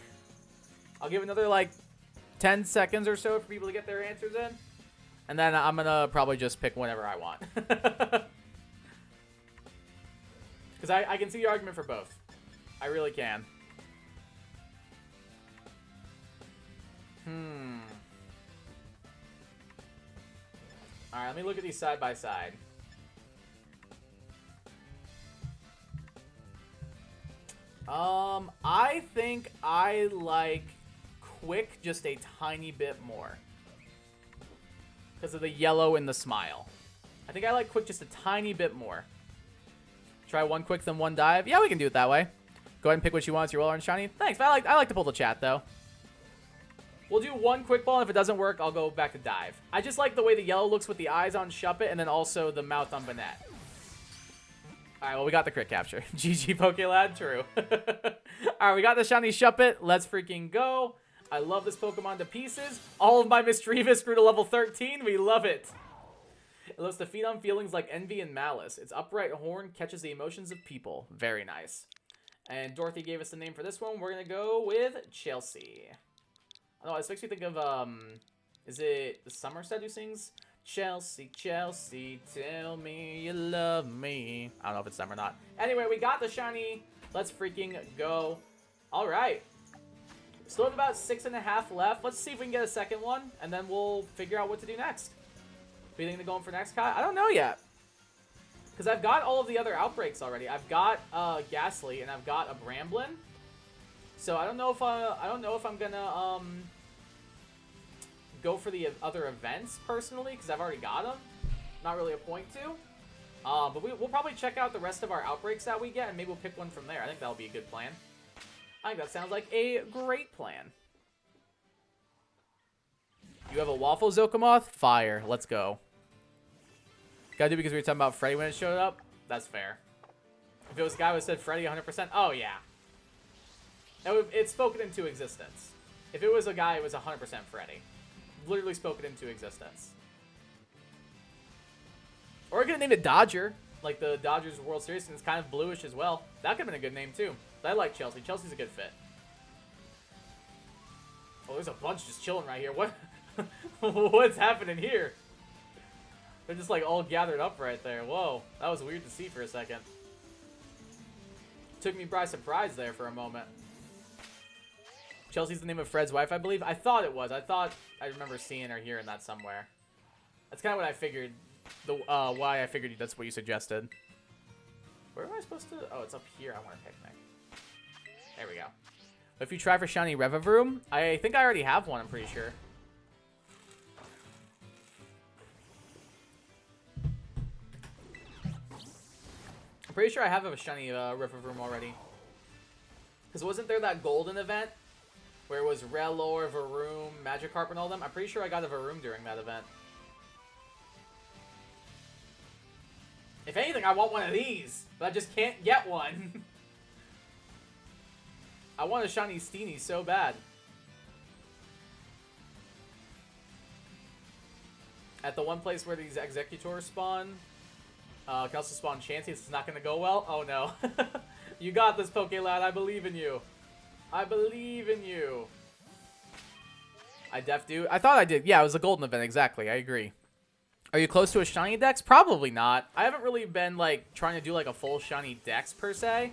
I'll give another, like, 10 seconds or so for people to get their answers in. And then I'm going to probably just pick whatever I want. Because I can see the argument for both. I really can. Alright, let me look at these side by side. I think I like Quick just a tiny bit more. because of the yellow in the smile. I think I like quick just a tiny bit more. Try one quick, then one dive. Yeah, we can do it that way. Go ahead and pick what you want. It's your well and shiny. Thanks. I like to pull the chat, though. We'll do one quick ball, and if it doesn't work, I'll go back to dive. I just like the way the yellow looks with the eyes on Shuppet, and then also the mouth on Banette. Alright, well, we got the crit capture. GG, Pokelad, true. Alright, we got the shiny Shuppet. Let's freaking go. I love this Pokemon to pieces. All of my Mischievous grew to level 13. We love it. It lets to feed on feelings like envy and malice. Its upright horn catches the emotions of people. Very nice. And Dorothy gave us the name for this one. We're going to go with Chelsea. I don't know, this makes me think of, is it the Somerset who sings? Chelsea, Chelsea, tell me you love me. I don't know if it's them or not. Anyway, we got the shiny. Let's freaking go. All right. Still have about 6.5 left. Let's see if we can get a second one, and then we'll figure out what to do next. What do you think they're going for next, Kai? I don't know yet. Because I've got all of the other outbreaks already. I've got Ghastly, and I've got a Bramblin. So I don't know if I'm gonna go for the other events personally, because I've already got them. Not really a point to. But we'll probably check out the rest of our outbreaks that we get, and maybe we'll pick one from there. I think that'll be a good plan. I think that sounds like a great plan. You have a Waffle Zokomoth? Fire. Let's go. Gotta do because we were talking about Freddy when it showed up? That's fair. If it was a guy who said Freddy 100%, oh yeah. It's spoken into existence. If it was a guy, it was 100% Freddy. Literally spoken into existence. Or I could have named it Dodger, like the Dodgers World Series, and it's kind of bluish as well. That could have been a good name too. I like Chelsea. Chelsea's a good fit. Oh, there's a bunch just chilling right here. What? What's happening here? They're just like all gathered up right there. Whoa, that was weird to see for a second. Took me by surprise there for a moment. Chelsea's the name of Fred's wife, I believe. I thought it was. I remember seeing or hearing that somewhere. That's kind of what I figured. Why I figured that's what you suggested. Where am I supposed to? Oh, it's up here. I want a picnic. There we go. If you try for shiny Revavroom, I think I already have one. I'm pretty sure. I'm pretty sure I have a shiny Revavroom already. Because wasn't there that golden event where it was Rellor, Varoom, Magikarp, and all them? I'm pretty sure I got a Varoom during that event. If anything, I want one of these, but I just can't get one. I want a shiny Steenie so bad. At the one place where these Executors spawn, can also spawn Chansey. This is not going to go well. Oh no. You got this, Pokelad. I believe in you. I believe in you. I do. I thought I did. Yeah, it was a golden event. Exactly. I agree. Are you close to a shiny dex? Probably not. I haven't really been, like, trying to do, like, a full shiny dex, per se.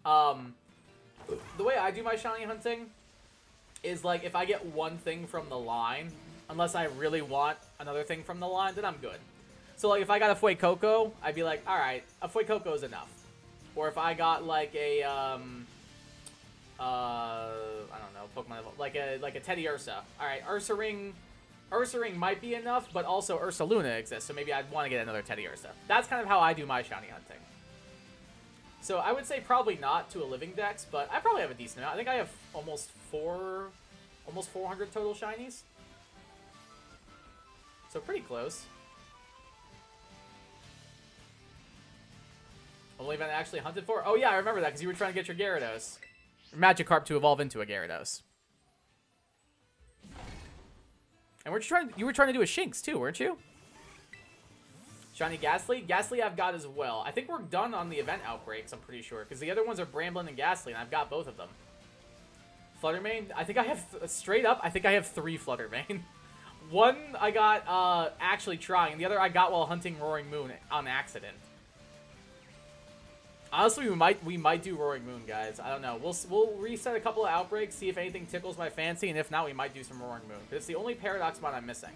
The way I do my shiny hunting is, like, if I get one thing from the line, unless I really want another thing from the line, then I'm good. So, like, if I got a Fuecoco, I'd be like, alright, a Fuecoco is enough. Or if I got, like, a, I don't know, Pokemon, like a Teddy Ursa. Alright, Ursa Ring might be enough, but also Ursaluna exists, so maybe I'd want to get another Teddy Ursa. That's kind of how I do my shiny hunting. So I would say probably not to a living dex, but I probably have a decent amount. I think I have almost 400 total shinies. So pretty close. Only event I actually hunted for? Oh yeah, I remember that, because you were trying to get your Gyarados. Magikarp to evolve into a Gyarados. And you were trying to do a Shinx too, weren't you? Shiny Ghastly? Ghastly I've got as well. I think we're done on the event outbreaks, I'm pretty sure. Because the other ones are Bramblin and Ghastly, and I've got both of them. Fluttermane? I think I have, straight up, I think I have 3 Fluttermane. One I got actually trying, and the other I got while hunting Roaring Moon on accident. Honestly, we might do Roaring Moon, guys. I don't know. We'll reset a couple of outbreaks, see if anything tickles my fancy, and if not, we might do some Roaring Moon. But it's the only Paradox mod I'm missing.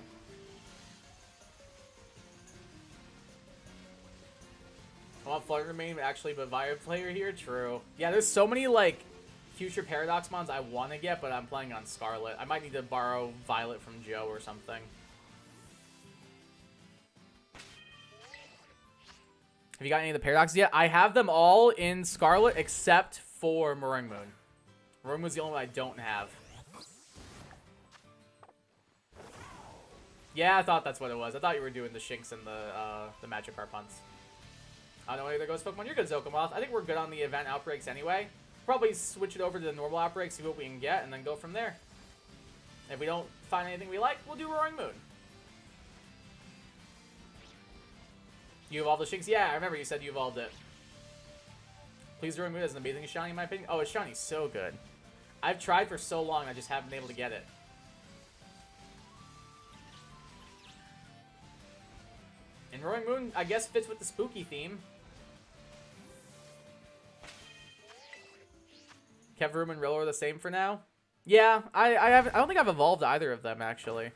I want Fluttermane actually, but Violet player here? True. Yeah, there's so many, like, future Paradox mods I want to get, but I'm playing on Scarlet. I might need to borrow Violet from Joe or something. Have you got any of the paradoxes yet? I have them all in Scarlet except for Meringue Moon. Meringue Moon's the only one I don't have. Yeah, I thought that's what it was. I thought you were doing the Shinx and the Magikarp hunts. I don't know whether goes Pokemon. You're good, Zokomoth. I think we're good on the event Outbreaks anyway. Probably switch it over to the normal Outbreaks, see what we can get, and then go from there. If we don't find anything we like, we'll do Roaring Moon. You evolved the Shinx? Yeah, I remember you said you evolved it. Please, Roaring Moon has an amazing shiny in my opinion. Oh, its shiny's so good. I've tried for so long, I just haven't been able to get it. And Roaring Moon, I guess, fits with the spooky theme. Kevroom and Rillo are the same for now. Yeah, I don't think I've evolved either of them actually.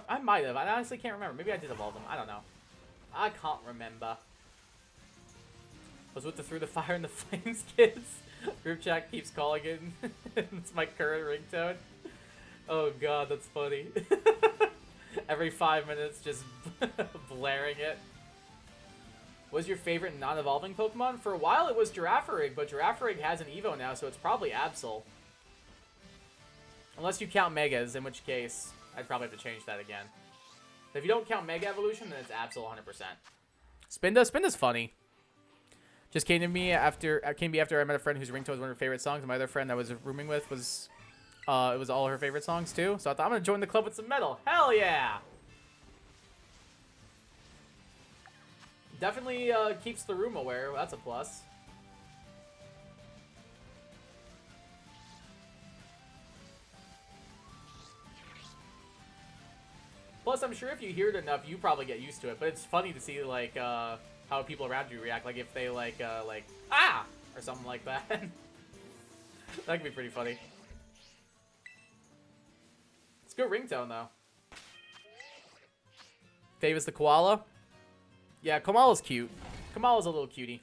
I might have. I honestly can't remember. Maybe I did evolve them. I don't know. I can't remember. Was with the Through the Fire and the Flames kids. Group chat keeps calling it. It's my current ringtone. Oh god, that's funny. Every 5 minutes, just blaring it. What's your favorite non-evolving Pokemon? For a while, it was Girafarig, but Girafarig has an Evo now, so it's probably Absol. Unless you count Megas, in which case, I'd probably have to change that again. If you don't count Mega Evolution, then it's Absol 100%. Spinda's funny. Just came to me after I met a friend whose ringtone was one of her favorite songs. My other friend I was rooming with was, it was all her favorite songs too. So I thought I'm gonna join the club with some metal. Hell yeah! Definitely keeps the room aware. That's a plus. Plus, I'm sure if you hear it enough, you probably get used to it. But it's funny to see like how people around you react. Like if they like ah or something like that. That could be pretty funny. It's a good ringtone though. Favis the koala. Yeah, Kamala's cute. Kamala's a little cutie.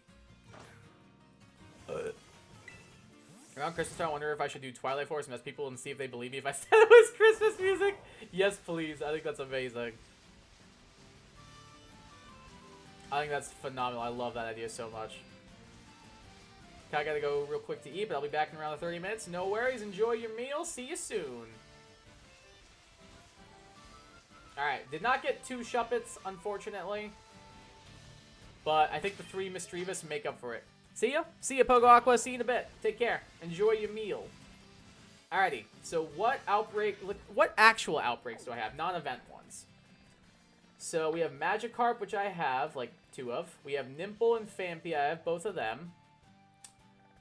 Around Christmas time, I wonder if I should do Twilight Force and ask people and see if they believe me if I said it was Christmas music. Yes, please. I think that's amazing. I think that's phenomenal. I love that idea so much. Okay, I gotta go real quick to eat, but I'll be back in around 30 minutes. No worries. Enjoy your meal. See you soon. Alright, did not get 2 Shuppets, unfortunately. But I think the 3 Mischievous make up for it. See ya. See ya, Pogo Aqua. See you in a bit. Take care. Enjoy your meal. Alrighty. So what actual outbreaks do I have? Non-event ones. So we have Magikarp, which I have, like, 2 of. We have Nimple and Phanpy. I have both of them.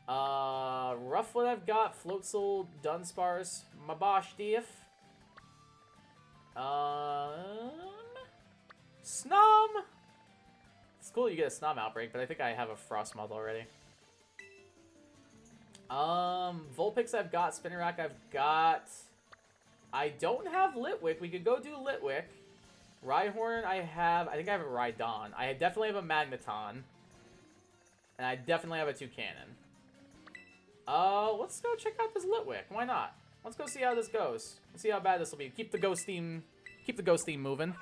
Rufflet I've got. Floatzel, Dunsparce, Mabosh Dief. Snom. It's cool you get a Snom outbreak, but I think I have a Frostmoth already. Vulpix I've got, Spinarak I've got. I don't have Litwick. We could go do Litwick. Rhyhorn I think I have a Rhydon. I definitely have a Magneton. And I definitely have a Toucanon. Let's go check out this Litwick. Why not? Let's go see how this goes. Let's see how bad this will be. Keep the ghost theme moving.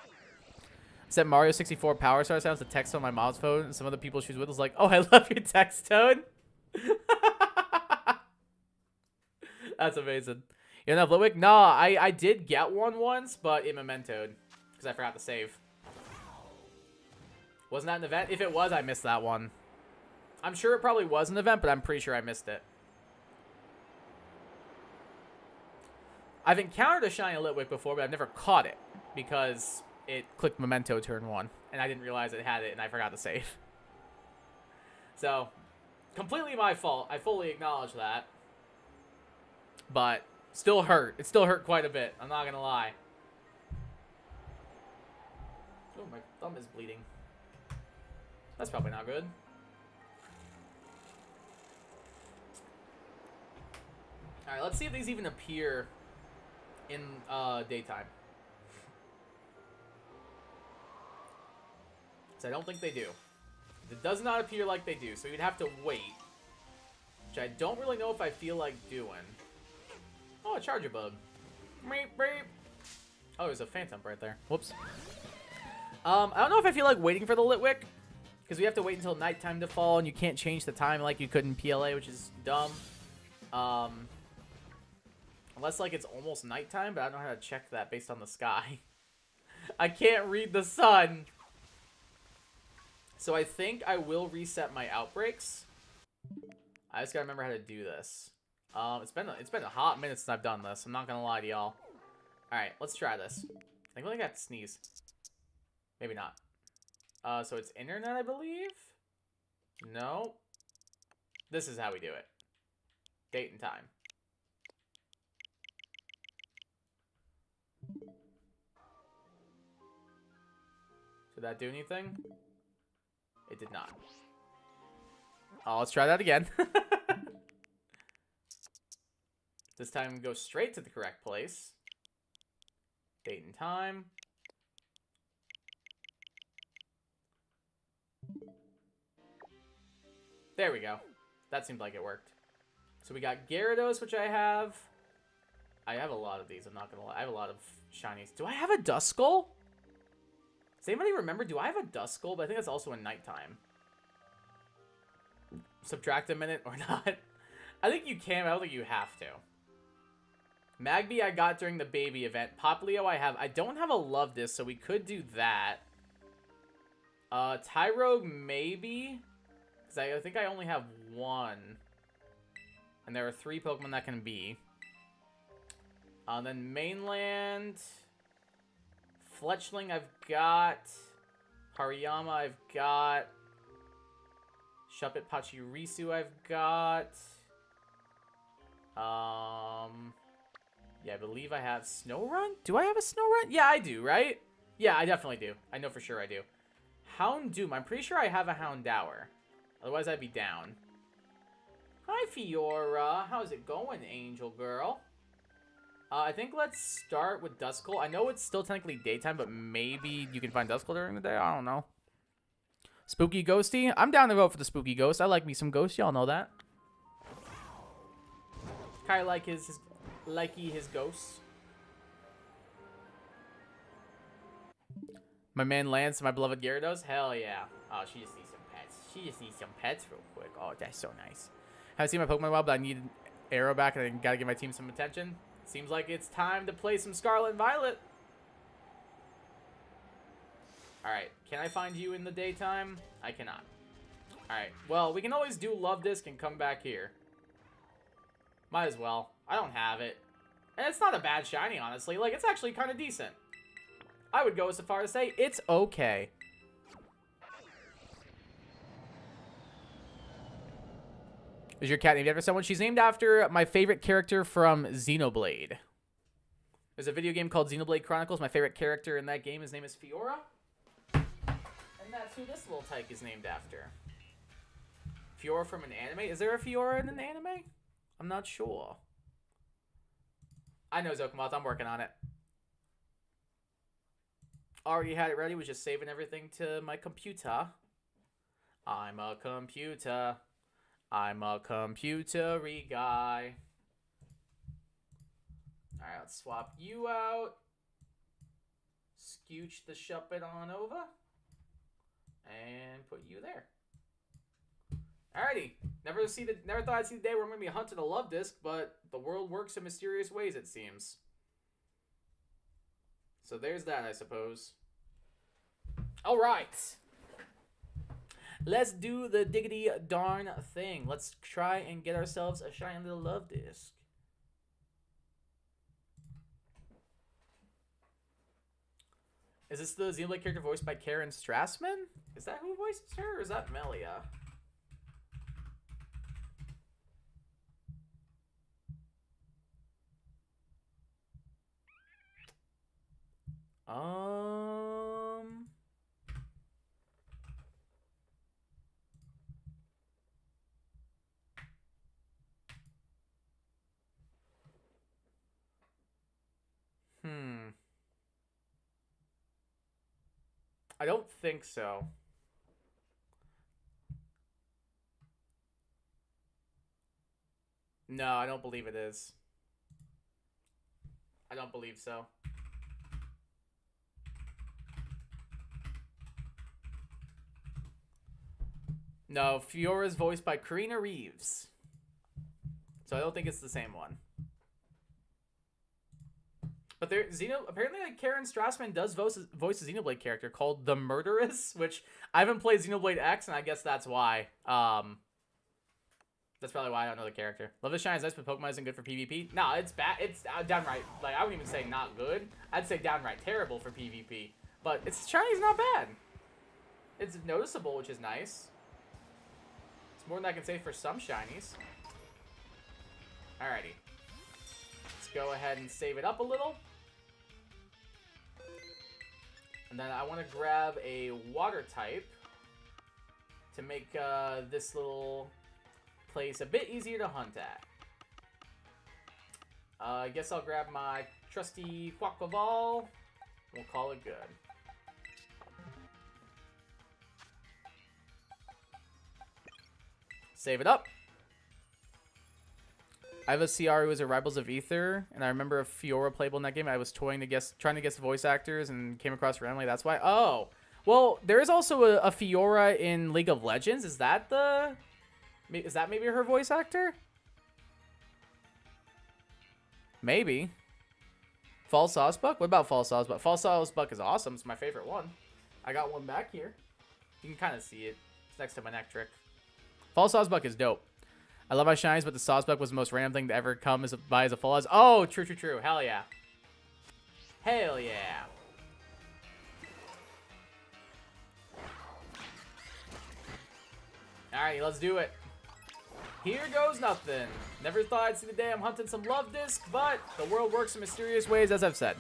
Set Mario 64 Power Star sounds to text on my mom's phone, and some of the people she's with was like, "Oh, I love your text tone." That's amazing. You don't have Litwick? No, I did get one once, but it mementoed because I forgot to save. Wasn't that an event? If it was, I missed that one. I'm sure it probably was an event, but I'm pretty sure I missed it. I've encountered a shiny Litwick before, but I've never caught it because it clicked Memento turn 1, and I didn't realize it had it, and I forgot to save. So, completely my fault. I fully acknowledge that. But, still hurt. It still hurt quite a bit. I'm not gonna lie. Oh, my thumb is bleeding. That's probably not good. Alright, let's see if these even appear in daytime. So I don't think they do. It does not appear like they do, so you'd have to wait. Which I don't really know if I feel like doing. Oh, a Charger Bug. Beep, beep. Oh, there's a Phantom right there. Whoops. I don't know if I feel like waiting for the Litwick, because we have to wait until nighttime to fall, and you can't change the time like you could in PLA, which is dumb. Unless, like, it's almost nighttime, but I don't know how to check that based on the sky. I can't read the sun. So I think I will reset my Outbreaks. I just gotta remember how to do this. It's been a hot minute since I've done this. I'm not gonna lie to y'all. Alright, let's try this. I think I got to sneeze. Maybe not. So it's internet, I believe? No. This is how we do it. Date and time. Did that do anything? It did not. Oh, let's try that again. This time go straight to the correct place. Date and time. There we go. That seemed like it worked. So we got Gyarados, which I have. I have a lot of these, I'm not gonna lie. I have a lot of shinies. Do I have a Duskull? Does anybody remember? Do I have a Duskull? But I think that's also in nighttime. Subtract a minute or not? I think you can, but I don't think you have to. Magby I got during the baby event. Poplio I have. I don't have a Love Disc, so we could do that. Tyrogue maybe? Because I think I only have one. And there are 3 Pokemon that can be. Then Mainland. Fletchling I've got. Hariyama I've got. Shuppet Pachirisu I've got. Yeah, I believe I have Snorunt. Do I have a Snorunt? Yeah, I do, right? Yeah, I definitely do. I know for sure I do. Houndoom. I'm pretty sure I have a Houndour. Otherwise, I'd be down. Hi, Fiora. How's it going, Angel Girl? I think let's start with Duskull. I know it's still technically daytime, but maybe you can find Duskull during the day. I don't know. Spooky Ghosty. I'm down to vote for the Spooky Ghost. I like me some ghosts. Y'all know that. Kind of like his ghosts. My man Lance, my beloved Gyarados. Hell yeah. Oh, she just needs some pets. She just needs some pets real quick. Oh, that's so nice. Haven't seen my Pokemon in a while, but I need Arrow back, and I gotta give my team some attention. Seems like it's time to play some Scarlet and Violet. Alright, can I find you in the daytime? I cannot. Alright, well, we can always do Love Disc and come back here. Might as well. I don't have it. And it's not a bad shiny, honestly. Like, it's actually kind of decent. I would go so far as to say it's okay. Is your cat named after someone? She's named after my favorite character from Xenoblade. There's a video game called Xenoblade Chronicles. My favorite character in that game, his name is Fiora. And that's who this little tyke is named after. Fiora from an anime? Is there a Fiora in an anime? I'm not sure. I know, Zokomoth. I'm working on it. Already had it ready. Was just saving everything to my computer. I'm a computer. I'm a computery guy. Alright, let's swap you out. Scooch the Shuppet on over. And put you there. Alrighty. Never thought I'd see the day where I'm going to be hunting a Love Disc, but the world works in mysterious ways, it seems. So there's that, I suppose. Alright. Let's do the diggity darn thing. Let's try and get ourselves a shiny little Love Disc. Is this the Xenoblade character voiced by Karen Strassman? Is that who voices her, or is that Melia? I don't think so. No, I don't believe it is. I don't believe so. No, Fiora's voiced by Karina Reeves. So I don't think it's the same one. But there, apparently like Karen Strassman does voice a Xenoblade character called the Murderess, which I haven't played Xenoblade X, and I guess that's why. That's probably why I don't know the character. Love the Shine is nice, but Pokemon isn't good for PvP. No, it's bad. It's downright, like, I wouldn't even say not good. I'd say downright terrible for PvP. But its Shiny's not bad. It's noticeable, which is nice. It's more than I can say for some Shinies. Alrighty. Let's go ahead and save it up a little. And then I want to grab a water type to make this little place a bit easier to hunt at. I guess I'll grab my trusty Quaquaval. We'll call it good. Save it up. I have a CR who was a Rivals of Ether, and I remember a Fiora playable in that game. I was trying to guess voice actors and came across randomly. That's why. Oh, well, there is also a Fiora in League of Legends. Is that maybe her voice actor? Maybe. False Sawsbuck? What about False Sawsbuck? False Sawsbuck is awesome. It's my favorite one. I got one back here. You can kind of see it. It's next to my neck trick. False Sawsbuck is dope. I love my shinies, but the Sawsbuck was the most random thing to ever come by as a full as. Oh, true, true, true. Hell yeah. Hell yeah. Alright, let's do it. Here goes nothing. Never thought I'd see the day I'm hunting some Love Disc, but the world works in mysterious ways, as I've said.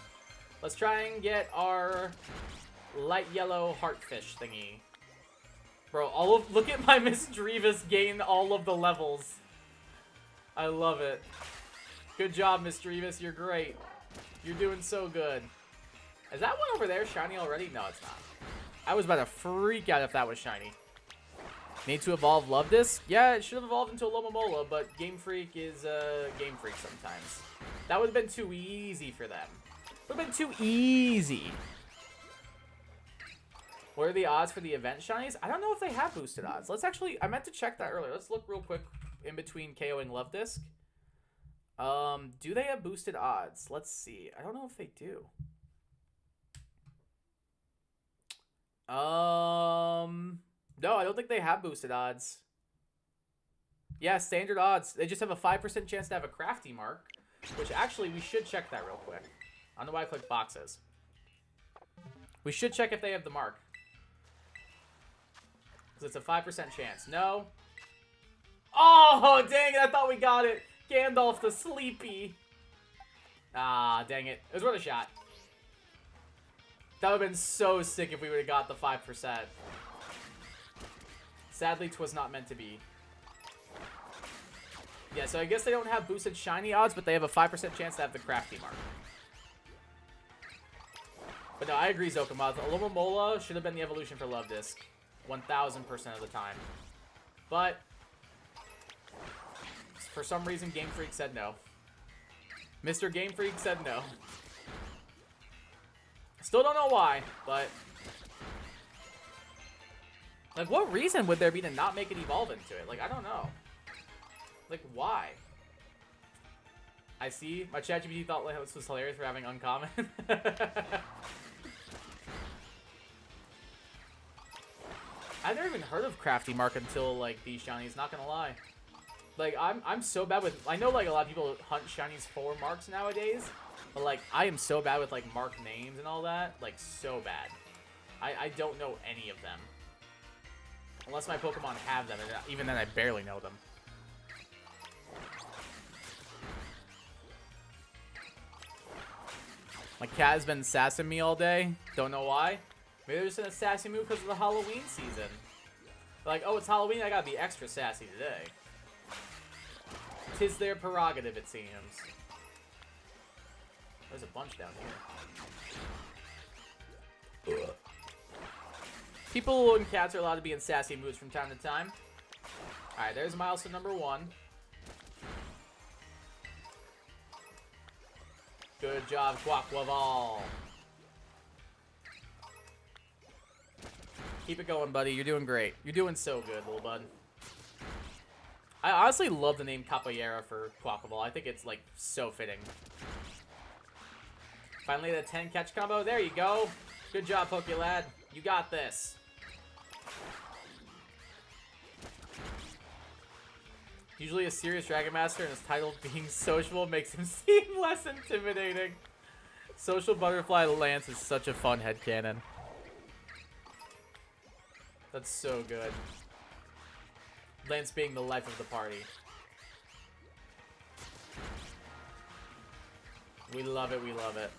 Let's try and get our light yellow heartfish thingy. Bro, look at my Miss Drevis gain all of the levels. I love it. Good job, Miss Drevis. You're great. You're doing so good. Is that one over there shiny already? No, it's not. I was about to freak out if that was shiny. Need to evolve Love Disc? Yeah, it should have evolved into a Lomomola, but Game Freak is Game Freak sometimes. That would have been too easy for them. Would have been too easy. What are the odds for the event shinies? I don't know if they have boosted odds. Let's actually, I meant to check that earlier. Let's look real quick in between KOing Love Disc. Do they have boosted odds? Let's see. I don't know if they do. No, I don't think they have boosted odds. Yeah, standard odds. They just have a 5% chance to have a crafty mark, which actually we should check that real quick. I don't know why I clicked boxes. We should check if they have the mark. Because it's a 5% chance. No. Oh, dang it. I thought we got it. Gandalf the Sleepy. Ah, dang it. It was worth a shot. That would have been so sick if we would have got the 5%. Sadly, 'twas not meant to be. Yeah, so I guess they don't have boosted shiny odds, but they have a 5% chance to have the crafty mark. But no, I agree, Zokamoth. Alomomola should have been the evolution for Love Disc. 1000% of the time. But for some reason, Game Freak said no. Mr. Game Freak said no. Still don't know why, but... like, what reason would there be to not make it evolve into it? Like, I don't know. Like, why? I see. My ChatGPT thought this was hilarious for having uncommon. I've never even heard of Crafty Mark until, like, these shinies, not gonna lie. Like, I'm so bad with... I know, like, a lot of people hunt shinies for marks nowadays, but, like, I am so bad with, like, mark names and all that. Like, so bad. I don't know any of them. Unless my Pokemon have them, and even then I barely know them. My cat has been sassing me all day. Don't know why. Maybe they're just in a sassy mood because of the Halloween season. They're like, oh, it's Halloween, I gotta be extra sassy today. 'Tis their prerogative, it seems. There's a bunch down here. Ugh. People and cats are allowed to be in sassy moods from time to time. Alright, there's milestone number 1. Good job, Quaquaval. Keep it going, buddy. You're doing great. You're doing so good, little bud. I honestly love the name Capoeira for Quackable. I think it's, like, so fitting. Finally, the 10 catch combo. There you go. Good job, Pokelad. You got this. Usually a serious Dragon Master and his title being sociable makes him seem less intimidating. Social Butterfly Lance is such a fun headcanon. That's so good. Lance being the life of the party. We love it, we love it.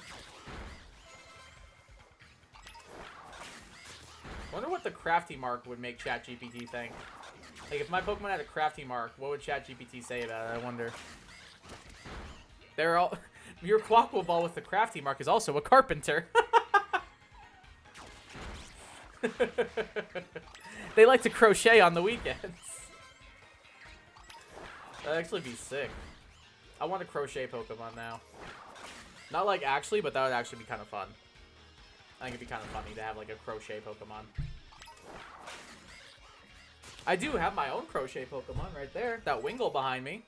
Wonder what the crafty mark would make ChatGPT think. Like, if my Pokemon had a crafty mark, what would ChatGPT say about it? I wonder. They're all... Your Quackle Ball with the crafty mark is also a carpenter. They like to crochet on the weekends. That'd actually be sick. I want a crochet Pokemon now. Not like actually, but that would actually be kind of fun. I think it'd be kind of funny to have like a crochet Pokemon. I do have my own crochet Pokemon right there. That Wingull behind me.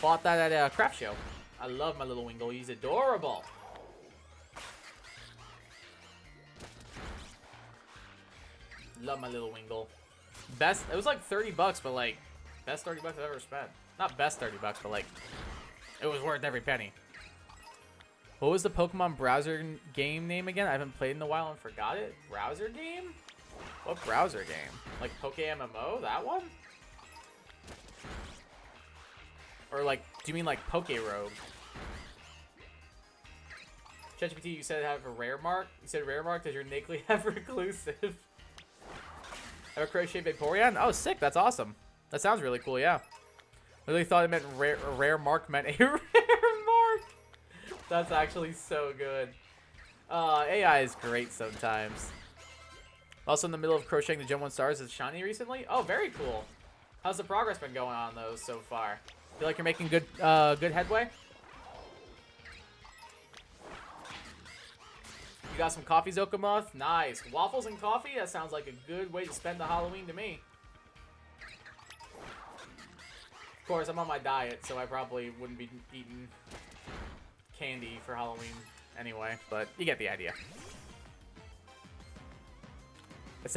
Bought that at a craft show. I love my little Wingull. He's adorable. Love my little Wingull. Best. It was like 30 bucks, but like best 30 bucks I've ever spent. Not best 30 bucks, but like it was worth every penny. What was the Pokemon browser game name again? I haven't played in a while and forgot it. Browser game? What browser game? Like Poke MMO? That one? Or like, do you mean like Poke Rogue? ChatGPT, you said have a rare mark? You said rare mark? Does your Nickly have reclusive? Have a crochet Vaporeon? Oh, sick. That's awesome. That sounds really cool, yeah. I really thought it meant a rare mark meant a rare mark. That's actually so good. AI is great sometimes. Also in the middle of crocheting the Gen 1 stars is shiny recently. Oh, very cool. How's the progress been going on those so far? Feel like you're making good good headway? You got some coffee, Zokomoth? Nice. Waffles and coffee? That sounds like a good way to spend the Halloween to me. Of course, I'm on my diet, so I probably wouldn't be eating candy for Halloween anyway, but you get the idea. It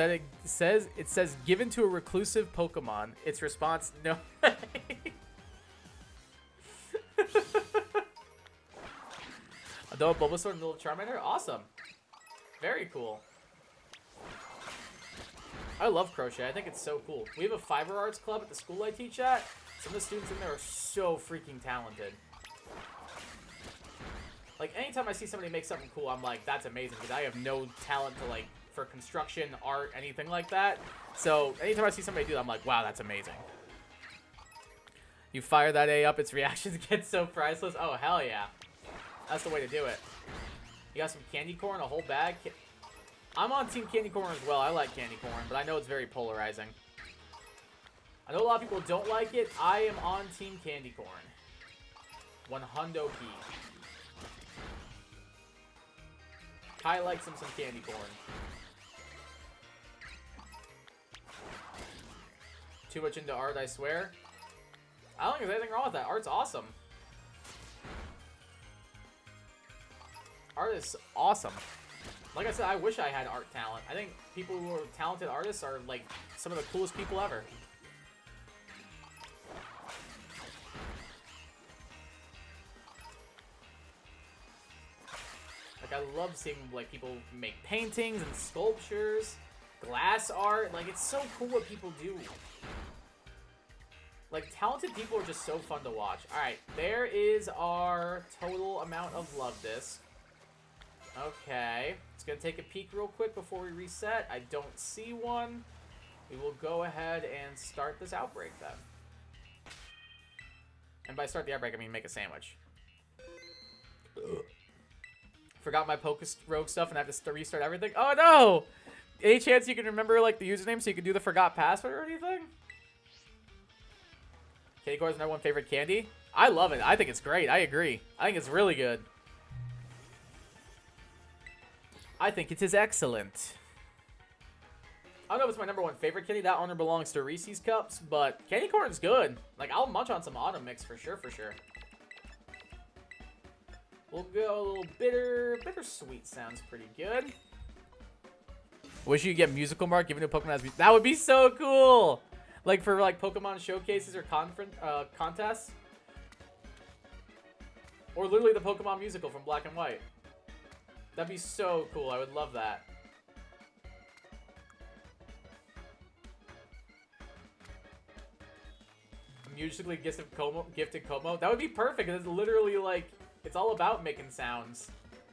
says given to a reclusive Pokemon. Its response, no way. Adult Bulbasaur and little Charmander? Awesome. Very cool. I love crochet. I think it's so cool. We have a fiber arts club at the school I teach at. Some of the students in there are so freaking talented. Like, anytime I see somebody make something cool, I'm like, that's amazing. Because I have no talent to, like, for construction, art, anything like that. So, anytime I see somebody do that, I'm like, wow, that's amazing. You fire that A up, its reactions get so priceless. Oh, hell yeah. That's the way to do it. You got some candy corn, a whole bag. I'm on Team Candy Corn as well. I like candy corn, but I know it's very polarizing. I know a lot of people don't like it. I am on Team Candy Corn. 100 key. Kai likes him some candy corn. Too much into art, I swear. I don't think there's anything wrong with that. Art's awesome. Art is awesome. Like I said, I wish I had art talent. I think people who are talented artists are like some of the coolest people ever. Like I love seeing like people make paintings and sculptures, glass art. Like it's so cool what people do. Like talented people are just so fun to watch. All right, there is our total amount of love disc. Okay, it's gonna take a peek real quick before we reset. I don't see one. We will go ahead and start this outbreak then. And by start the outbreak, I mean make a sandwich. Ugh. Forgot my Pokest Rogue stuff and I have to restart everything. Oh no! Any chance you can remember like the username so you can do the forgot password or anything? Candy corn is my one favorite candy. I love it. I think it's great. I agree. I think it's really good. I think it is excellent. I don't know if it's my #1 favorite candy. That honor belongs to Reese's Cups, but candy corn's good. Like, I'll munch on some autumn mix for sure, We'll go a little bittersweet sounds pretty good. Wish you could get musical mark given to Pokemon as that would be so cool. Like for like Pokemon showcases or contests. Or literally the Pokemon musical from Black and White. That'd be so cool. I would love that. Musically gifted Como. That would be perfect. It's literally like, it's all about making sounds.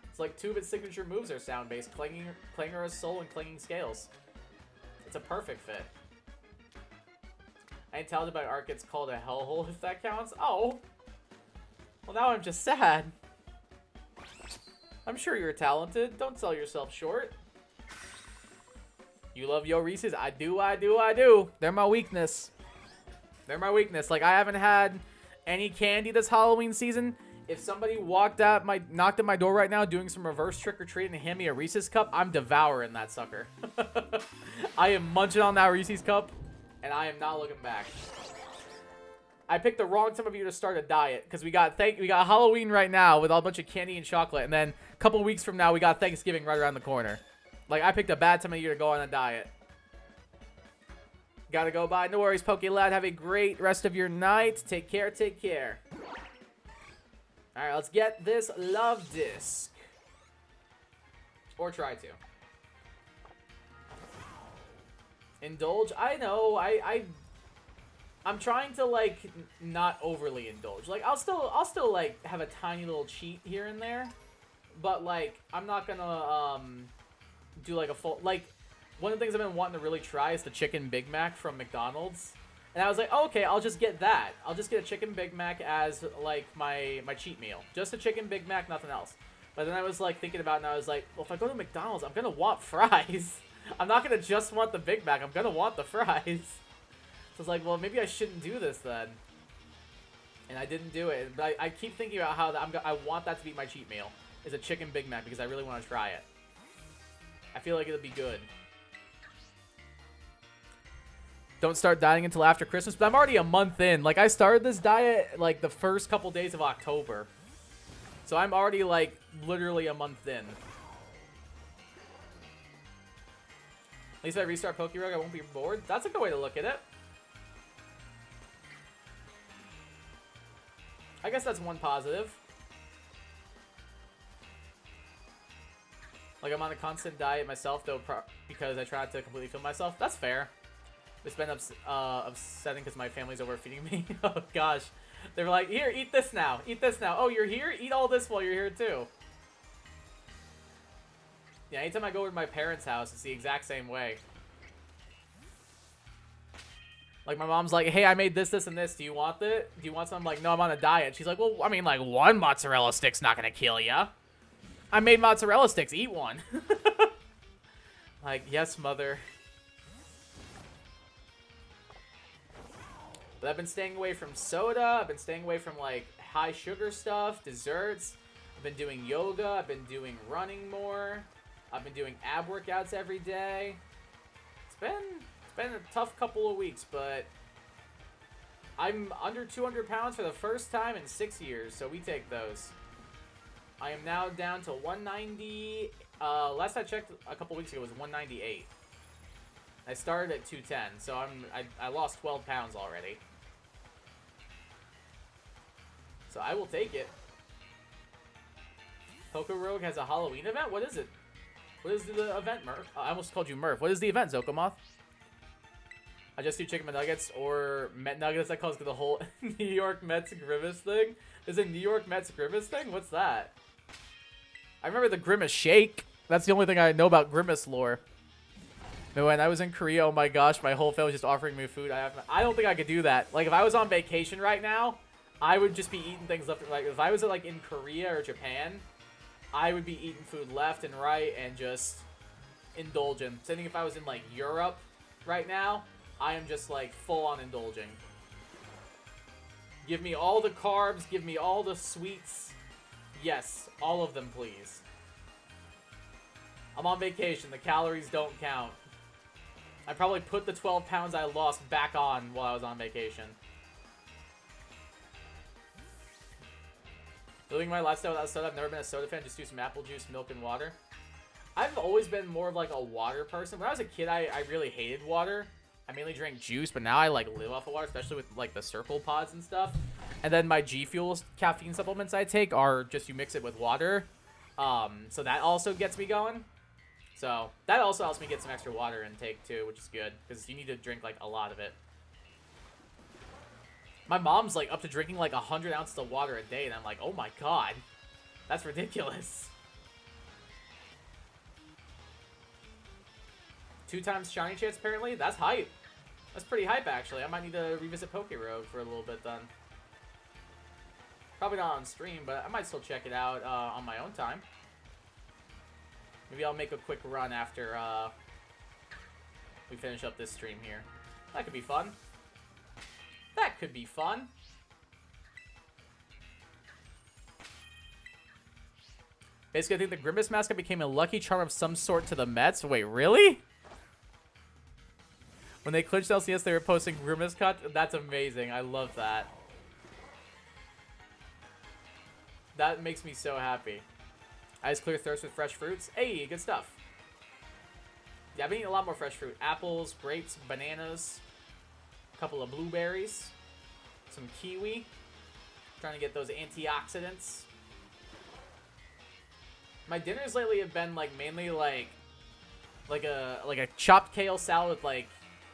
It's like 2 of its signature moves are sound-based. Clangorous Soul and Clanging Scales. It's a perfect fit. I ain't talented by art gets called a hellhole if that counts. Oh. Well, now I'm just sad. I'm sure you're talented. Don't sell yourself short. You love your Reese's? I do. They're my weakness. Like, I haven't had any candy this Halloween season. If somebody knocked at my door right now doing some reverse trick-or-treat and hand me a Reese's cup, I'm devouring that sucker. I am munching on that Reese's cup, and I am not looking back. I picked the wrong time of year to start a diet, because we got Halloween right now with a bunch of candy and chocolate, and then a couple weeks from now, we got Thanksgiving right around the corner. Like, I picked a bad time of year to go on a diet. Gotta go bye. No worries, PokeLad. Have a great rest of your night. Take care. Alright, let's get this love disc. Or try to. Indulge? I know. I'm trying to, like, not overly indulge. Like, I'll still like have a tiny little cheat here and there. But like, I'm not gonna do like a full, like, one of the things I've been wanting to really try is the Chicken Big Mac from McDonald's. And I was like, oh, okay, I'll just get that. I'll just get a Chicken Big Mac as, like, my cheat meal. Just a Chicken Big Mac, nothing else. But then I was, like, thinking about it, and I was like, well, if I go to McDonald's, I'm going to want fries. I'm not going to just want the Big Mac. I'm going to want the fries. So I was like, well, maybe I shouldn't do this then. And I didn't do it. But I keep thinking about how I want that to be my cheat meal, is a Chicken Big Mac, because I really want to try it. I feel like it'll be good. Don't start dieting until after Christmas, but I'm already a month in. Like, I started this diet, like, the first couple days of October. So I'm already, like, literally a month in. At least if I restart Pokerug, I won't be bored. That's a good way to look at it. I guess that's one positive. Like, I'm on a constant diet myself, though, because I try not to completely kill myself. That's fair. It's been upsetting because my family's overfeeding me. Oh, gosh. They were like, here, eat this now. Eat this now. Oh, you're here? Eat all this while you're here, too. Yeah, anytime I go over to my parents' house, it's the exact same way. Like, my mom's like, hey, I made this, this, and this. Do you want it? Do you want some? I'm like, no, I'm on a diet. She's like, well, I mean, like, one mozzarella stick's not going to kill ya. I made mozzarella sticks. Eat one. Like, yes, mother. But I've been staying away from soda. I've been staying away from, like, high sugar stuff, desserts. I've been doing yoga. I've been doing running more. I've been doing ab workouts every day. It's been a tough couple of weeks, but I'm under 200 pounds for the first time in 6 years, so we take those. I am now down to 190. Last I checked a couple weeks ago was 198. I started at 210, so I lost 12 pounds already. So I will take it. Poke Rogue has a Halloween event? What is it? What is the event, Murph? I almost called you Murph. What is the event, Zokomoth? I just do chicken McNuggets or Met Nuggets. That calls the whole New York Mets Grimace thing. Is it New York Mets Grimace thing? What's that? I remember the Grimace Shake. That's the only thing I know about Grimace lore. But when I was in Korea, oh my gosh, my whole family was just offering me food. I don't think I could do that. Like, if I was on vacation right now, I would just be eating things left and right. If I was, like, in Korea or Japan, I would be eating food left and right and just indulging. Same thing if I was in, like, Europe right now, I am just, like, full-on indulging. Give me all the carbs. Give me all the sweets. Yes, all of them, please. I'm on vacation. The calories don't count. I probably put the 12 pounds I lost back on while I was on vacation. Living my lifestyle without soda. I've never been a soda fan. Just do some apple juice, milk, and water. I've always been more of like a water person. When I was a kid, I really hated water. I mainly drank juice, but now I like live off of water, especially with like the Circle Pods and stuff. And then my G Fuel caffeine supplements I take are just you mix it with water. So that also gets me going. So that also helps me get some extra water intake too, which is good because you need to drink like a lot of it. My mom's like up to drinking like 100 ounces of water a day, and I'm like, oh my god, that's ridiculous. 2 times shiny chance apparently. That's hype. That's pretty hype actually. I might need to revisit Poke Road for a little bit then. Probably not on stream, but I might still check it out on my own time. Maybe I'll make a quick run after we finish up this stream here. That could be fun. That could be fun. Basically, I think the Grimace mascot became a lucky charm of some sort to the Mets. Wait, really? When they clinched LCS, they were posting Grimace cut. That's amazing. I love that. That makes me so happy. Eyes clear thirst with fresh fruits. Hey, good stuff. Yeah, I've been eating a lot more fresh fruit. Apples, grapes, bananas, a couple of blueberries, some kiwi. Trying to get those antioxidants. My dinners lately have been like mainly like a chopped kale salad with like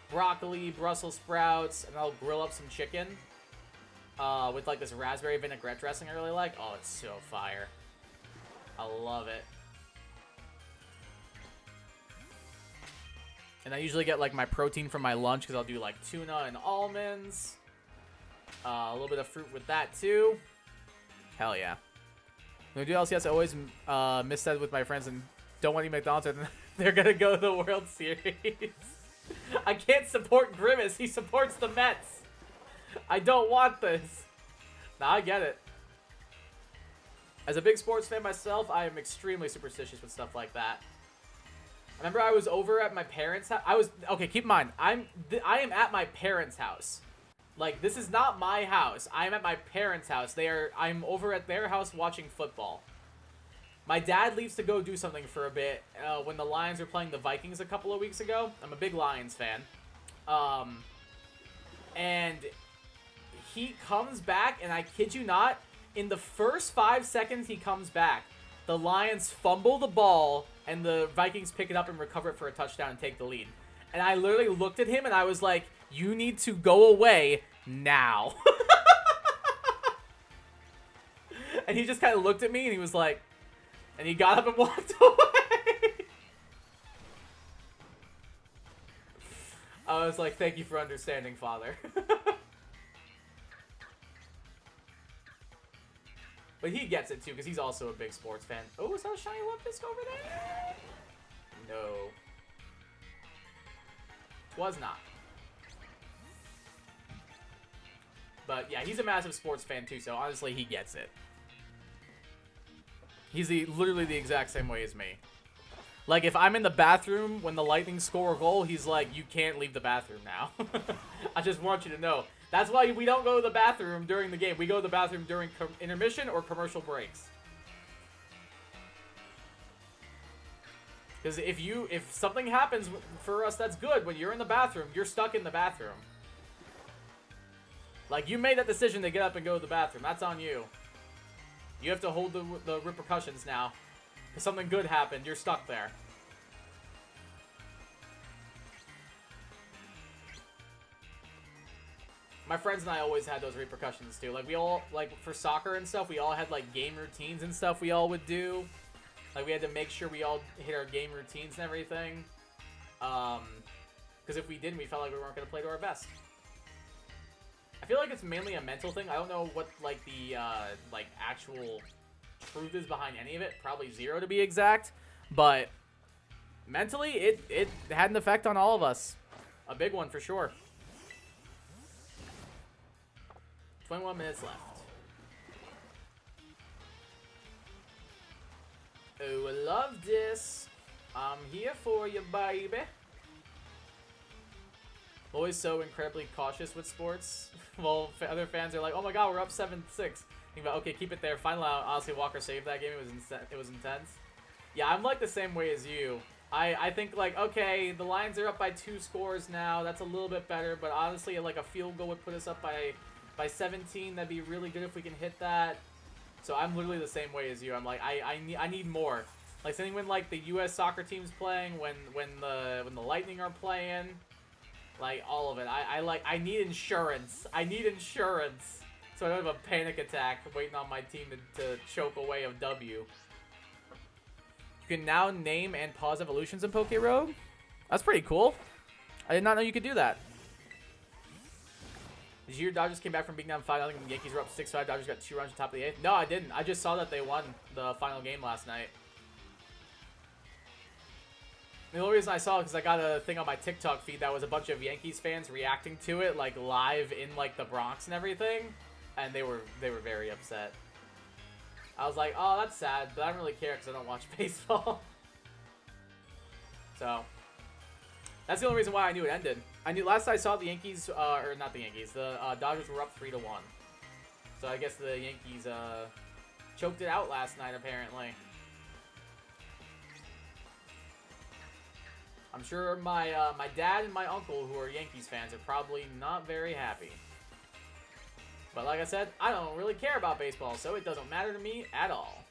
broccoli, Brussels sprouts, and I'll grill up some chicken with like this raspberry vinaigrette dressing I really like. Oh, it's so fire. I love it. And I usually get like my protein from my lunch because I'll do like tuna and almonds. A little bit of fruit with that too. Hell yeah. When I do LCS, I always miss that with my friends and don't want to eat McDonald's and they're going to go to the World Series. I can't support Grimace. He supports the Mets. I don't want this. Nah, I get it. As a big sports fan myself, I am extremely superstitious with stuff like that. I remember I was over at my parents' house. Okay, keep in mind, I am at my parents' house. Like, this is not my house. I am at my parents' house. I'm over at their house watching football. My dad leaves to go do something for a bit when the Lions were playing the Vikings a couple of weeks ago. I'm a big Lions fan. And he comes back, and I kid you not, in the first 5 seconds he comes back, the Lions fumble the ball, and the Vikings pick it up and recover it for a touchdown and take the lead. And I literally looked at him, and I was like, you need to go away now. And he just kind of looked at me, and he was like, and he got up and walked away. I was like, thank you for understanding, Father. But he gets it, too, because he's also a big sports fan. Oh, is that a shiny Lumpfisk over there? No. Was not. But, yeah, he's a massive sports fan, too, so honestly, he gets it. He's literally the exact same way as me. Like, if I'm in the bathroom when the Lightning score a goal, he's like, you can't leave the bathroom now. I just want you to know. That's why we don't go to the bathroom during the game. We go to the bathroom during intermission or commercial breaks. Because if something happens for us that's good, when you're in the bathroom, you're stuck in the bathroom. Like, you made that decision to get up and go to the bathroom. That's on you. You have to hold the repercussions now. If something good happened, you're stuck there. My friends and I always had those repercussions too. Like, we all, like, for soccer and stuff, we all had, like, game routines and stuff we all would do. Like, we had to make sure we all hit our game routines and everything. Because if we didn't, we felt like we weren't going to play to our best. I feel like it's mainly a mental thing. I don't know what, like, the, like, actual truth is behind any of it. Probably 0 to be exact. But mentally, it had an effect on all of us. A big one for sure. 21 minutes left. Oh, I love this. I'm here for you, baby. Always so incredibly cautious with sports. Well, other fans are like, oh my god, we're up 7-6. Think about, okay, keep it there. Final out. Honestly, Walker saved that game. It was intense. Yeah, I'm like the same way as you. I think like, okay, the Lions are up by 2 scores now. That's a little bit better, but honestly, like a field goal would put us up by 17. That'd be really good if we can hit that. So I'm literally the same way as you. I'm like, I need more. Like something when like the U.S. soccer team's playing, when the Lightning are playing, like all of it. I need insurance. I need insurance, so I don't have a panic attack waiting on my team to choke away a W. You can now name and pause evolutions in Poke Rogue. That's pretty cool. I did not know you could do that. Did you hear Dodgers came back from being down 5-0 and the Yankees were up 6-5? Dodgers got 2 runs on top of the 8th. No, I didn't. I just saw that they won the final game last night. The only reason I saw it because I got a thing on my TikTok feed that was a bunch of Yankees fans reacting to it, like live in like the Bronx and everything, and they were very upset. I was like, oh, that's sad, but I don't really care because I don't watch baseball. So that's the only reason why I knew it ended. I knew last I saw the Yankees, or not the Yankees, the Dodgers were up 3-1. So I guess the Yankees choked it out last night apparently. I'm sure my my dad and my uncle, who are Yankees fans, are probably not very happy. But like I said, I don't really care about baseball, so it doesn't matter to me at all.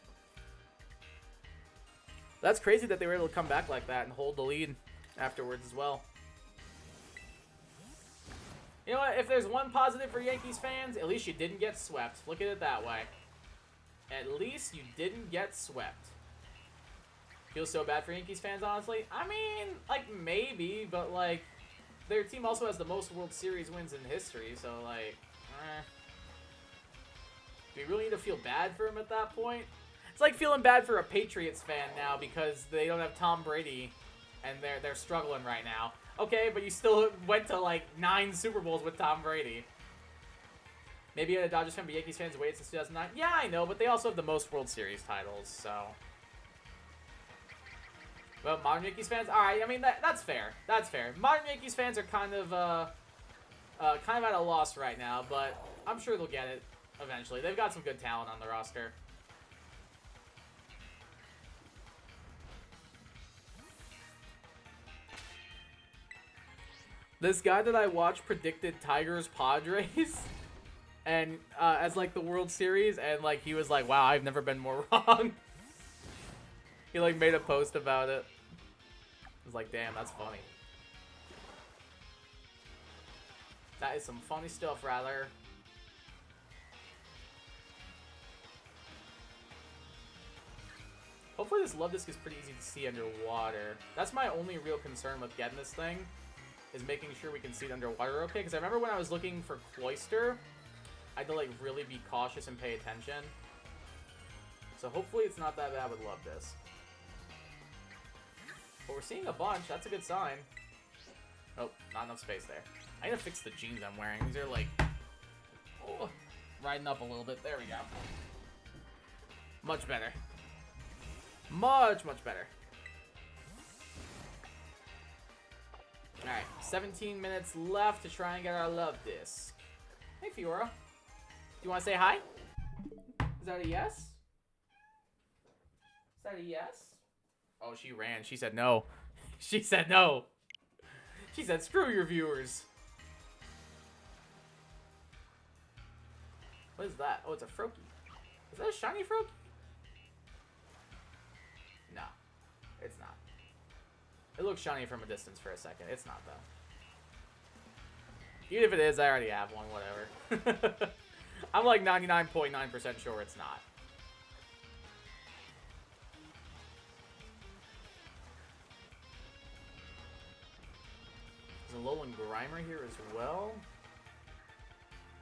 That's crazy that they were able to come back like that and hold the lead afterwards as well. You know what? If there's one positive for Yankees fans, at least you didn't get swept. Look at it that way. At least you didn't get swept. Feels so bad for Yankees fans, honestly. I mean, like, maybe, but, like, their team also has the most World Series wins in history, so, like, do we really need to feel bad for him at that point? It's like feeling bad for a Patriots fan now because they don't have Tom Brady and they're struggling right now. Okay, but you still went to, like, 9 Super Bowls with Tom Brady. Maybe a Dodgers fan, but Yankees fans waited since 2009. Yeah, I know, but they also have the most World Series titles, so... Well, modern Yankees fans, all right. I mean, that's fair. That's fair. Modern Yankees fans are kind of at a loss right now, but I'm sure they'll get it eventually. They've got some good talent on the roster. This guy that I watched predicted Tigers Padres, and as like the World Series, and like he was like, "Wow, I've never been more wrong." He like made a post about it. I was like, damn, that's funny. That is some funny stuff, rather. Hopefully this love disc is pretty easy to see underwater. That's my only real concern with getting this thing, is making sure we can see it underwater okay. Because I remember when I was looking for Cloyster, I had to like really be cautious and pay attention. So hopefully it's not that bad with love disc. But we're seeing a bunch. That's a good sign. Oh, not enough space there. I need to fix the jeans I'm wearing. These are like... oh, riding up a little bit. There we go. Much better. Much, much better. Alright, 17 minutes left to try and get our love disc. Hey, Fiora. Do you want to say hi? Is that a yes? Is that a yes? Oh, she ran. She said no. She said no. She said, screw your viewers. What is that? Oh, it's a Froakie. Is that a shiny Froakie? No, it's not. It looks shiny from a distance for a second. It's not, though. Even if it is, I already have one, whatever. I'm like 99.9% sure it's not. There's a Alolan Grimer here as well.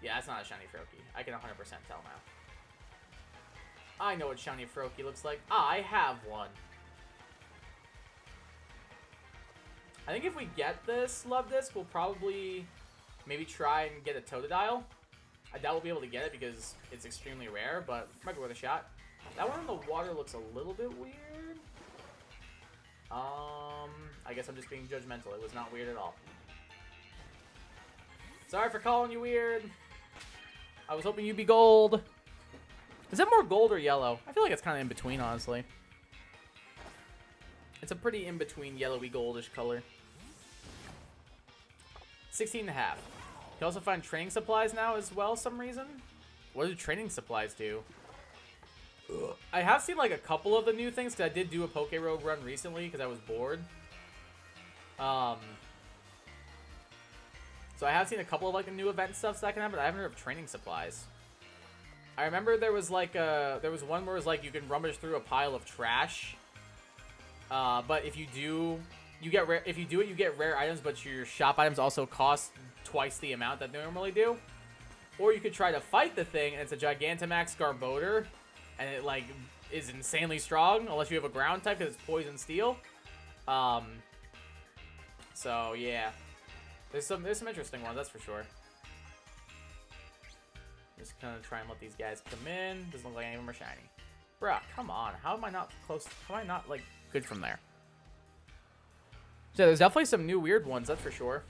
Yeah, that's not a shiny Froakie. I can 100% tell now. I know what shiny Froakie looks like. I have one. I think if we get this love disc, we'll probably maybe try and get a Totodile. I doubt we'll be able to get it because it's extremely rare, but might be worth a shot. That one in the water looks a little bit weird. I guess I'm just being judgmental. It was not weird at all. Sorry for calling you weird. I was hoping you'd be gold. Is that more gold or yellow? I feel like it's kind of in between, honestly. It's a pretty in-between yellowy goldish color. 16.5. You can also find training supplies now as well, some reason. What do training supplies do? Ugh. I have seen like a couple of the new things, because I did do a Poke Rogue run recently because I was bored. So I have seen a couple of like the new event stuff that I can have, but I haven't heard of training supplies. I remember there was like there was one where it was like you can rummage through a pile of trash. But if you do, you get rare. If you do it, you get rare items, but your shop items also cost twice the amount that they normally do. Or you could try to fight the thing, and it's a Gigantamax Garbodor, and it like is insanely strong unless you have a ground type because it's poison steel. So yeah, there's some interesting ones, that's for sure. Just kind of try and let these guys come in. Doesn't look like any of them are shiny. Bruh, come on. How am I not close? How am I not, like, good from there? So there's definitely some new weird ones, that's for sure.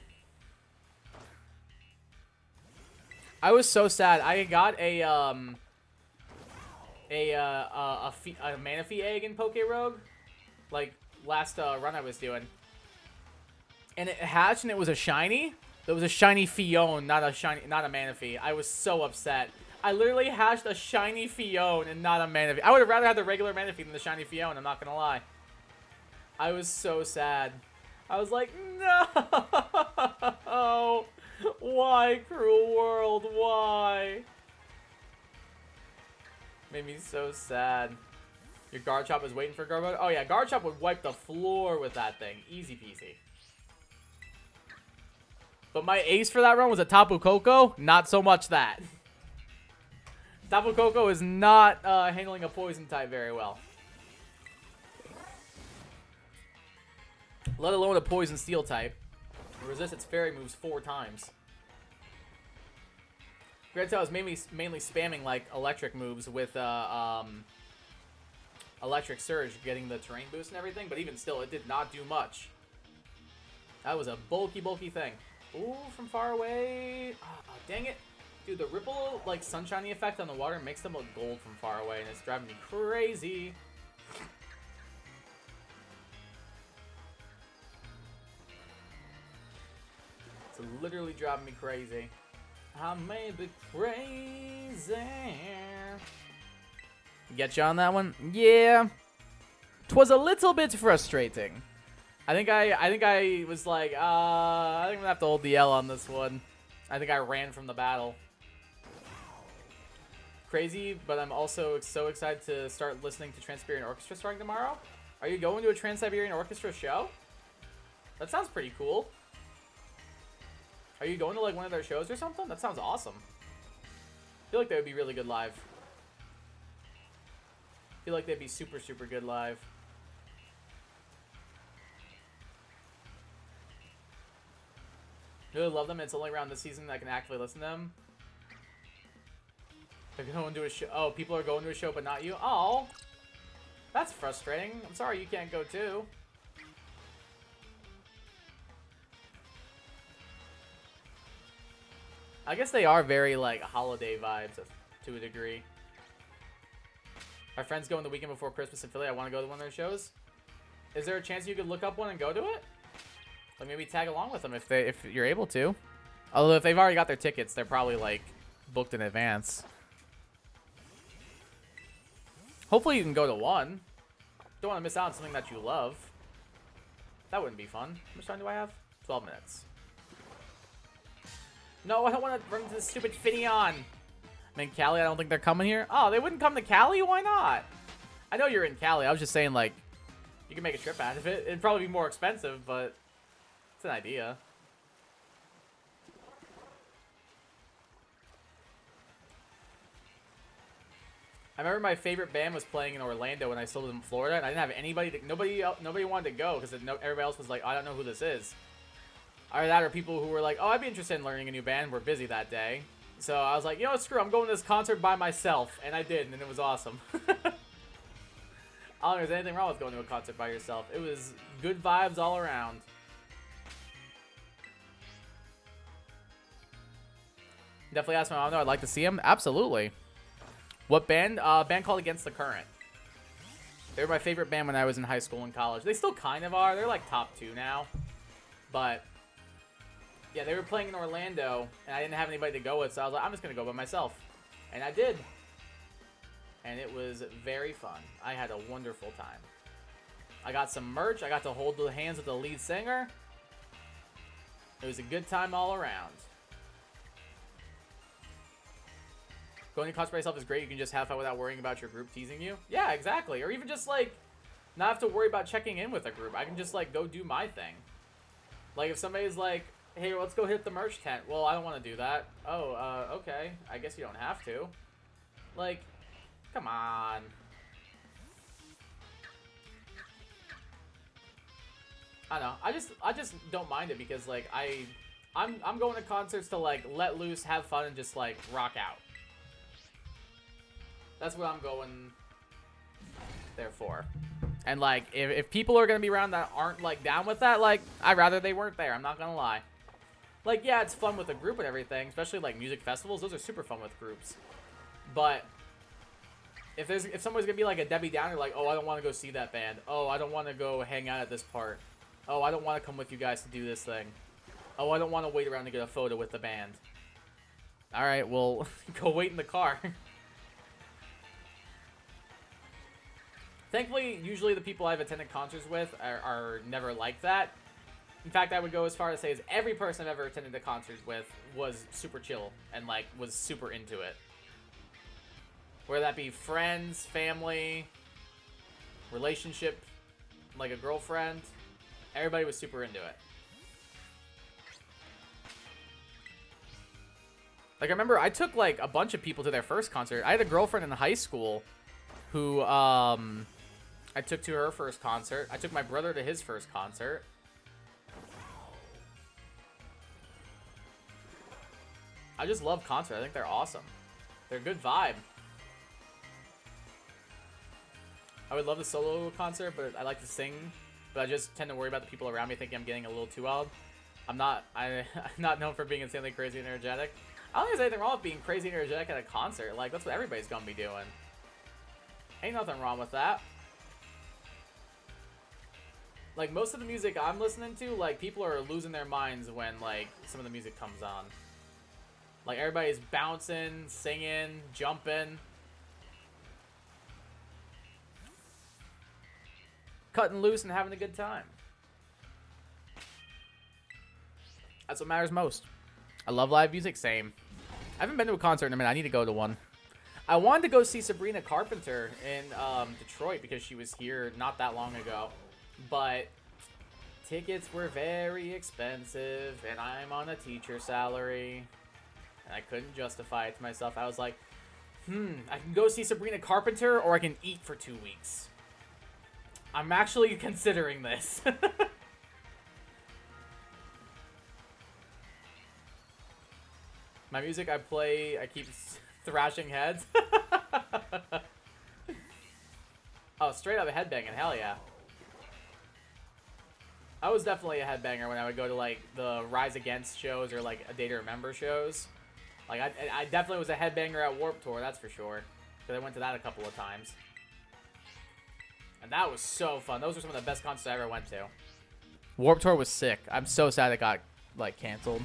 I was so sad. I got a Manaphy egg in Poke Rogue, like, last run I was doing. And it hatched and it was a shiny. There was a shiny Fione, not a Manaphy. I was so upset. I literally hatched a shiny Fione and not a Manaphy. I would have rather had the regular Manaphy than the shiny Fione, I'm not gonna lie. I was so sad. I was like, no! Why, cruel world? Why? Made me so sad. Your Garchomp is waiting for Garbo. Oh yeah, Garchomp would wipe the floor with that thing. Easy peasy. But my ace for that run was a Tapu Koko. Not so much that. Tapu Koko is not handling a poison type very well. Let alone a poison steel type. Resist its fairy moves 4 times. Grantel is mainly spamming like electric moves with electric surge, getting the terrain boost and everything, but even still it did not do much. That was a bulky thing. Ooh, from far away. Oh, dang it. Dude, the ripple, like, sunshiny effect on the water makes them look gold from far away, and it's driving me crazy. It's literally driving me crazy. I may be crazy. Get you on that one? Yeah. 'Twas a little bit frustrating. I think I was like, I think I'm gonna have to hold the L on this one. I think I ran from the battle. Crazy, but I'm also so excited to start listening to Trans-Siberian Orchestra starting tomorrow. Are you going to a Trans-Siberian Orchestra show? That sounds pretty cool. Are you going to like one of their shows or something? That sounds awesome. I feel like they would be really good live. I feel like they'd be super good live. Really love them. It's only around this season that I can actually listen to them. They're going to a show. Oh, people are going to a show, but not you. Oh, that's frustrating. I'm sorry you can't go too. I guess they are very like holiday vibes to a degree. My friend's going the weekend before Christmas in Philly. I want to go to one of their shows. Is there a chance you could look up one and go to it? Like maybe tag along with them if you're able to. Although if they've already got their tickets, they're probably like booked in advance. Hopefully you can go to one. Don't want to miss out on something that you love. That wouldn't be fun. How much time do I have? 12 minutes. No, I don't want to run into this stupid Finneon. I mean, Cali, I don't think they're coming here. Oh, they wouldn't come to Cali? Why not? I know you're in Cali. I was just saying, like, you can make a trip out of it. It'd probably be more expensive, but it's an idea. I remember my favorite band was playing in Orlando when I still lived in Florida, and I didn't have anybody. Nobody wanted to go because everybody else was like, I don't know who this is. Either that or people who were like, oh, I'd be interested in learning a new band. We're busy that day. So I was like, you know what, screw it. I'm going to this concert by myself. And I did, and it was awesome. I don't think there's anything wrong with going to a concert by yourself. It was good vibes all around. Definitely asked my mom, though. I'd like to see him. Absolutely. What band? Band called Against the Current. They were my favorite band when I was in high school and college. They still kind of are. They're like top 2 now. But, yeah, they were playing in Orlando, and I didn't have anybody to go with, so I was like, I'm just going to go by myself. And I did. And it was very fun. I had a wonderful time. I got some merch. I got to hold the hands of the lead singer. It was a good time all around. Going to concert by yourself is great. You can just have fun without worrying about your group teasing you. Yeah, exactly. Or even just, like, not have to worry about checking in with a group. I can just, like, go do my thing. Like, if somebody's like, hey, let's go hit the merch tent. Well, I don't want to do that. Oh, okay. I guess you don't have to. Like, come on. I don't know. I just don't mind it because, like, I'm going to concerts to, like, let loose, have fun, and just, like, rock out. That's what I'm going there for. And, like, if people are going to be around that aren't, like, down with that, like, I'd rather they weren't there. I'm not going to lie. Like, yeah, it's fun with a group and everything, especially, like, music festivals. Those are super fun with groups. But if someone's going to be, like, a Debbie Downer, like, oh, I don't want to go see that band. Oh, I don't want to go hang out at this part. Oh, I don't want to come with you guys to do this thing. Oh, I don't want to wait around to get a photo with the band. All right, well, go wait in the car. Thankfully, usually the people I've attended concerts with are never like that. In fact, I would go as far as say as every person I've ever attended a concert with was super chill and, like, was super into it. Whether that be friends, family, relationship, like a girlfriend, everybody was super into it. Like, I remember I took, like, a bunch of people to their first concert. I had a girlfriend in high school who, I took to her first concert. I took my brother to his first concert. I just love concerts. I think they're awesome. They're a good vibe. I would love the solo concert, but I like to sing. But I just tend to worry about the people around me thinking I'm getting a little too wild. I'm not known for being insanely crazy and energetic. I don't think there's anything wrong with being crazy and energetic at a concert. Like, that's what everybody's gonna be doing. Ain't nothing wrong with that. Like, most of the music I'm listening to, like, people are losing their minds when, like, some of the music comes on. Like, everybody's bouncing, singing, jumping. Cutting loose and having a good time. That's what matters most. I love live music, same. I haven't been to a concert in a minute. I need to go to one. I wanted to go see Sabrina Carpenter in Detroit because she was here not that long ago. But tickets were very expensive, and I'm on a teacher salary, and I couldn't justify it to myself. I was like, I can go see Sabrina Carpenter, or I can eat for 2 weeks. I'm actually considering this. My music I play, I keep thrashing heads. Oh, straight up a headbanging, hell yeah. I was definitely a headbanger when I would go to, like, the Rise Against shows or, like, A Day to Remember shows. Like, I definitely was a headbanger at Warped Tour, that's for sure. Because I went to that a couple of times. And that was so fun. Those were some of the best concerts I ever went to. Warped Tour was sick. I'm so sad it got, like, canceled.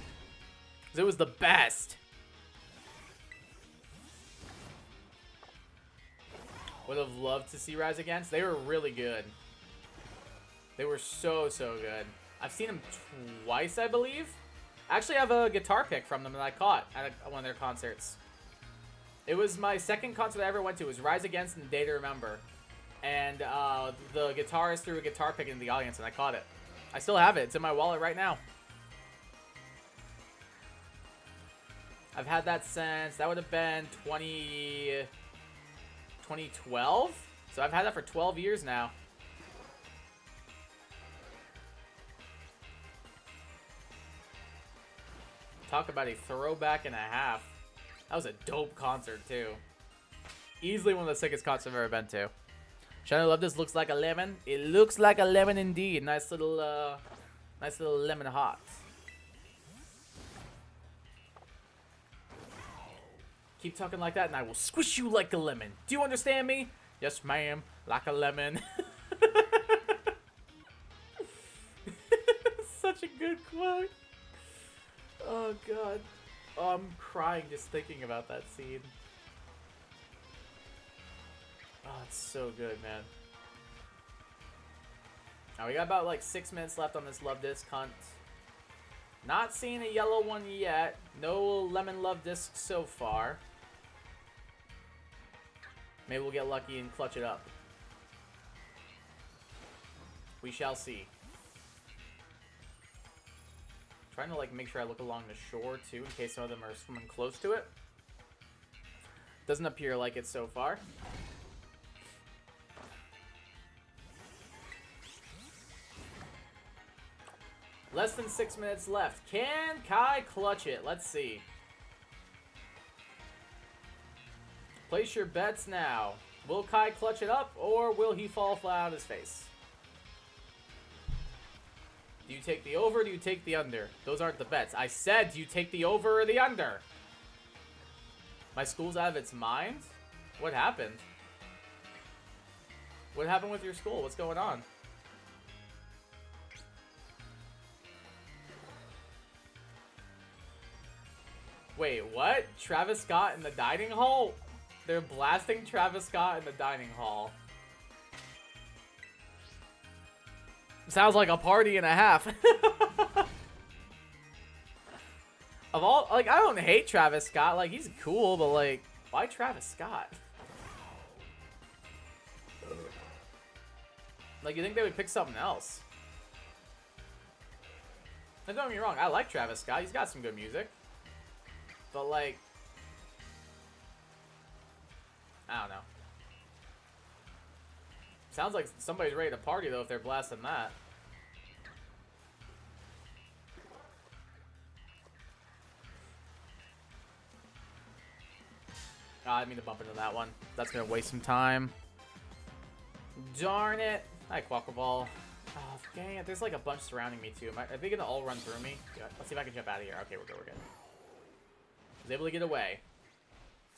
Because it was the best. Would have loved to see Rise Against. They were really good. They were so, so good. I've seen them twice, I believe. Actually, I have a guitar pick from them that I caught at one of their concerts. It was my second concert I ever went to. It was Rise Against and Day to Remember. And the guitarist threw a guitar pick in the audience, and I caught it. I still have it. It's in my wallet right now. I've had that since, that would have been 2012? So I've had that for 12 years now. Talk about a throwback and a half. That was a dope concert, too. Easily one of the sickest concerts I've ever been to. Shiny Love This looks like a lemon. It looks like a lemon indeed. Nice little lemon hot. Keep talking like that and I will squish you like a lemon. Do you understand me? Yes, ma'am. Like a lemon. Such a good quote. Oh, God. Oh, I'm crying just thinking about that scene. Oh, it's so good, man. Now, we got about, like, 6 minutes left on this Love Disc hunt. Not seeing a yellow one yet. No lemon Love Disc so far. Maybe we'll get lucky and clutch it up. We shall see. Trying to, like, make sure I look along the shore, too, in case some of them are swimming close to it. Doesn't appear like it so far. Less than 6 minutes left. Can Kai clutch it? Let's see. Place your bets now. Will Kai clutch it up, or will he fall flat on his face? Do you take the over, or do you take the under? Those aren't the bets. I said, do you take the over or the under? My school's out of its mind? What happened? What happened with your school? What's going on? Wait, what? Travis Scott in the dining hall? They're blasting Travis Scott in the dining hall. Sounds like a party and a half. Of all, like, I don't hate Travis Scott. Like, he's cool, but, like, why Travis Scott? Like, you think they would pick something else? Don't get me wrong, I like Travis Scott. He's got some good music. But, like, I don't know. Sounds like somebody's ready to party, though, if they're blasting that. Oh, I didn't mean to bump into that one. That's going to waste some time. Darn it. Hi, Quackaball. Oh, dang it. There's, like, a bunch surrounding me, too. Are they going to all run through me? Good. Let's see if I can jump out of here. Okay, we're good, we're good. Was able to get away.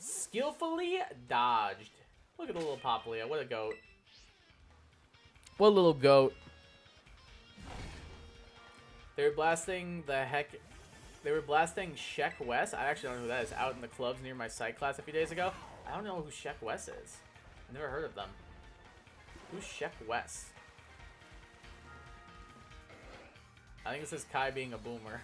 Skillfully dodged. Look at the little Popplio. What a goat. What a little goat. They were blasting the heck... They were blasting Sheck West. I actually don't know who that is. Out in the clubs near my psych class a few days ago. I don't know who Sheck West is. I've never heard of them. Who's Sheck West? I think this is Kai being a boomer.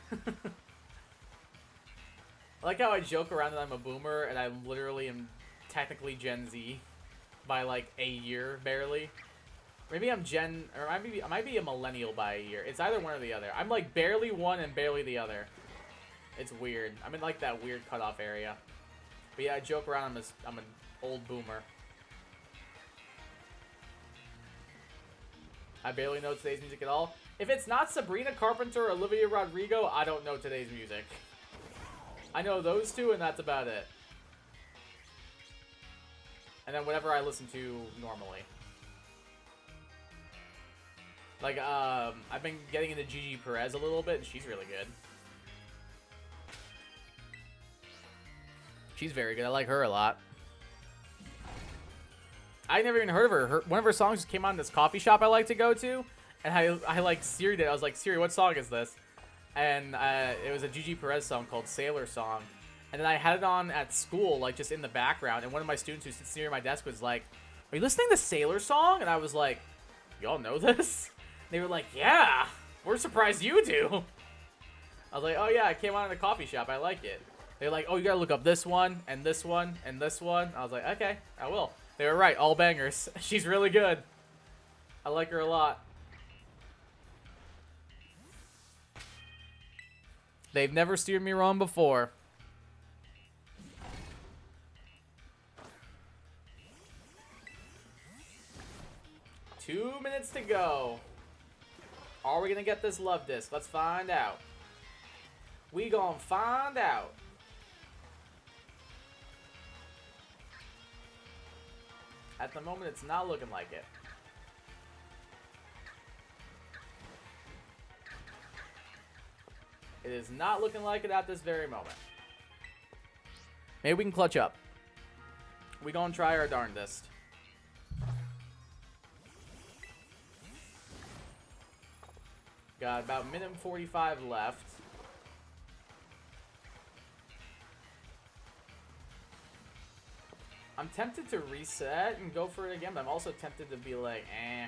I like how I joke around that I'm a boomer, and I literally am technically Gen Z by, like, a year, barely. Maybe I'm Gen... Or I might be a millennial by a year. It's either one or the other. I'm, like, barely one and barely the other. It's weird. I'm in, like, that weird cutoff area. But yeah, I joke around I'm an old boomer. I barely know today's music at all. If it's not Sabrina Carpenter or Olivia Rodrigo, I don't know today's music. I know those two, and that's about it. And then whatever I listen to normally. Like, I've been getting into Gigi Perez a little bit, and she's really good. She's very good. I like her a lot. I never even heard of her. One of her songs just came on in this coffee shop I like to go to, and I like Siri'd it. I was like, Siri, what song is this? And it was a Gigi Perez song called Sailor Song. And then I had it on at school, like, just in the background. And one of my students who sits near my desk was like, are you listening to Sailor Song? And I was like, y'all know this? And they were like, yeah, we're surprised you do. I was like, oh, yeah, I came on in the coffee shop. I like it. They're like, oh, you gotta look up this one, and this one, and this one. I was like, okay, I will. They were right, all bangers. She's really good. I like her a lot. They've never steered me wrong before. Two minutes to go. Are we gonna get this love disc? Let's find out. We gonna find out. At the moment, it's not looking like it. It is not looking like it at this very moment. Maybe we can clutch up. We gonna try our darndest. Got about minute 45 left. I'm tempted to reset and go for it again, but I'm also tempted to be like, eh.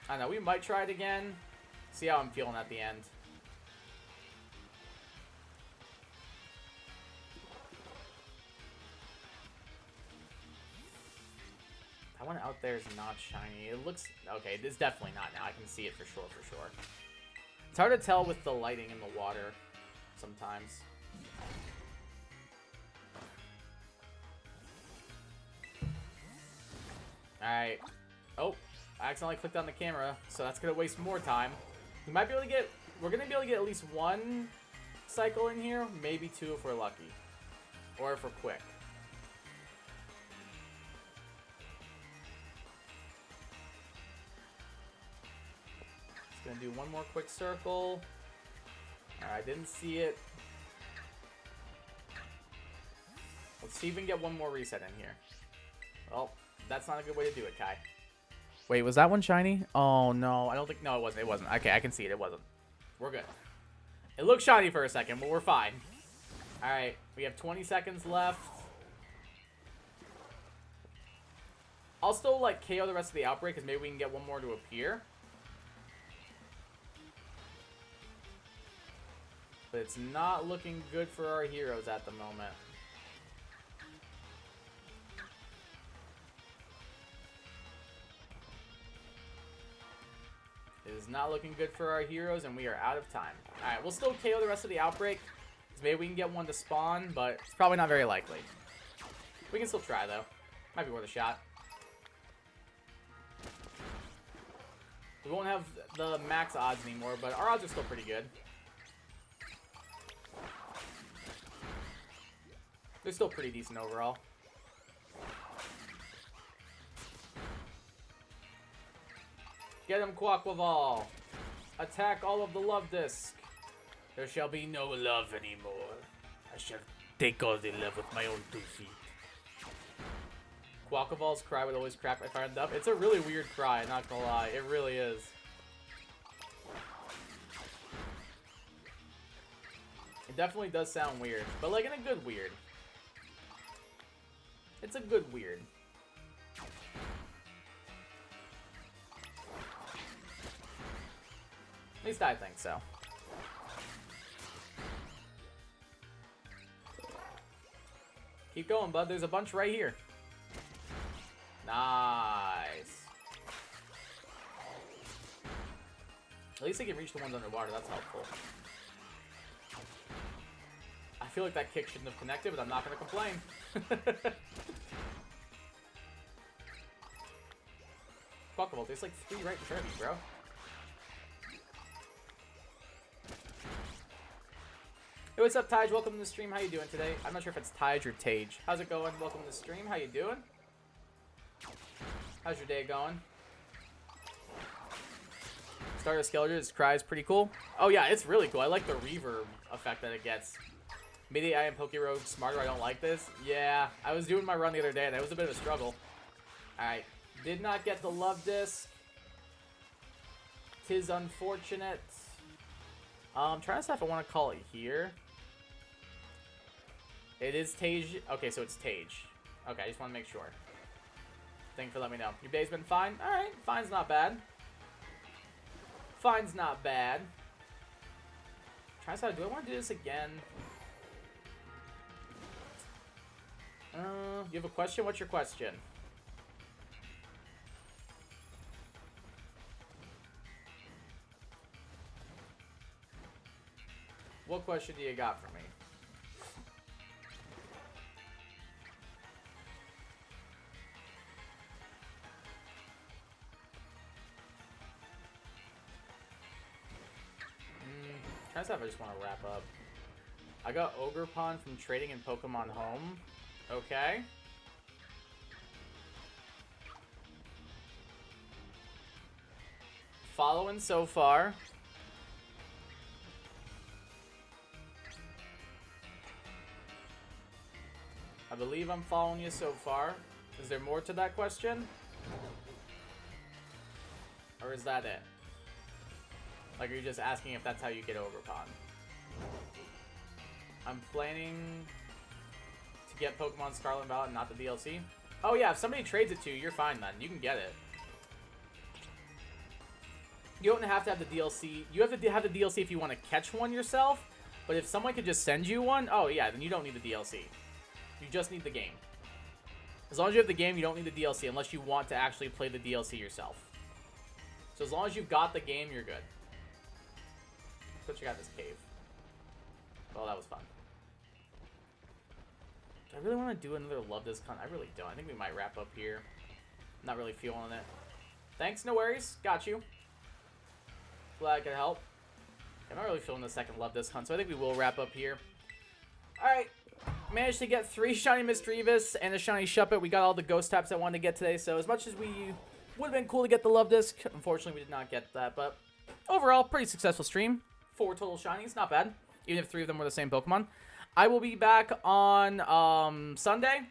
I don't know, we might try it again. See how I'm feeling at the end. That one out there is not shiny. It looks... Okay, it's definitely not now. I can see it for sure, for sure. It's hard to tell with the lighting in the water sometimes. Alright. Oh, I accidentally clicked on the camera, so that's going to waste more time. We might be able to get... We're going to be able to get at least one cycle in here. Maybe two if we're lucky. Or if we're quick. Gonna do one more quick circle. Alright, didn't see it. Let's see if we can get one more reset in here. Well, that's not a good way to do it, Kai. Wait, was that one shiny? Oh, no. I don't think... No, it wasn't. It wasn't. Okay, I can see it. It wasn't. We're good. It looked shiny for a second, but we're fine. Alright, we have 20 seconds left. I'll still, like, KO the rest of the outbreak, because maybe we can get one more to appear. But it's not looking good for our heroes at the moment. It is not looking good for our heroes, and we are out of time. Alright, we'll still KO the rest of the outbreak. Maybe we can get one to spawn, but it's probably not very likely. We can still try, though. Might be worth a shot. We won't have the max odds anymore, but our odds are still pretty good. They're still pretty decent overall. Get him, Quaquaval. Attack all of the love disc. There shall be no love anymore. I shall take all the love with my own 2 feet. Quaquaval's cry would always crack my fired up. It's a really weird cry, not gonna lie. It really is. It definitely does sound weird, but like in a good weird. It's a good weird. At least I think so. Keep going, bud. There's a bunch right here. Nice. At least I can reach the ones underwater. That's helpful. I feel like that kick shouldn't have connected, but I'm not going to complain. Fuckable. There's like 3 right in front of me, bro. Hey, what's up, Taj? Welcome to the stream. How you doing today? I'm not sure if it's Taj or Tage. How's it going? Welcome to the stream. How you doing? How's your day going? Starter Skeletor's cry is pretty cool. Oh yeah, it's really cool. I like the reverb effect that it gets. Maybe I am Pokeroad smarter. I don't like this. Yeah, I was doing my run the other day and it was a bit of a struggle. Alright. Did not get the love disc. 'Tis unfortunate. I'm trying to decide if I want to call it here. It is Tage. Okay, so it's Tage. Okay, I just want to make sure. Thank you for letting me know. Your day's been fine? Alright, fine's not bad. Fine's not bad. Trying to decide, do I want to do this again? You have a question? What's your question? What question do you got for me? Trying to see if I just want to wrap up. I got Ogerpon from trading in Pokemon Home. Okay. Following so far. I believe I'm following you so far. Is there more to that question? Or is that it? Like, are you just asking if that's how you get Ogerpon? I'm planning to get Pokemon Scarlet and Violet, not the DLC. Oh yeah, if somebody trades it to you, you're fine then. You can get it. You don't have to have the DLC. You have to have the DLC if you want to catch one yourself. But if someone could just send you one, oh yeah, then you don't need the DLC. You just need the game. As long as you have the game, you don't need the DLC unless you want to actually play the DLC yourself. So as long as you've got the game, you're good. Let's check out this cave. Oh, that was fun. Do I really want to do another Love This Con? I really don't. I think we might wrap up here. Not really feeling it. Thanks, no worries. Got you. Glad I could help. I'm not really feeling the second Love This Hunt, so I think we will wrap up here. Alright. Managed to get 3 Shiny Misdreavus and a Shiny Shuppet. We got all the Ghost types I wanted to get today, so as much as we would have been cool to get the Love Disc, unfortunately we did not get that, but overall, pretty successful stream. 4 total Shinies, not bad. Even if 3 of them were the same Pokemon. I will be back on Sunday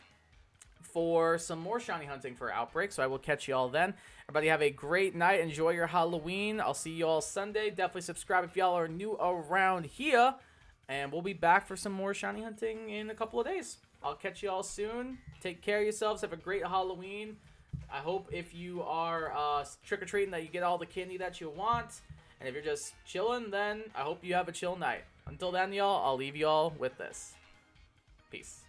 for some more shiny hunting for Outbreaks, so I will catch you all then. Everybody have a great night. Enjoy your Halloween. I'll see you all Sunday. Definitely subscribe if y'all are new around here. And we'll be back for some more shiny hunting in a couple of days. I'll catch you all soon. Take care of yourselves. Have a great Halloween. I hope if you are trick-or-treating that you get all the candy that you want. And if you're just chilling, then I hope you have a chill night. Until then, y'all, I'll leave y'all with this. Peace.